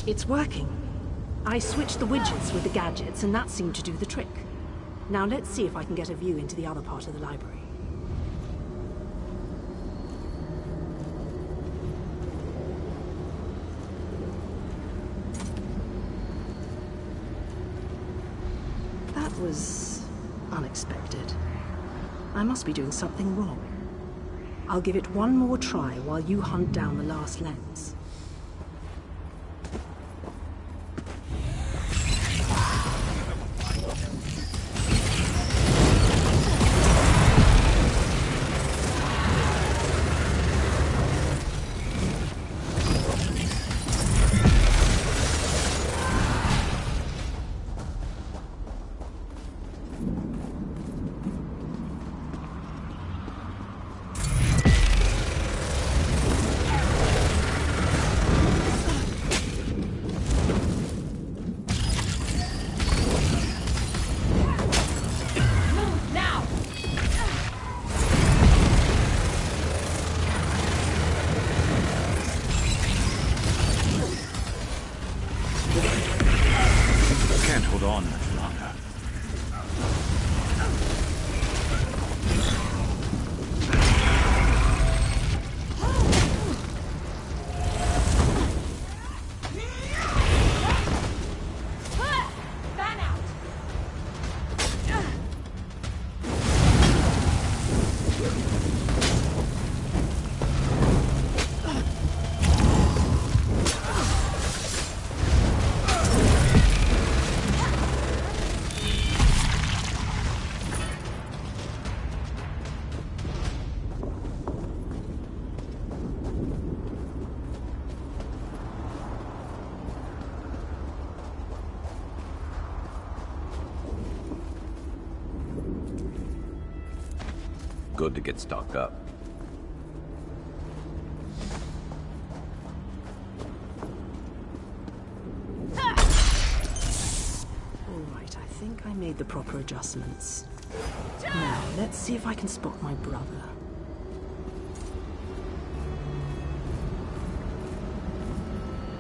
It's working. I switched the widgets with the gadgets, and that seemed to do the trick. Now let's see if I can get a view into the other part of the library. That was unexpected. I must be doing something wrong. I'll give it one more try while you hunt down the last lens. Good to get stocked up. Alright, I think I made the proper adjustments. Now, let's see if I can spot my brother.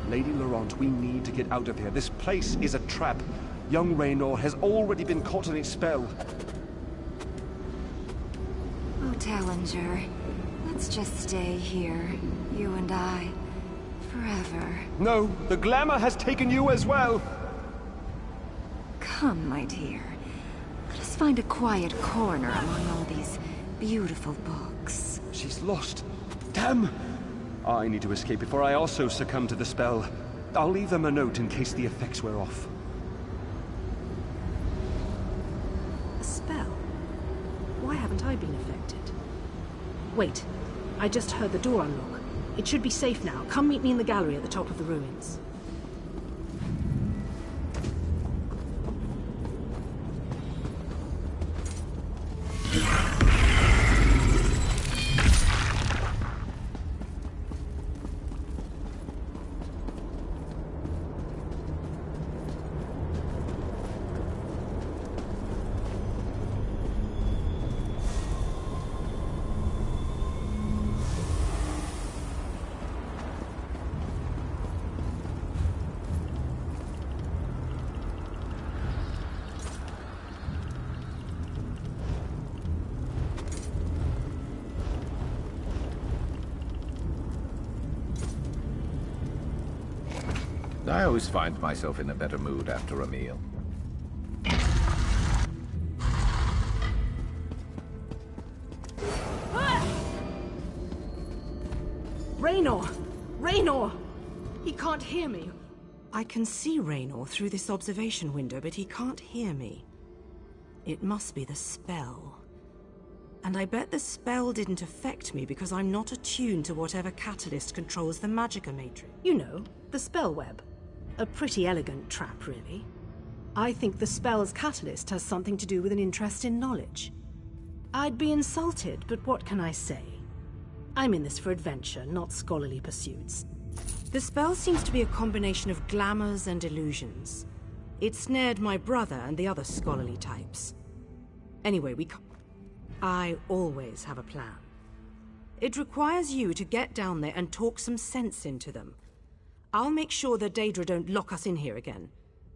Lady Laurent, we need to get out of here. This place is a trap. Young Raynor has already been caught in its spell. Oh, Tallinger, let's just stay here, you and I, forever. No, the glamour has taken you as well. Come, my dear. Let us find a quiet corner among all these beautiful books. She's lost. Damn! I need to escape before I also succumb to the spell. I'll leave them a note in case the effects wear off. A spell? Why haven't I been affected? Wait, I just heard the door unlock. It should be safe now. Come meet me in the gallery at the top of the ruins. I always find myself in a better mood after a meal. Raynor! Raynor! He can't hear me. I can see Raynor through this observation window, but he can't hear me. It must be the spell. And I bet the spell didn't affect me because I'm not attuned to whatever catalyst controls the Magicka matrix. You know, the spell web. A pretty elegant trap, really. I think the spell's catalyst has something to do with an interest in knowledge. I'd be insulted, but what can I say? I'm in this for adventure, not scholarly pursuits. The spell seems to be a combination of glamours and illusions. It snared my brother and the other scholarly types. Anyway, I always have a plan. It requires you to get down there and talk some sense into them. I'll make sure the Daedra don't lock us in here again.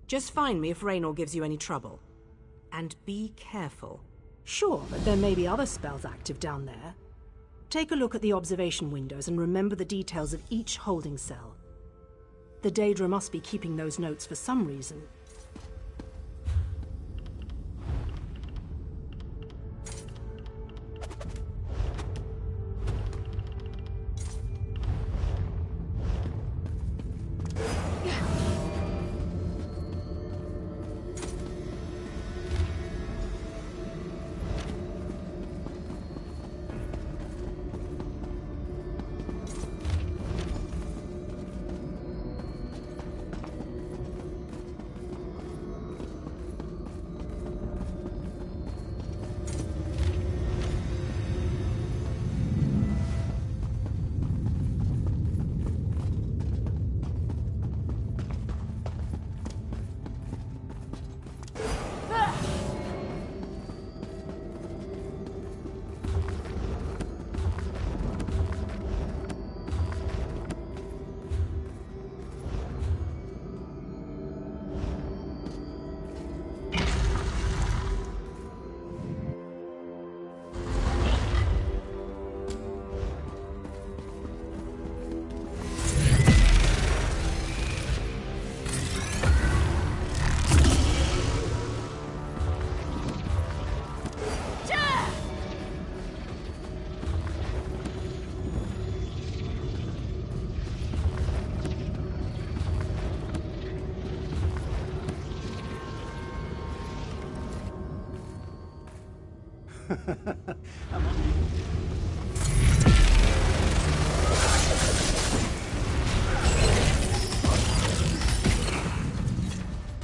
Just find me if Raynor gives you any trouble. And be careful. Sure, but there may be other spells active down there. Take a look at the observation windows and remember the details of each holding cell. The Daedra must be keeping those notes for some reason.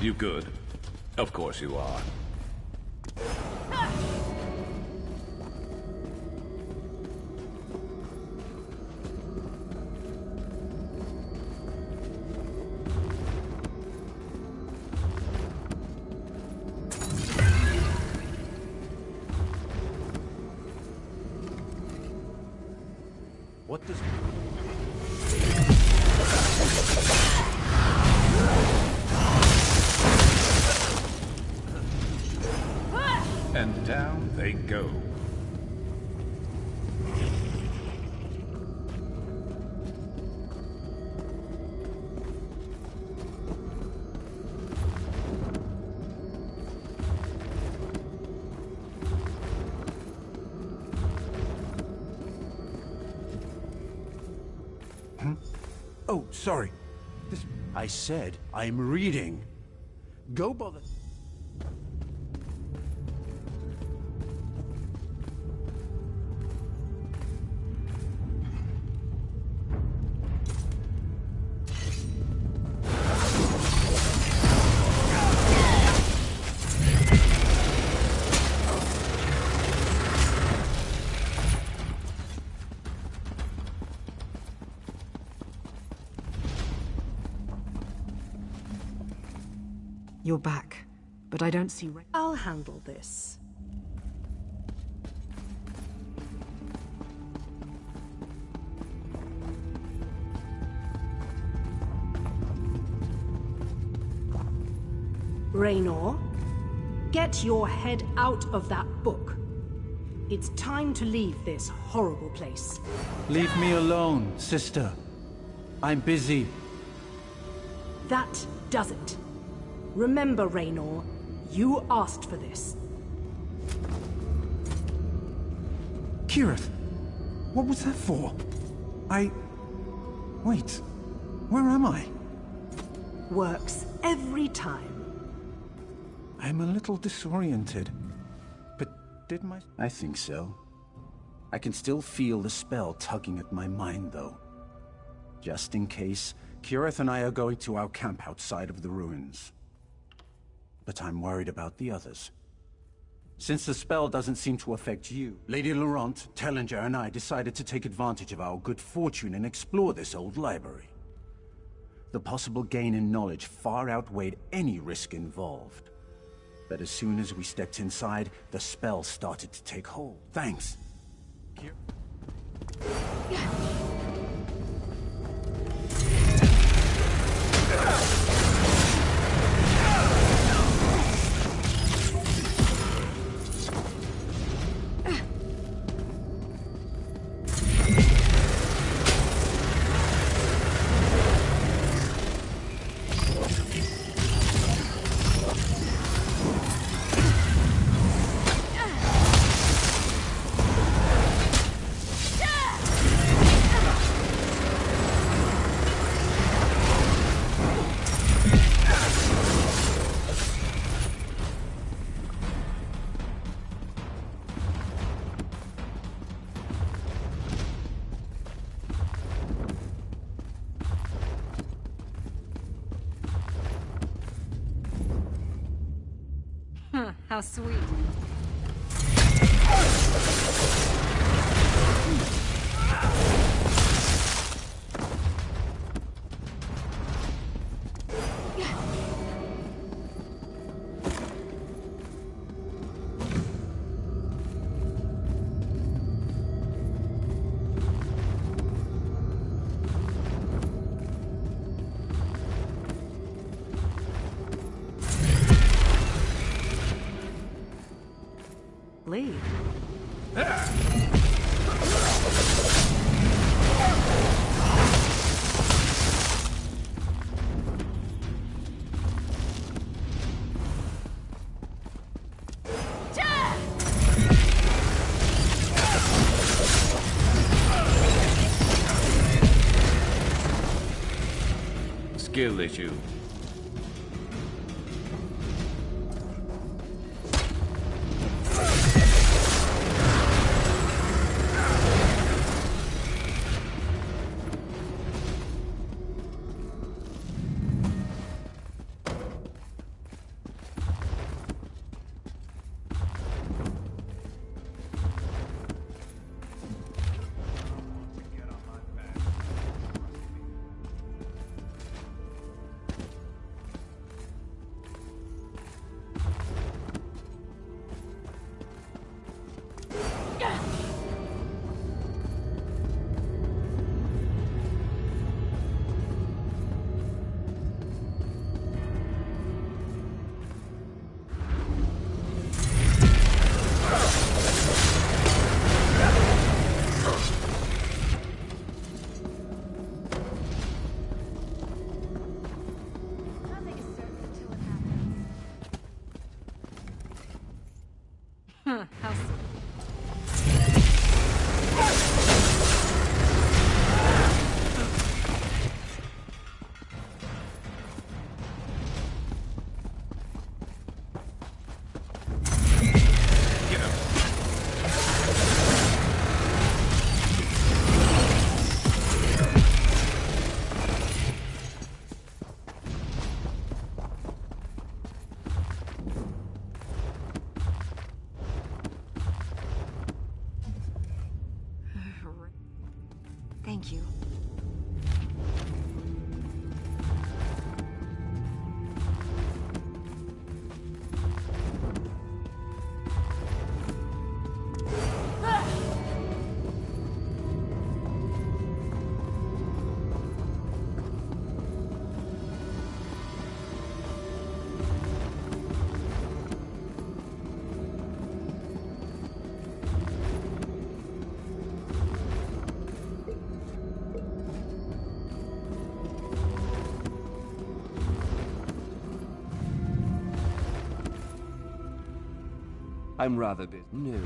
You good? Of course you are. What does... And down they go. Oh, sorry. I said I'm reading. Go bother... You're back, but I don't see... I'll handle this. Raynor, get your head out of that book. It's time to leave this horrible place. Leave me alone, sister. I'm busy. That does it. Remember, Raynor, you asked for this. Kirith, what was that for? Wait, where am I? Works every time. I'm a little disoriented. But did my... I think so. I can still feel the spell tugging at my mind, though. Just in case, Kirith and I are going to our camp outside of the ruins. But I'm worried about the others. Since the spell doesn't seem to affect you, Lady Laurent, Tellinger, and I decided to take advantage of our good fortune and explore this old library. The possible gain in knowledge far outweighed any risk involved. But as soon as we stepped inside, the spell started to take hold. Thanks. How sweet. Leave. Skill issue. How sweet. Thank you. I'm rather busy. No.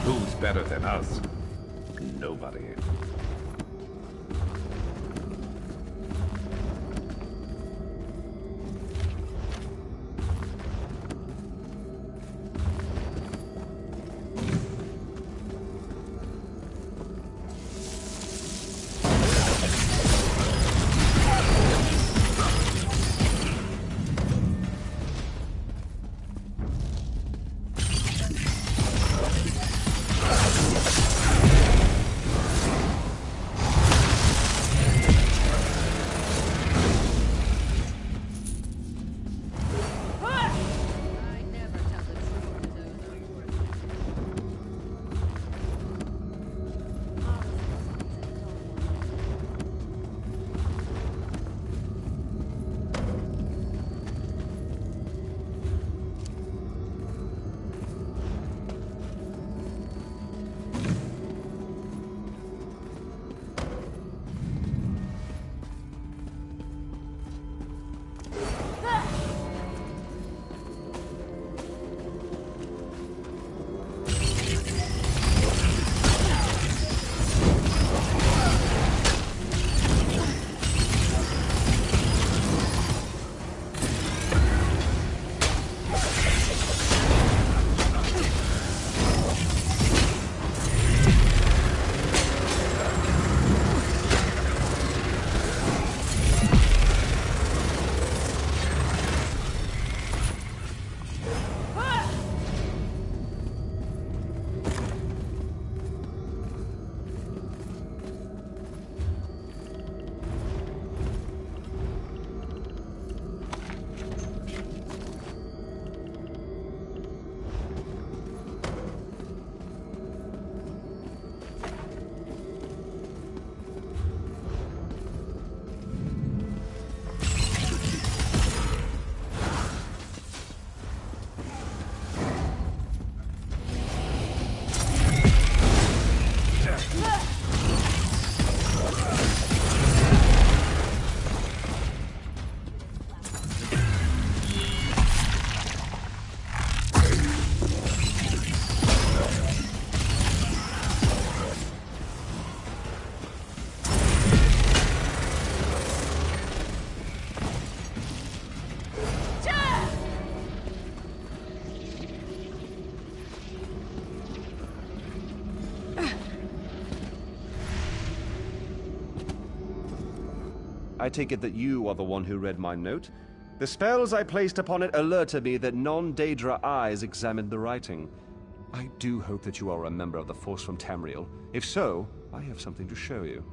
Who's better than us? Nobody. I take it that you are the one who read my note. The spells I placed upon it alerted me that non-Daedra eyes examined the writing. I do hope that you are a member of the force from Tamriel. If so, I have something to show you.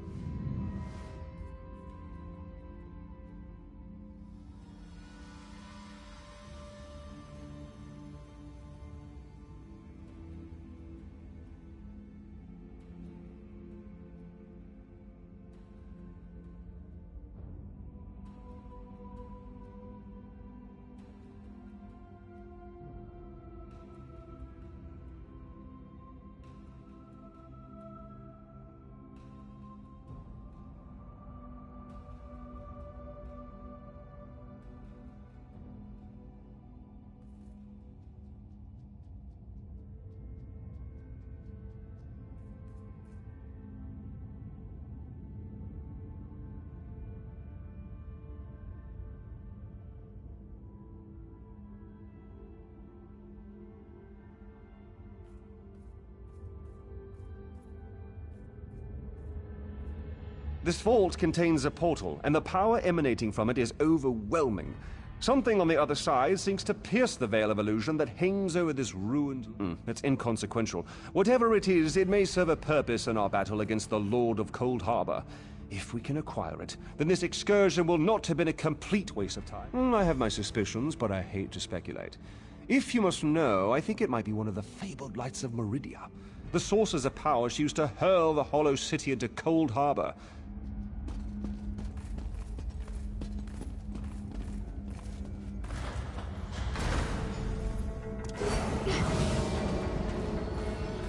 This vault contains a portal, and the power emanating from it is overwhelming. Something on the other side seems to pierce the veil of illusion that hangs over this ruined... It's inconsequential. Whatever it is, it may serve a purpose in our battle against the Lord of Cold Harbor. If we can acquire it, then this excursion will not have been a complete waste of time. I have my suspicions, but I hate to speculate. If you must know, I think it might be one of the fabled lights of Meridia. The sources of power she used to hurl the Hollow City into Cold Harbor.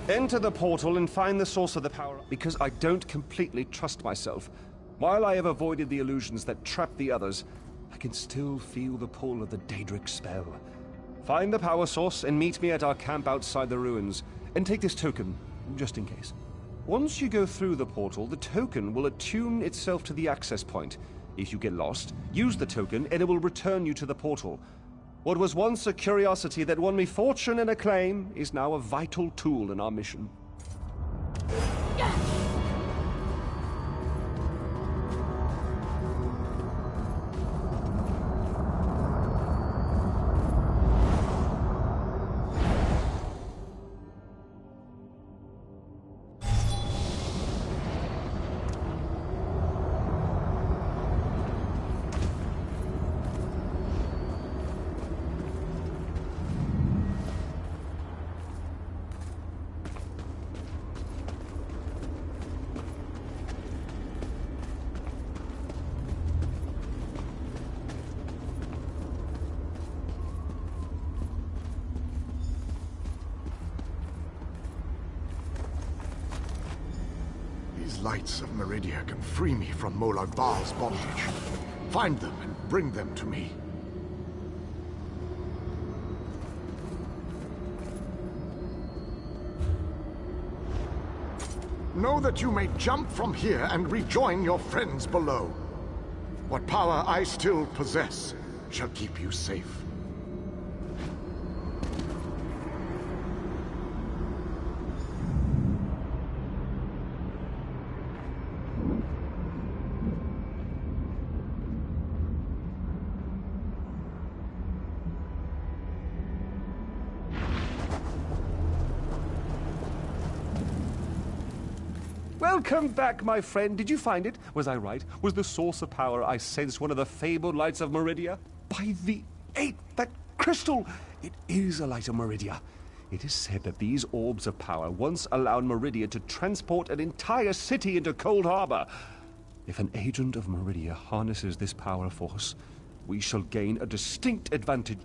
Enter the portal and find the source of the power, because I don't completely trust myself. While I have avoided the illusions that trap the others, I can still feel the pull of the Daedric spell. Find the power source and meet me at our camp outside the ruins, and take this token, just in case. Once you go through the portal, the token will attune itself to the access point. If you get lost, use the token and it will return you to the portal. What was once a curiosity that won me fortune and acclaim is now a vital tool in our mission. Lights of Meridia can free me from Molag Bal's bondage. Find them and bring them to me. Know that you may jump from here and rejoin your friends below. What power I still possess shall keep you safe. Welcome back, my friend. Did you find it? Was I right? Was the source of power I sensed one of the fabled lights of Meridia? By the 8th, that crystal! It is a light of Meridia. It is said that these orbs of power once allowed Meridia to transport an entire city into Cold Harbor. If an agent of Meridia harnesses this power force, we shall gain a distinct advantage.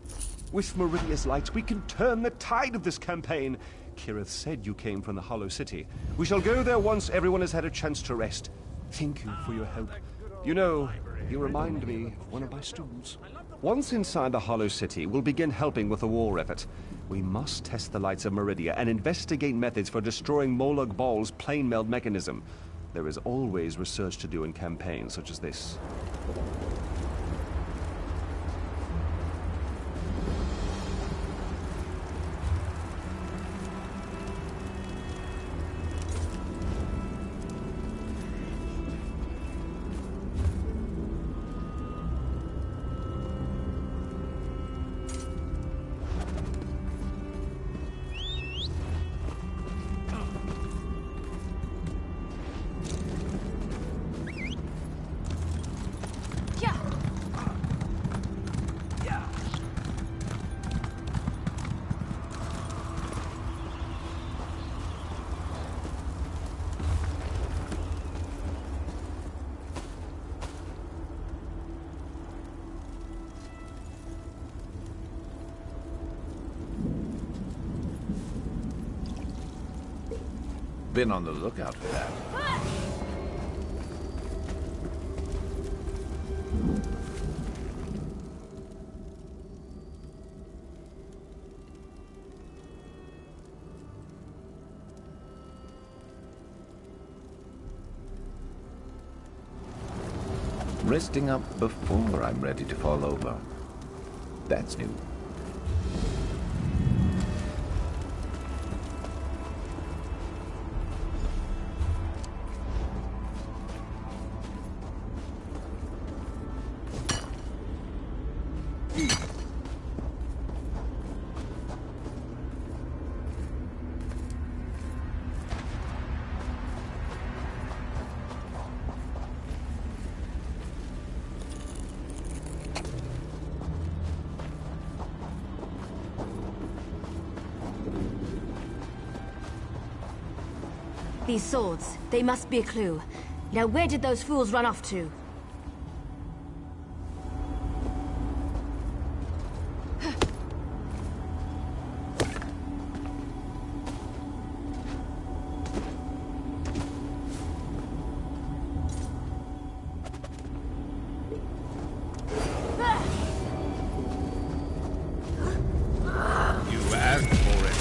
With Meridia's light, we can turn the tide of this campaign. Kirith said you came from the Hollow City. We shall go there once everyone has had a chance to rest. Thank you for your help. You know, you remind me of one of my students. Once inside the Hollow City, we'll begin helping with the war effort. We must test the lights of Meridia and investigate methods for destroying Molag Bal's plane meld mechanism. There is always research to do in campaigns such as this. Been on the lookout for that. Resting up before I'm ready to fall over. That's new. These swords, they must be a clue. Now where did those fools run off to? You asked for it.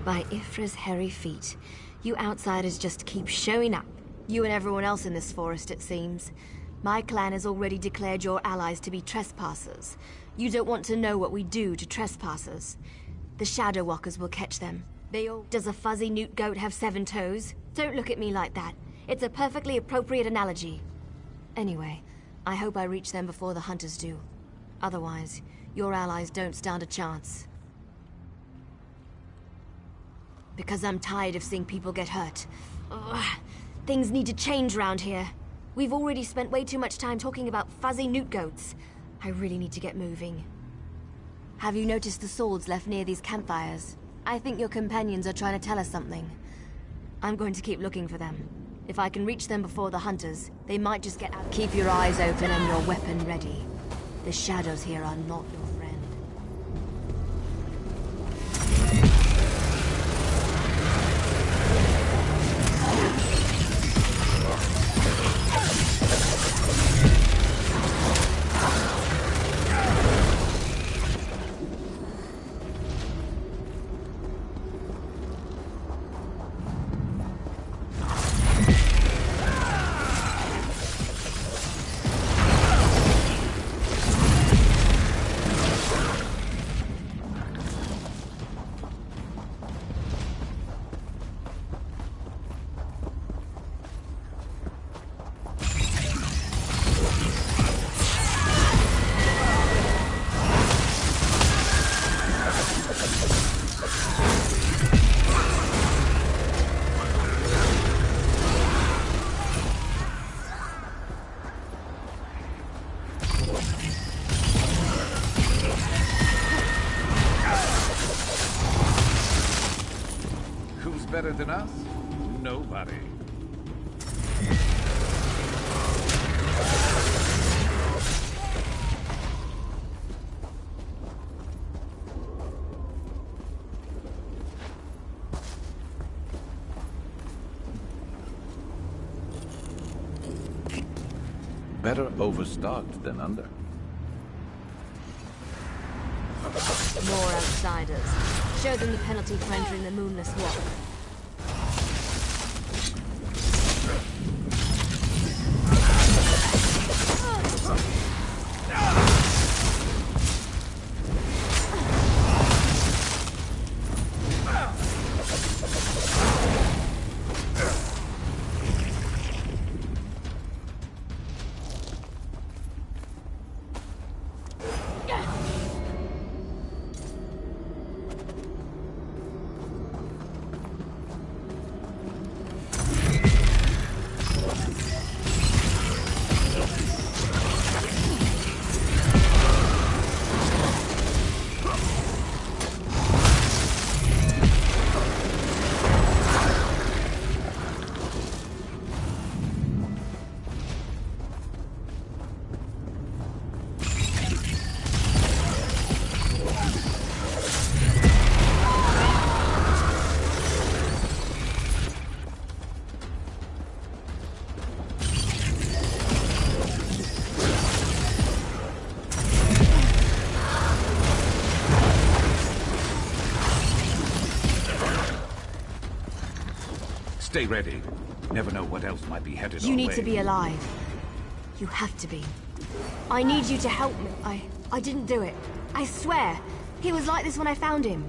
By Ifra's hairy feet. You outsiders just keep showing up. You and everyone else in this forest, it seems. My clan has already declared your allies to be trespassers. You don't want to know what we do to trespassers. The Shadow Walkers will catch them. Does a fuzzy newt goat have 7 toes? Don't look at me like that. It's a perfectly appropriate analogy. Anyway, I hope I reach them before the hunters do. Otherwise, your allies don't stand a chance. Because I'm tired of seeing people get hurt. Ugh. Things need to change around here. We've already spent way too much time talking about fuzzy newt goats. I really need to get moving. Have you noticed the swords left near these campfires? I think your companions are trying to tell us something. I'm going to keep looking for them. If I can reach them before the hunters, they might just get out. Keep your eyes open and your weapon ready. The shadows here are not your friend. Better than us? Nobody. Better overstocked than under. More outsiders. Show them the penalty for entering the Moonless Walk. Stay ready. Never know what else might be headed our way. You need to be alive. You have to be. I need you to help me. I didn't do it. I swear. He was like this when I found him.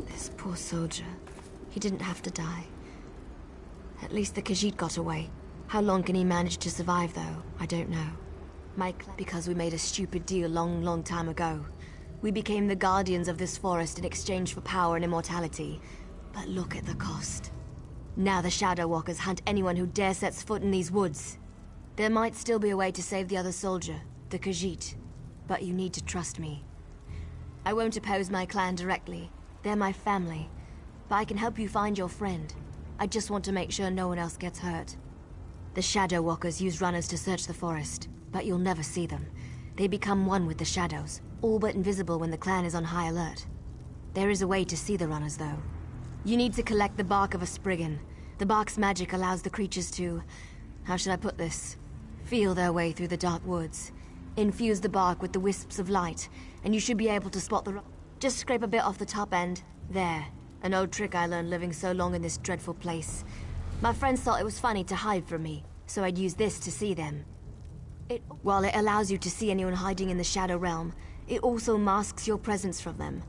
This poor soldier. He didn't have to die. At least the Khajiit got away. How long can he manage to survive, though? I don't know. Because we made a stupid deal long time ago. We became the guardians of this forest in exchange for power and immortality. But look at the cost. Now the Shadow Walkers hunt anyone who dare sets foot in these woods. There might still be a way to save the other soldier, the Khajiit. But you need to trust me. I won't oppose my clan directly. They're my family. But I can help you find your friend. I just want to make sure no one else gets hurt. The Shadow Walkers use runners to search the forest, but you'll never see them. They become one with the shadows, all but invisible when the clan is on high alert. There is a way to see the runners, though. You need to collect the bark of a Spriggan. The bark's magic allows the creatures to... how should I put this? Feel their way through the dark woods. Infuse the bark with the wisps of light, and you should be able to spot the... Just scrape a bit off the top end. There. An old trick I learned living so long in this dreadful place. My friends thought it was funny to hide from me, so I'd use this to see them. While it allows you to see anyone hiding in the Shadow Realm, it also masks your presence from them.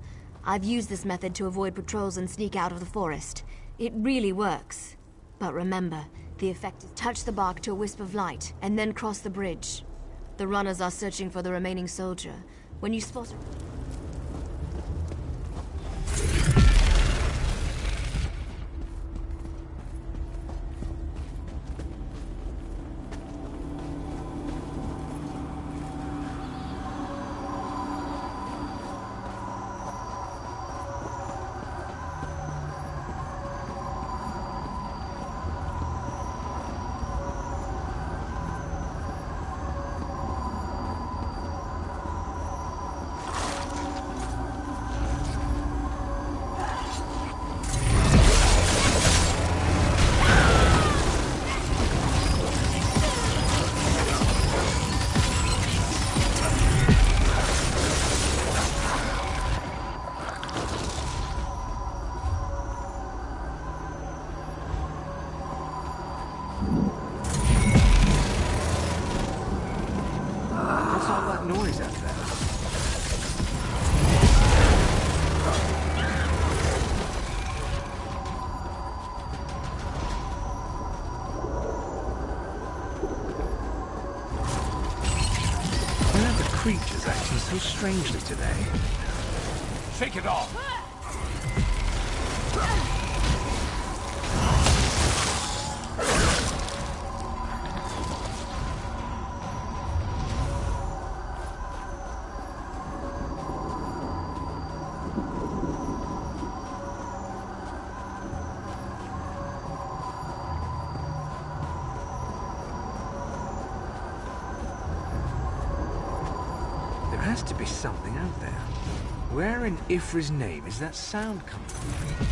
I've used this method to avoid patrols and sneak out of the forest. It really works. But remember, the effect is touch the bark to a wisp of light, and then cross the bridge. The runners are searching for the remaining soldier. When you spot him... Creatures acting so strangely today. Shake it off! There has to be something out there. Where in Ifri's name is that sound coming from?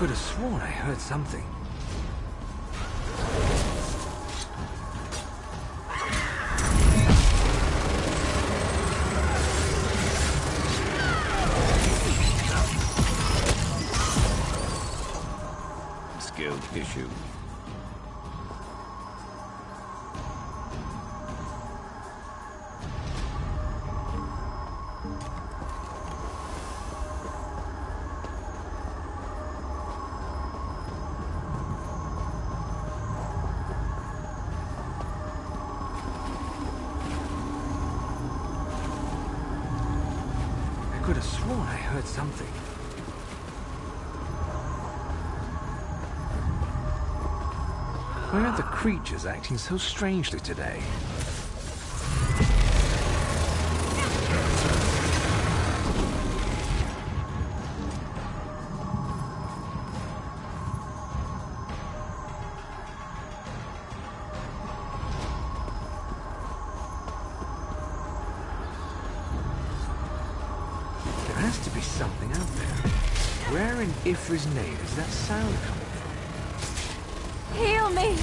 could have sworn I heard something. Skill issue. I could have sworn I heard something. Why are the creatures acting so strangely today? There has to be something out there. Where in Ifri's name is that sound coming from? Heal me!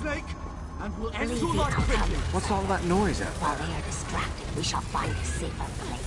Snake, and we'll end Leave your it, life I'll quickly. come. What's all that noise out While there? they are distracted, we shall find a safer place.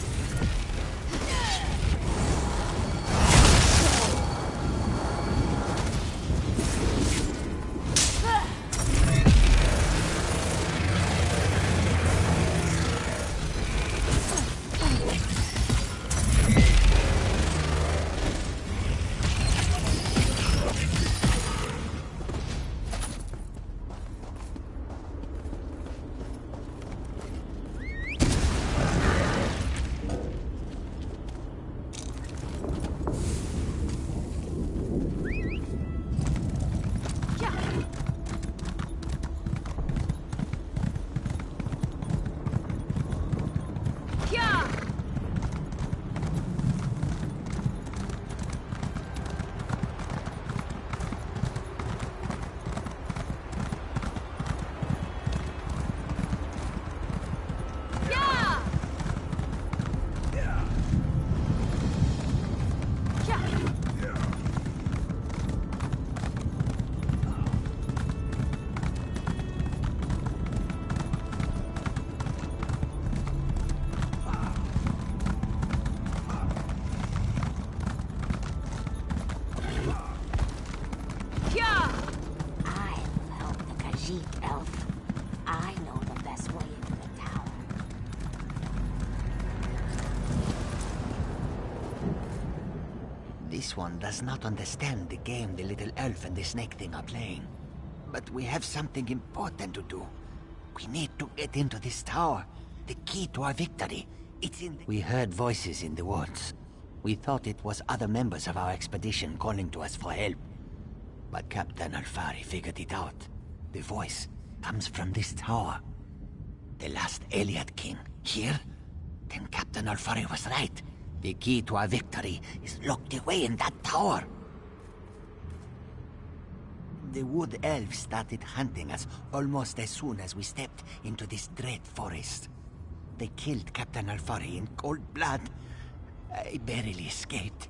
Elf. I know the best way into the tower. This one does not understand the game the little elf and the snake thing are playing. But we have something important to do. We need to get into this tower. The key to our victory. It's in the... We heard voices in the woods. We thought it was other members of our expedition calling to us for help. But Captain Alfari figured it out. The voice comes from this tower. The last Eliad King. Here? Then Captain Alfari was right. The key to our victory is locked away in that tower. The wood elves started hunting us almost as soon as we stepped into this dread forest. They killed Captain Alfari in cold blood. I barely escaped.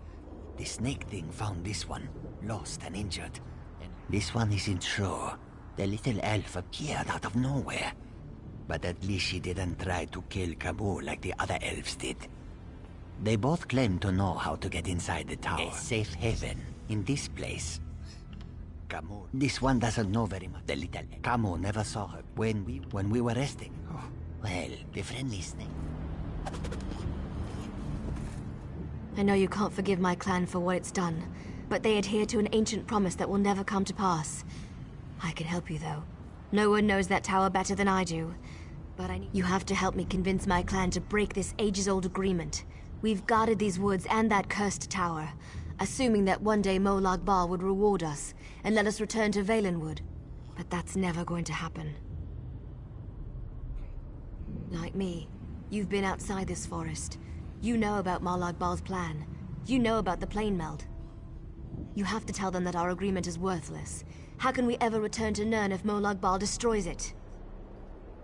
The snake thing found this one, lost and injured. And this one isn't sure. The little elf appeared out of nowhere. But at least she didn't try to kill Kabul like the other elves did. They both claim to know how to get inside the tower. A safe haven in this place. Camus. This one doesn't know very much. The little Camus never saw her when we were resting. Oh, well, the friendly snake. I know you can't forgive my clan for what it's done, but they adhere to an ancient promise that will never come to pass. I can help you, though. No one knows that tower better than I do. But you have to help me convince my clan to break this ages-old agreement. We've guarded these woods and that cursed tower, assuming that one day Molag Bal would reward us and let us return to Valenwood. But that's never going to happen. Like me, you've been outside this forest. You know about Molag Bal's plan. You know about the plane meld. You have to tell them that our agreement is worthless. How can we ever return to Nirn if Molag Bal destroys it?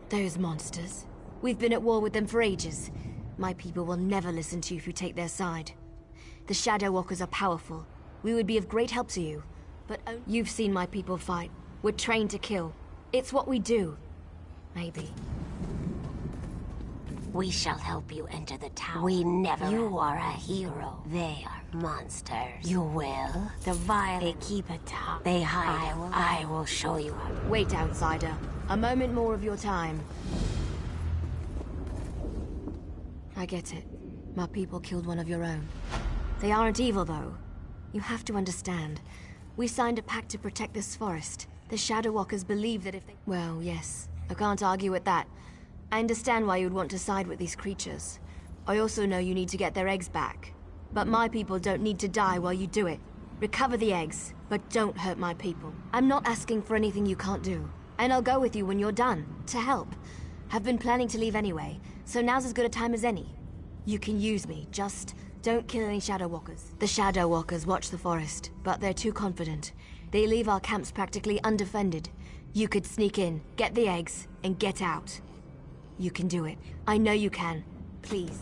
Those monsters. We've been at war with them for ages. My people will never listen to you if you take their side. The Shadow Walkers are powerful. We would be of great help to you. But you've seen my people fight. We're trained to kill. It's what we do. Maybe. We shall help you enter the tower. We never. You are a hero. They are monsters. You will. The violent. They keep atop. They hide. I will show you. Wait, outsider. A moment more of your time. I get it. My people killed one of your own. They aren't evil, though. You have to understand. We signed a pact to protect this forest. The Shadow Walkers believe that if they... Well, yes. I can't argue with that. I understand why you would want to side with these creatures. I also know you need to get their eggs back. But my people don't need to die while you do it. Recover the eggs, but don't hurt my people. I'm not asking for anything you can't do. And I'll go with you when you're done, to help. I've been planning to leave anyway, so now's as good a time as any. You can use me, just don't kill any Shadow Walkers. The Shadow Walkers watch the forest, but they're too confident. They leave our camps practically undefended. You could sneak in, get the eggs, and get out. You can do it. I know you can. Please.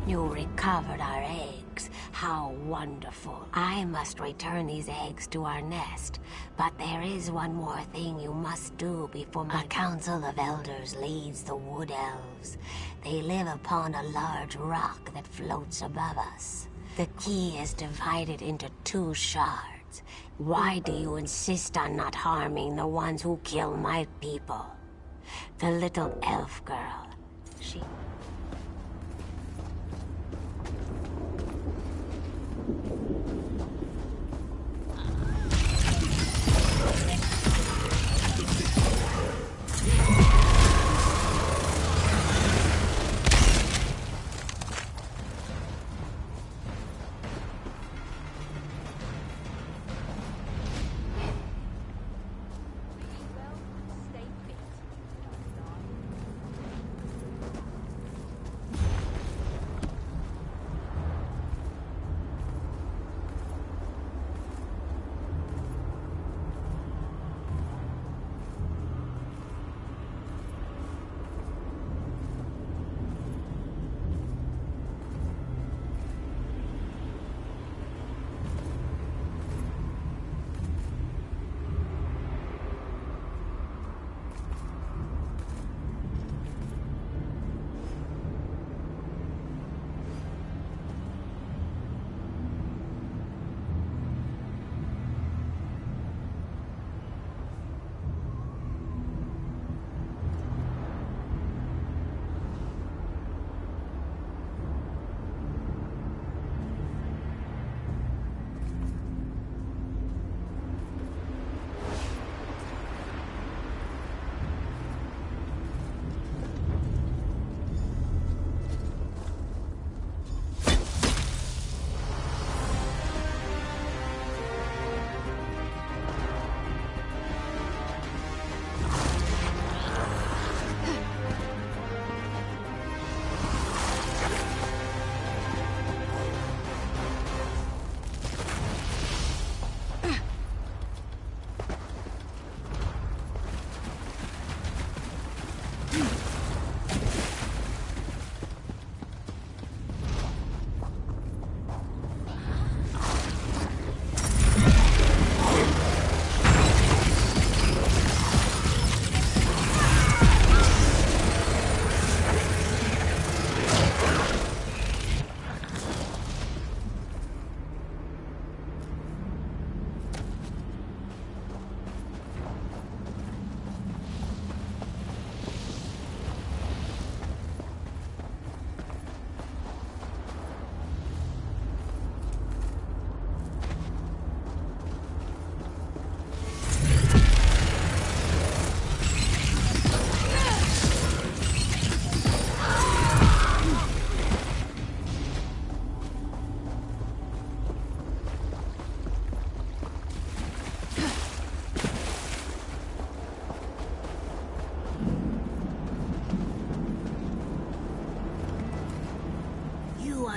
You recovered our eggs. How wonderful. I must return these eggs to our nest. But there is one more thing you must do before a council of elders leads the wood elves. They live upon a large rock that floats above us. The key is divided into 2 shards. Why do you insist on not harming the ones who kill my people? The little elf girl. She...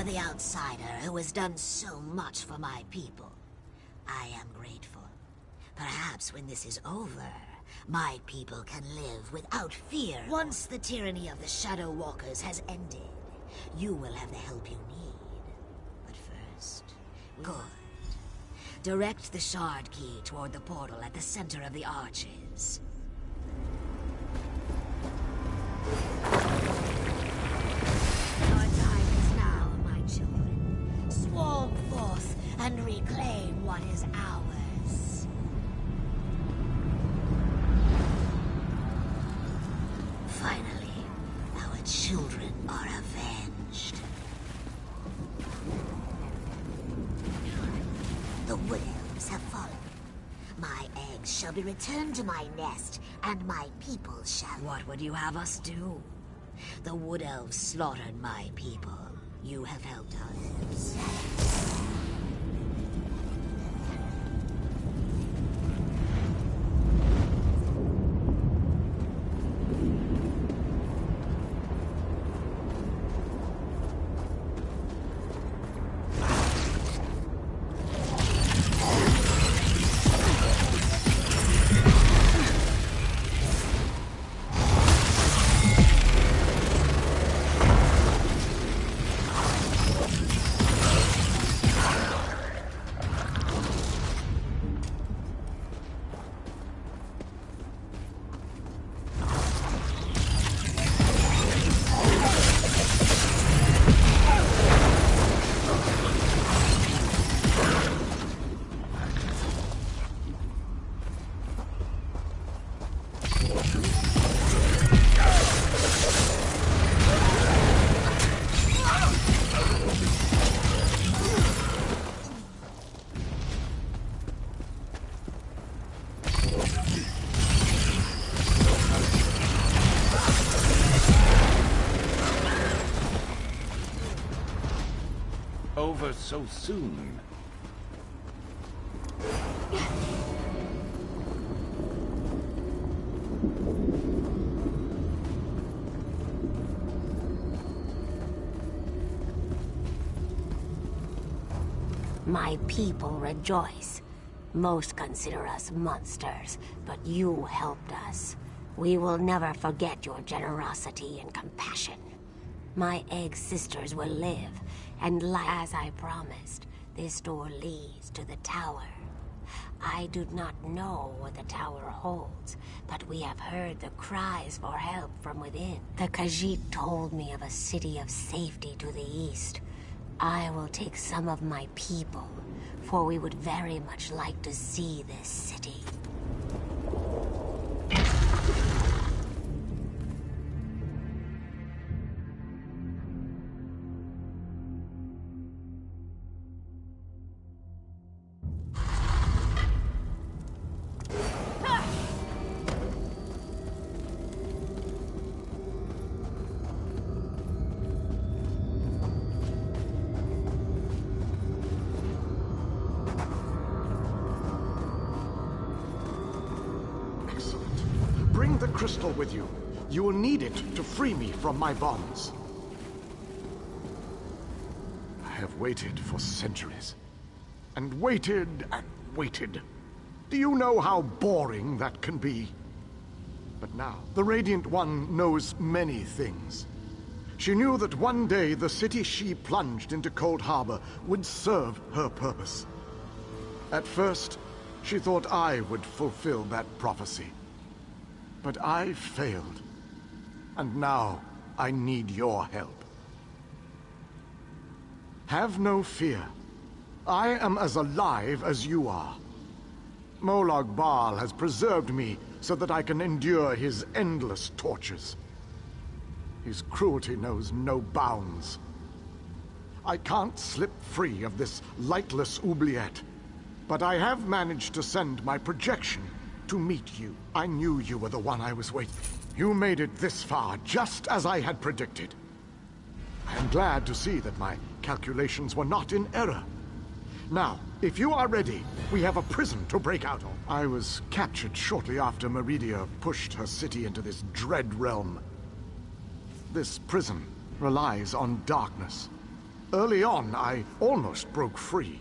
The outsider who has done so much for my people. I am grateful. Perhaps when this is over, my people can live without fear. Once the tyranny of the Shadow Walkers has ended, you will have the help you need. But first, good. Direct the shard key toward the portal at the center of the arches. Swarm forth and reclaim what is ours. Finally, our children are avenged. The wood elves have fallen. My eggs shall be returned to my nest, and my people shall... What would you have us do? The wood elves slaughtered my people. You have helped us. so soon. My people rejoice. Most consider us monsters, but you helped us. We will never forget your generosity and compassion. My egg sisters will live, and as I promised, this door leads to the tower. I do not know what the tower holds, but we have heard the cries for help from within. The Khajiit told me of a city of safety to the east. I will take some of my people, for we would very much like to see this city. Bring the crystal with you. You will need it to free me from my bonds. I have waited for centuries. And waited and waited. Do you know how boring that can be? But now, the Radiant One knows many things. She knew that one day the city she plunged into Cold Harbor would serve her purpose. At first, she thought I would fulfill that prophecy. But I failed. And now, I need your help. Have no fear. I am as alive as you are. Molag Bal has preserved me so that I can endure his endless tortures. His cruelty knows no bounds. I can't slip free of this lightless oubliette, but I have managed to send my projection to meet you. I knew you were the one I was waiting. You made it this far, just as I had predicted. I am glad to see that my calculations were not in error. Now, if you are ready, we have a prison to break out of. I was captured shortly after Meridia pushed her city into this dread realm. This prison relies on darkness. Early on, I almost broke free.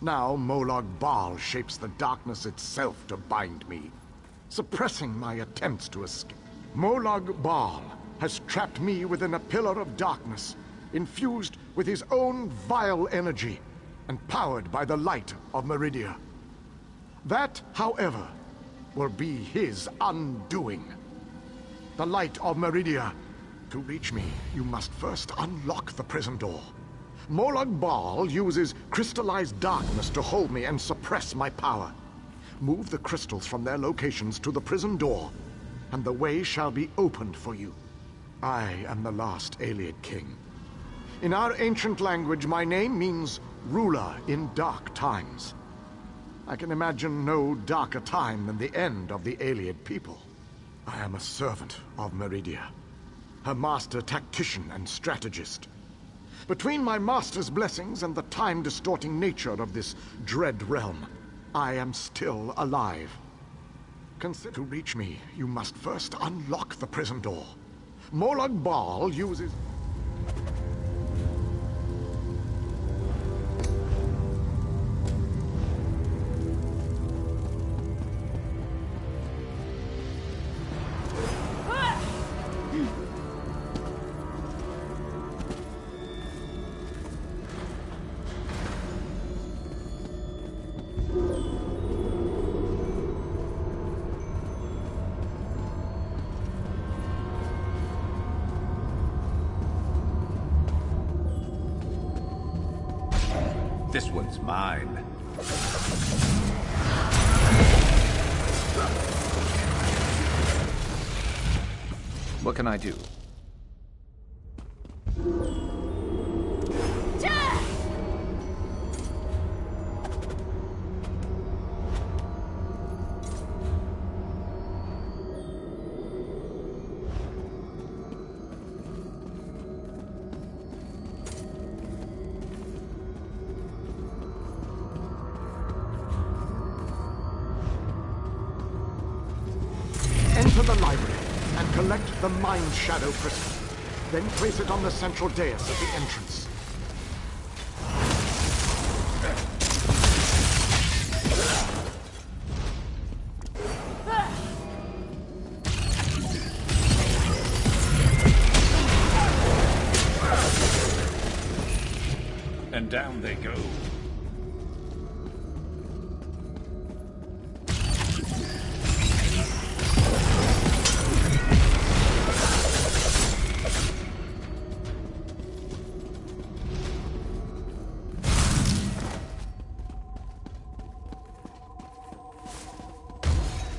Now, Molag Bal shapes the darkness itself to bind me, suppressing my attempts to escape. Molag Bal has trapped me within a pillar of darkness, infused with his own vile energy, and powered by the light of Meridia. That, however, will be his undoing. The light of Meridia. To reach me, you must first unlock the prison door. Molag Bal uses crystallized darkness to hold me and suppress my power. Move the crystals from their locations to the prison door, and the way shall be opened for you. I am the last Ayleid king. In our ancient language, my name means ruler in dark times. I can imagine no darker time than the end of the Ayleid people. I am a servant of Meridia, her master tactician and strategist. Between my master's blessings and the time-distorting nature of this dread realm, I am still alive. To reach me, you must first unlock the prison door. Molag Bal uses... This one's mine. What can I do? Collect the Mind Shadow Crystal. Then place it on the central dais at the entrance. And down they go.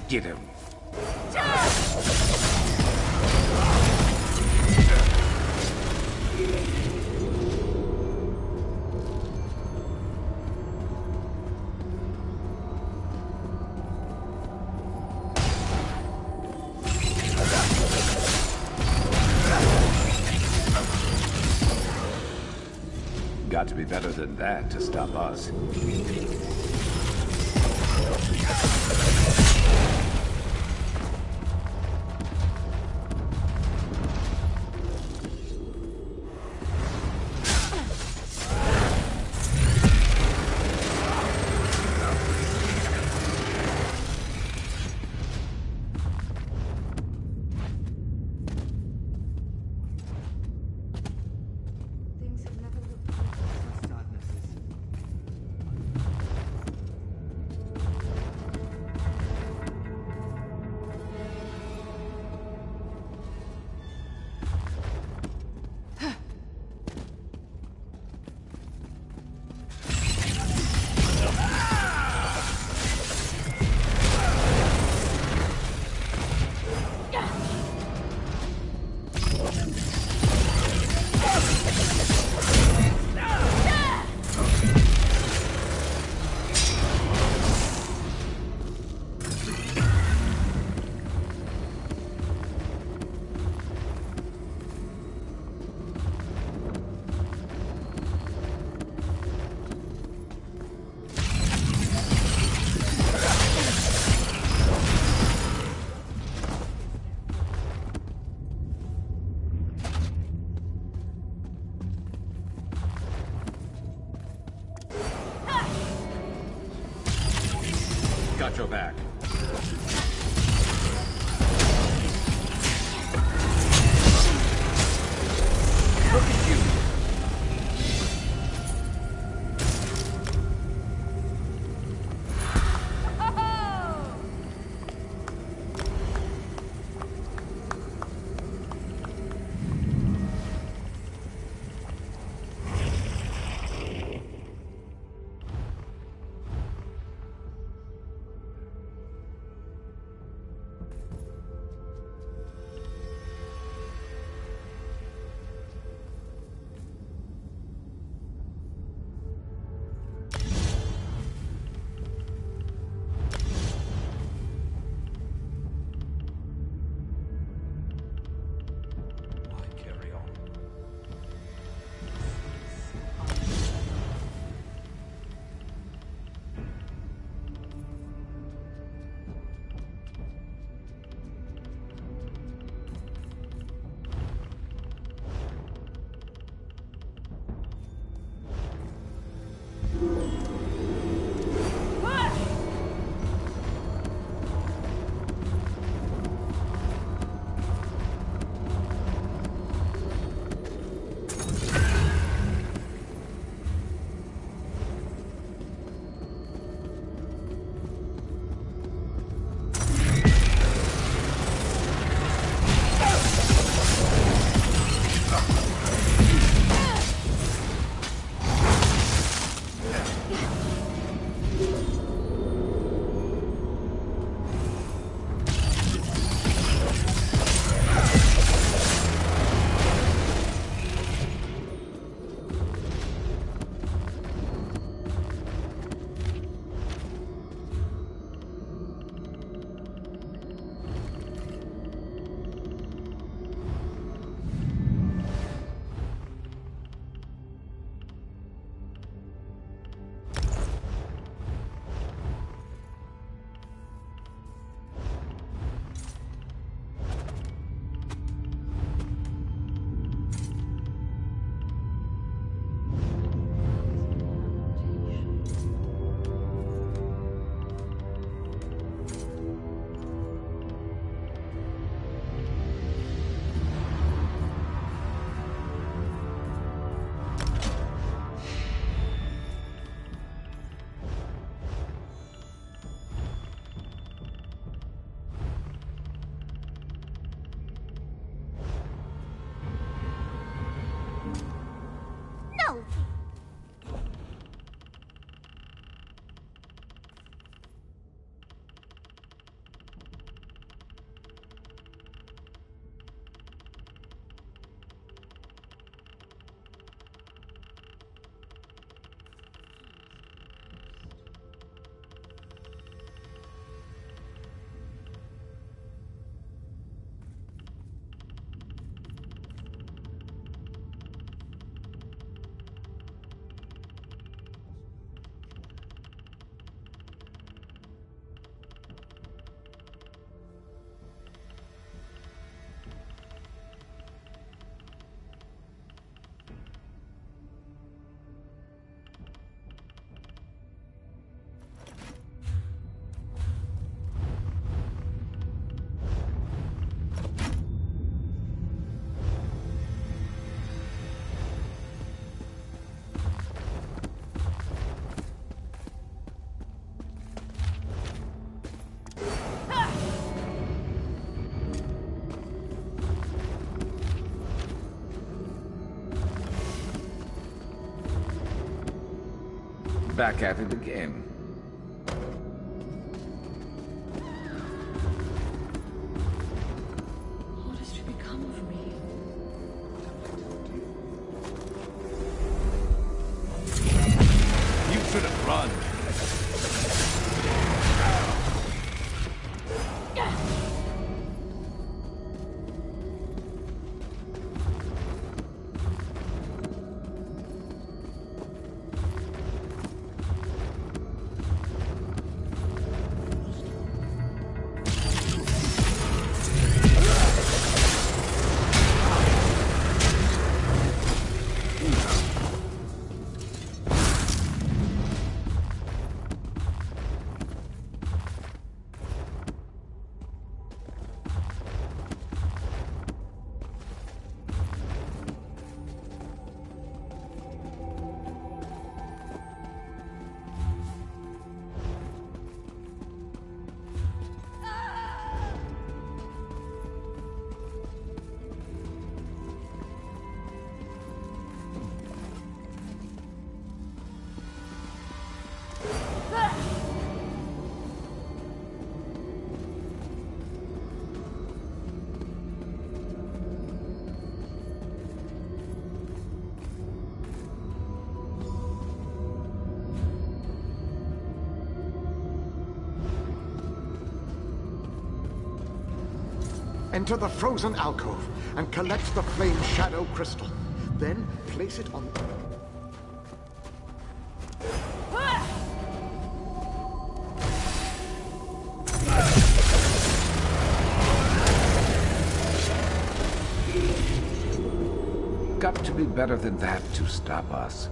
Get him. Got to be better than that to stop us. Got your back. Look at you. back at it again. What is to become of me? You should have run. Enter the frozen alcove and collect the flame shadow crystal. Then place it on... Got to be better than that to stop us.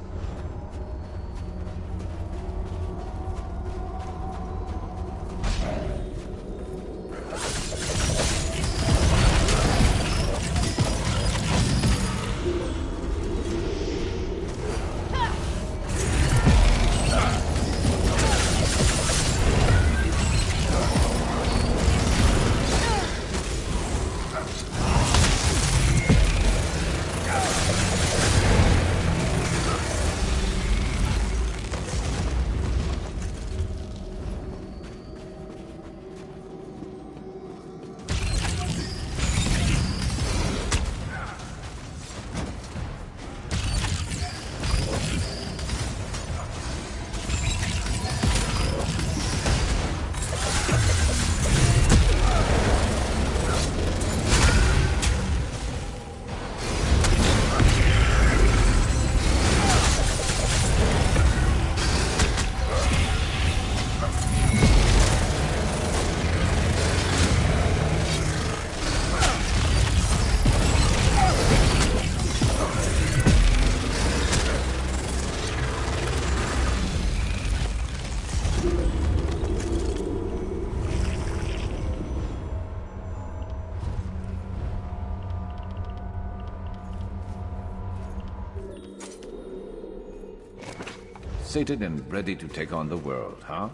Sated and ready to take on the world, huh?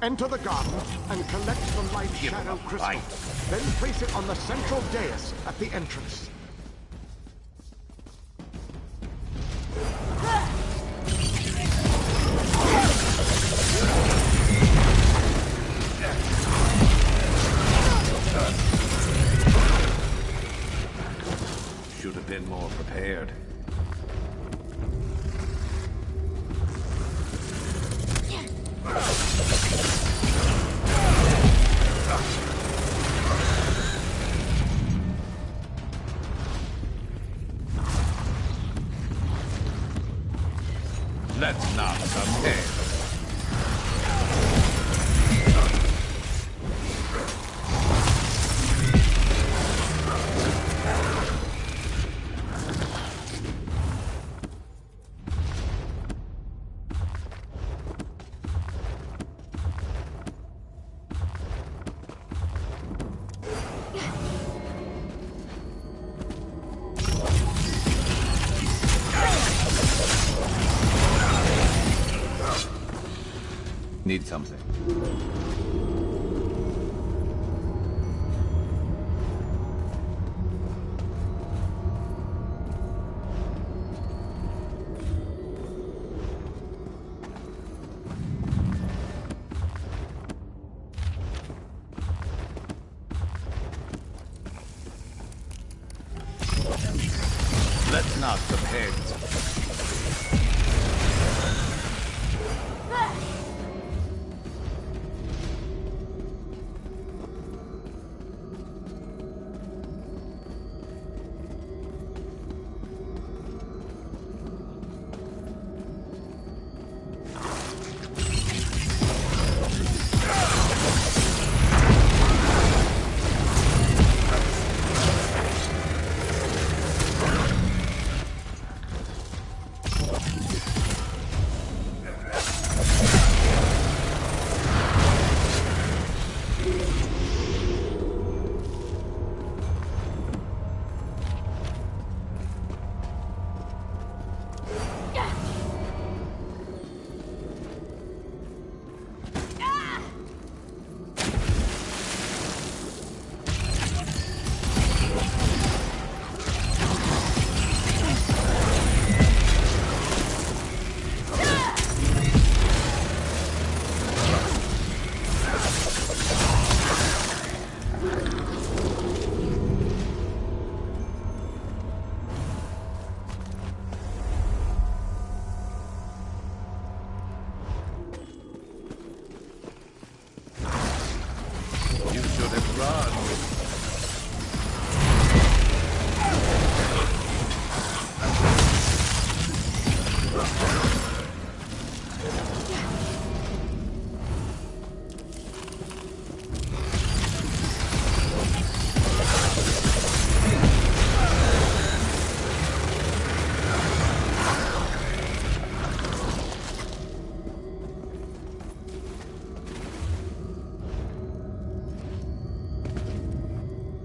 Enter the garden and collect the light shadow crystal. Then place it on the central dais at the entrance. Should have been more prepared. Let's not compare. Need something. Let's not compare.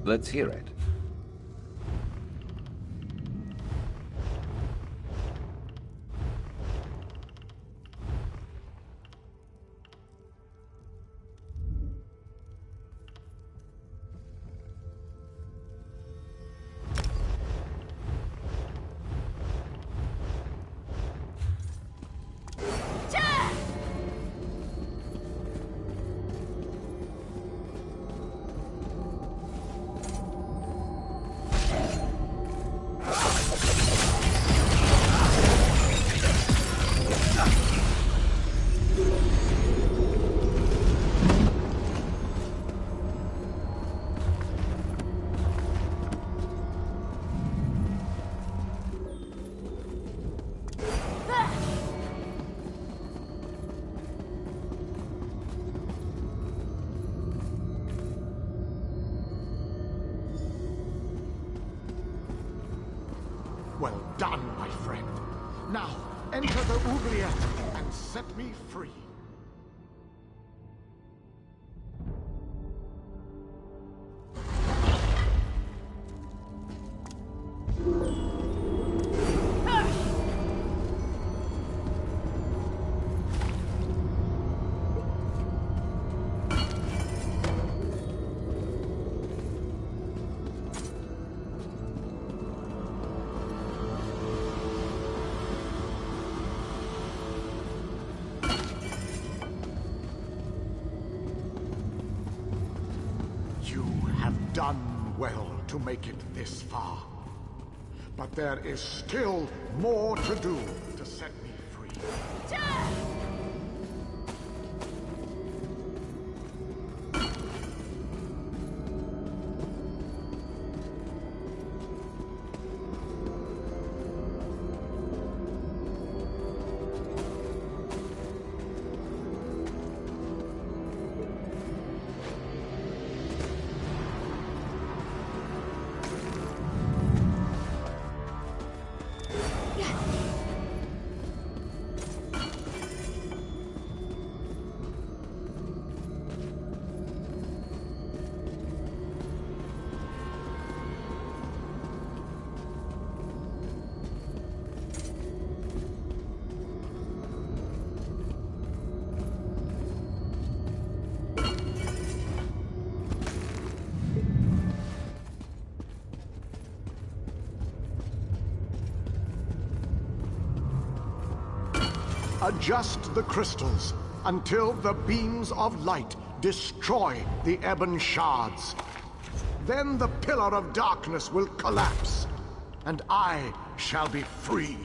Let's hear it. Well done, my friend. Now, enter the oubliette and set me free. well to make it this far. But there is still more to do to set me free. Adjust the crystals until the beams of light destroy the ebon shards. Then the pillar of darkness will collapse, and I shall be free.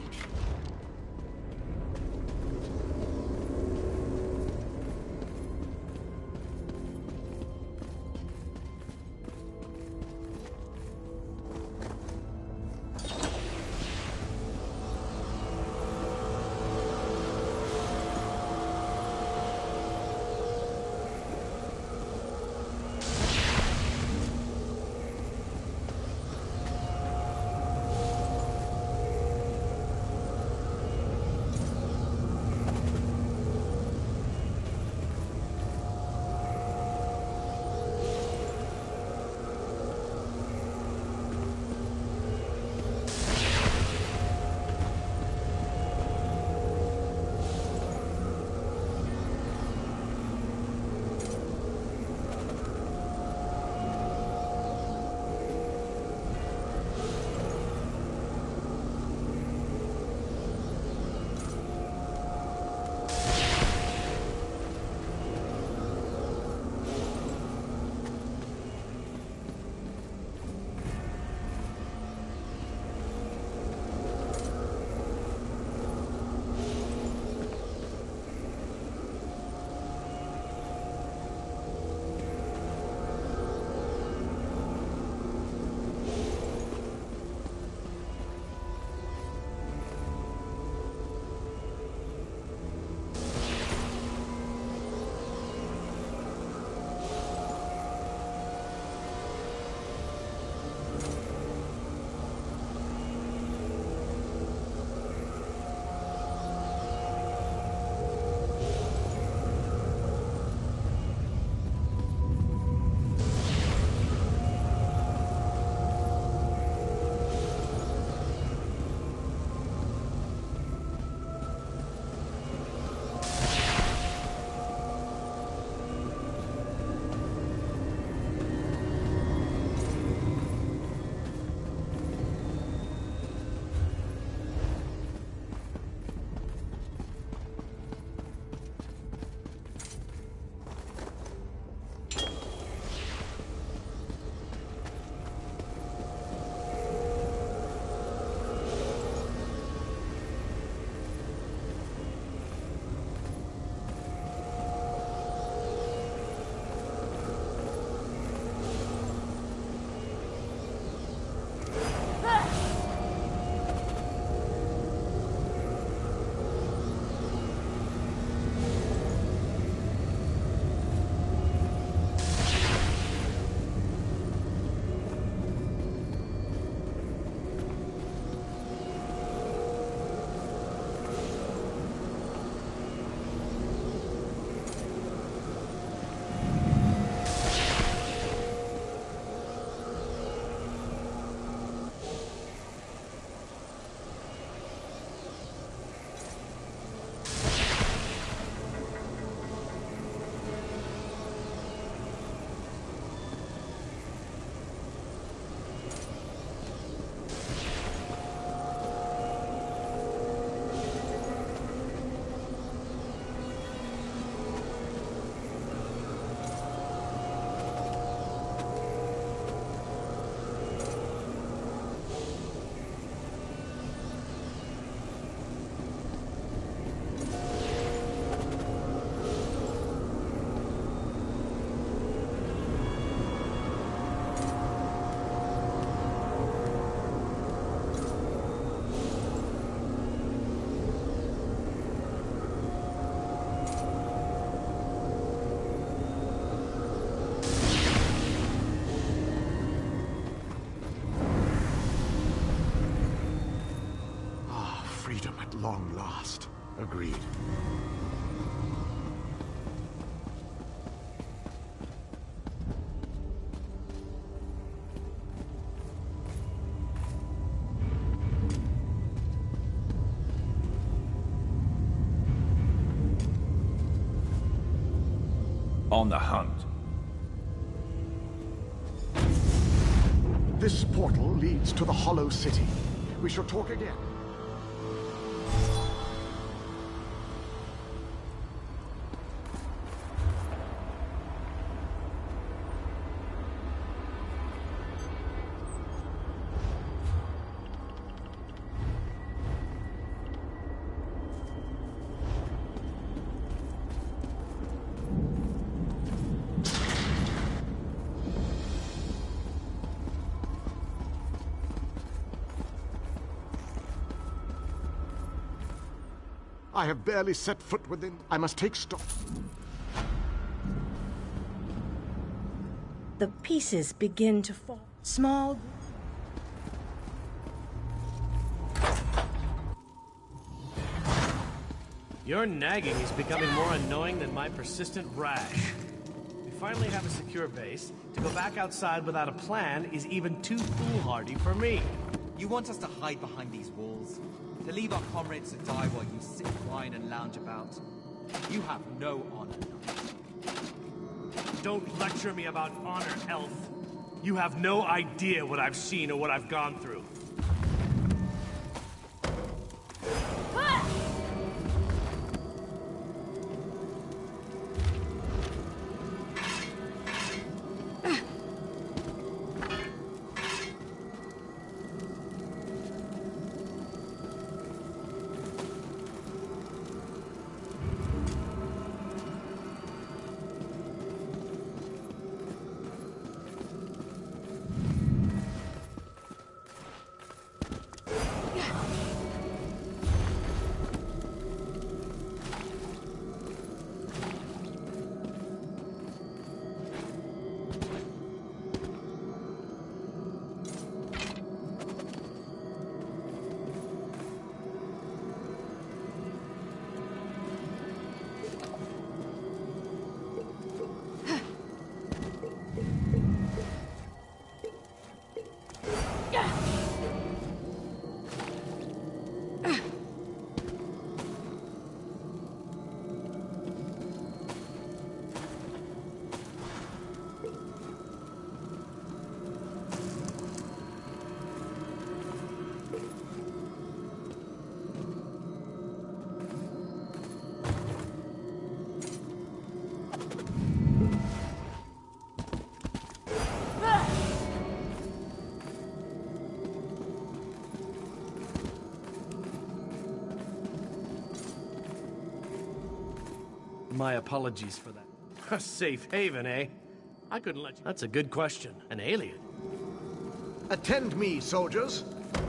long last. Agreed. On the hunt. This portal leads to the Hollow City. We shall talk again. I have barely set foot within. I must take stock. The pieces begin to fall. Small. Your nagging is becoming more annoying than my persistent rash. We finally have a secure base. To go back outside without a plan is even too foolhardy for me. You want us to hide behind these walls? To leave our comrades to die while you sit, whine, and lounge about? You have no honor. Don't lecture me about honor, elf. You have no idea what I've seen or what I've gone through. My apologies for that. A safe haven, eh? I couldn't let you... That's a good question. An alien? Attend me, soldiers.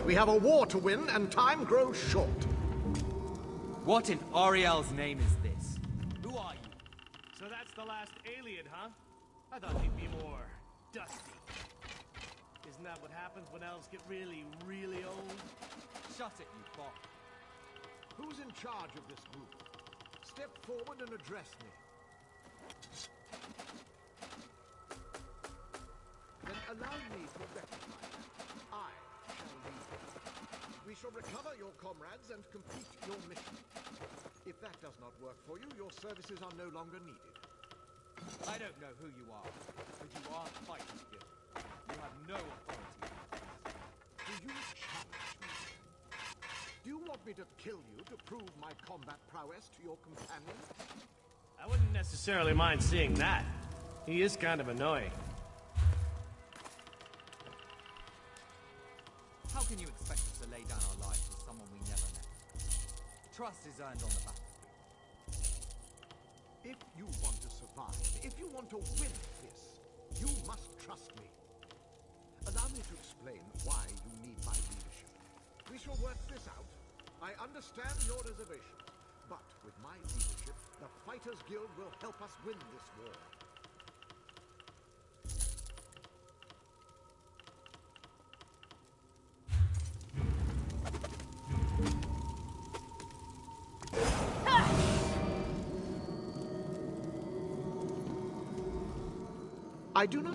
We have a war to win, and time grows short. What in Ariel's name is this? Who are you? So that's the last alien, huh? I thought they'd be more dusty. Isn't that what happens when elves get really, really old? Shut it, you bot. Who's in charge of this group? Step forward and address me. Then allow me to rectify that. I shall lead you. We shall recover your comrades and complete your mission. If that does not work for you, your services are no longer needed. I don't know who you are, but you aren't fighting guild. You have no authority. Do you challenge me? Do you want me to kill you to prove my combat prowess to your companions? I wouldn't necessarily mind seeing that. He is kind of annoying. How can you expect us to lay down our lives with someone we never met? Trust is earned on the battlefield. If you want to survive, if you want to win this, you must trust me. Allow me to explain why you need my leadership. We shall work this out. I understand your reservation, but with my leadership, the Fighters Guild will help us win this war. I do not...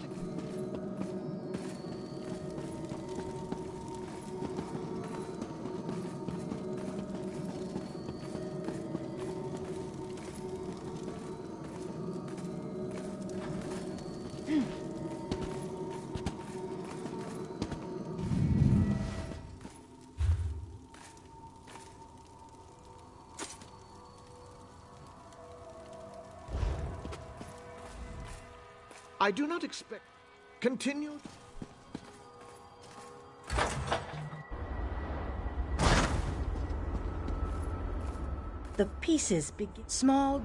I do not expect... Continue. The pieces begin small.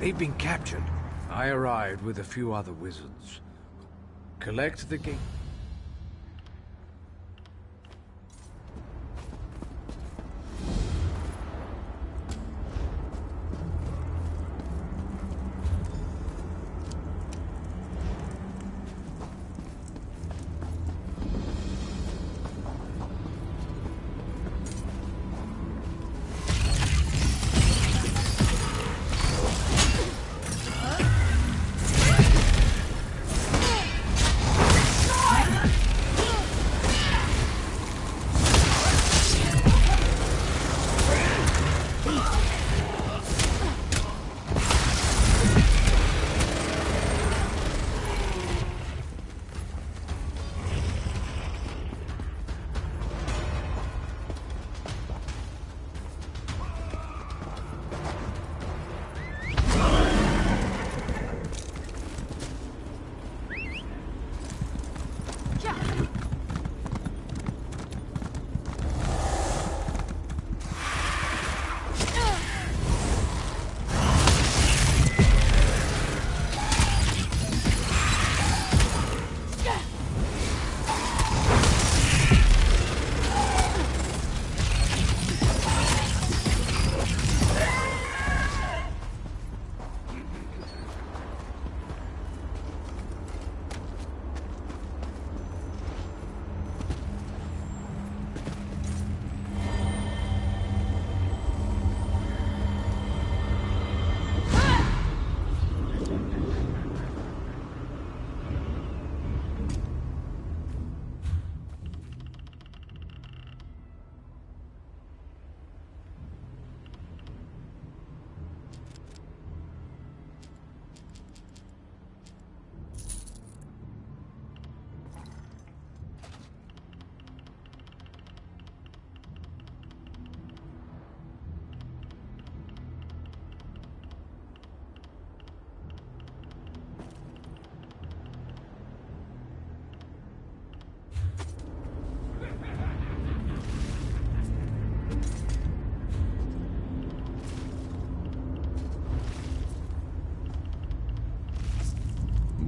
They've been captured. I arrived with a few other wizards. Collect the gate.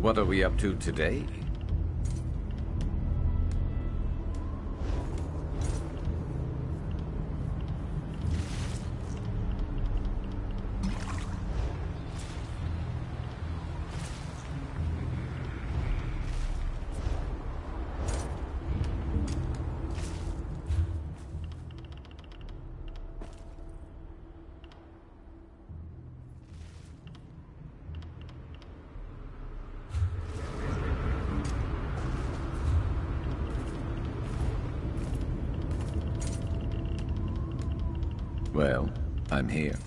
What are we up to today? Well, I'm here.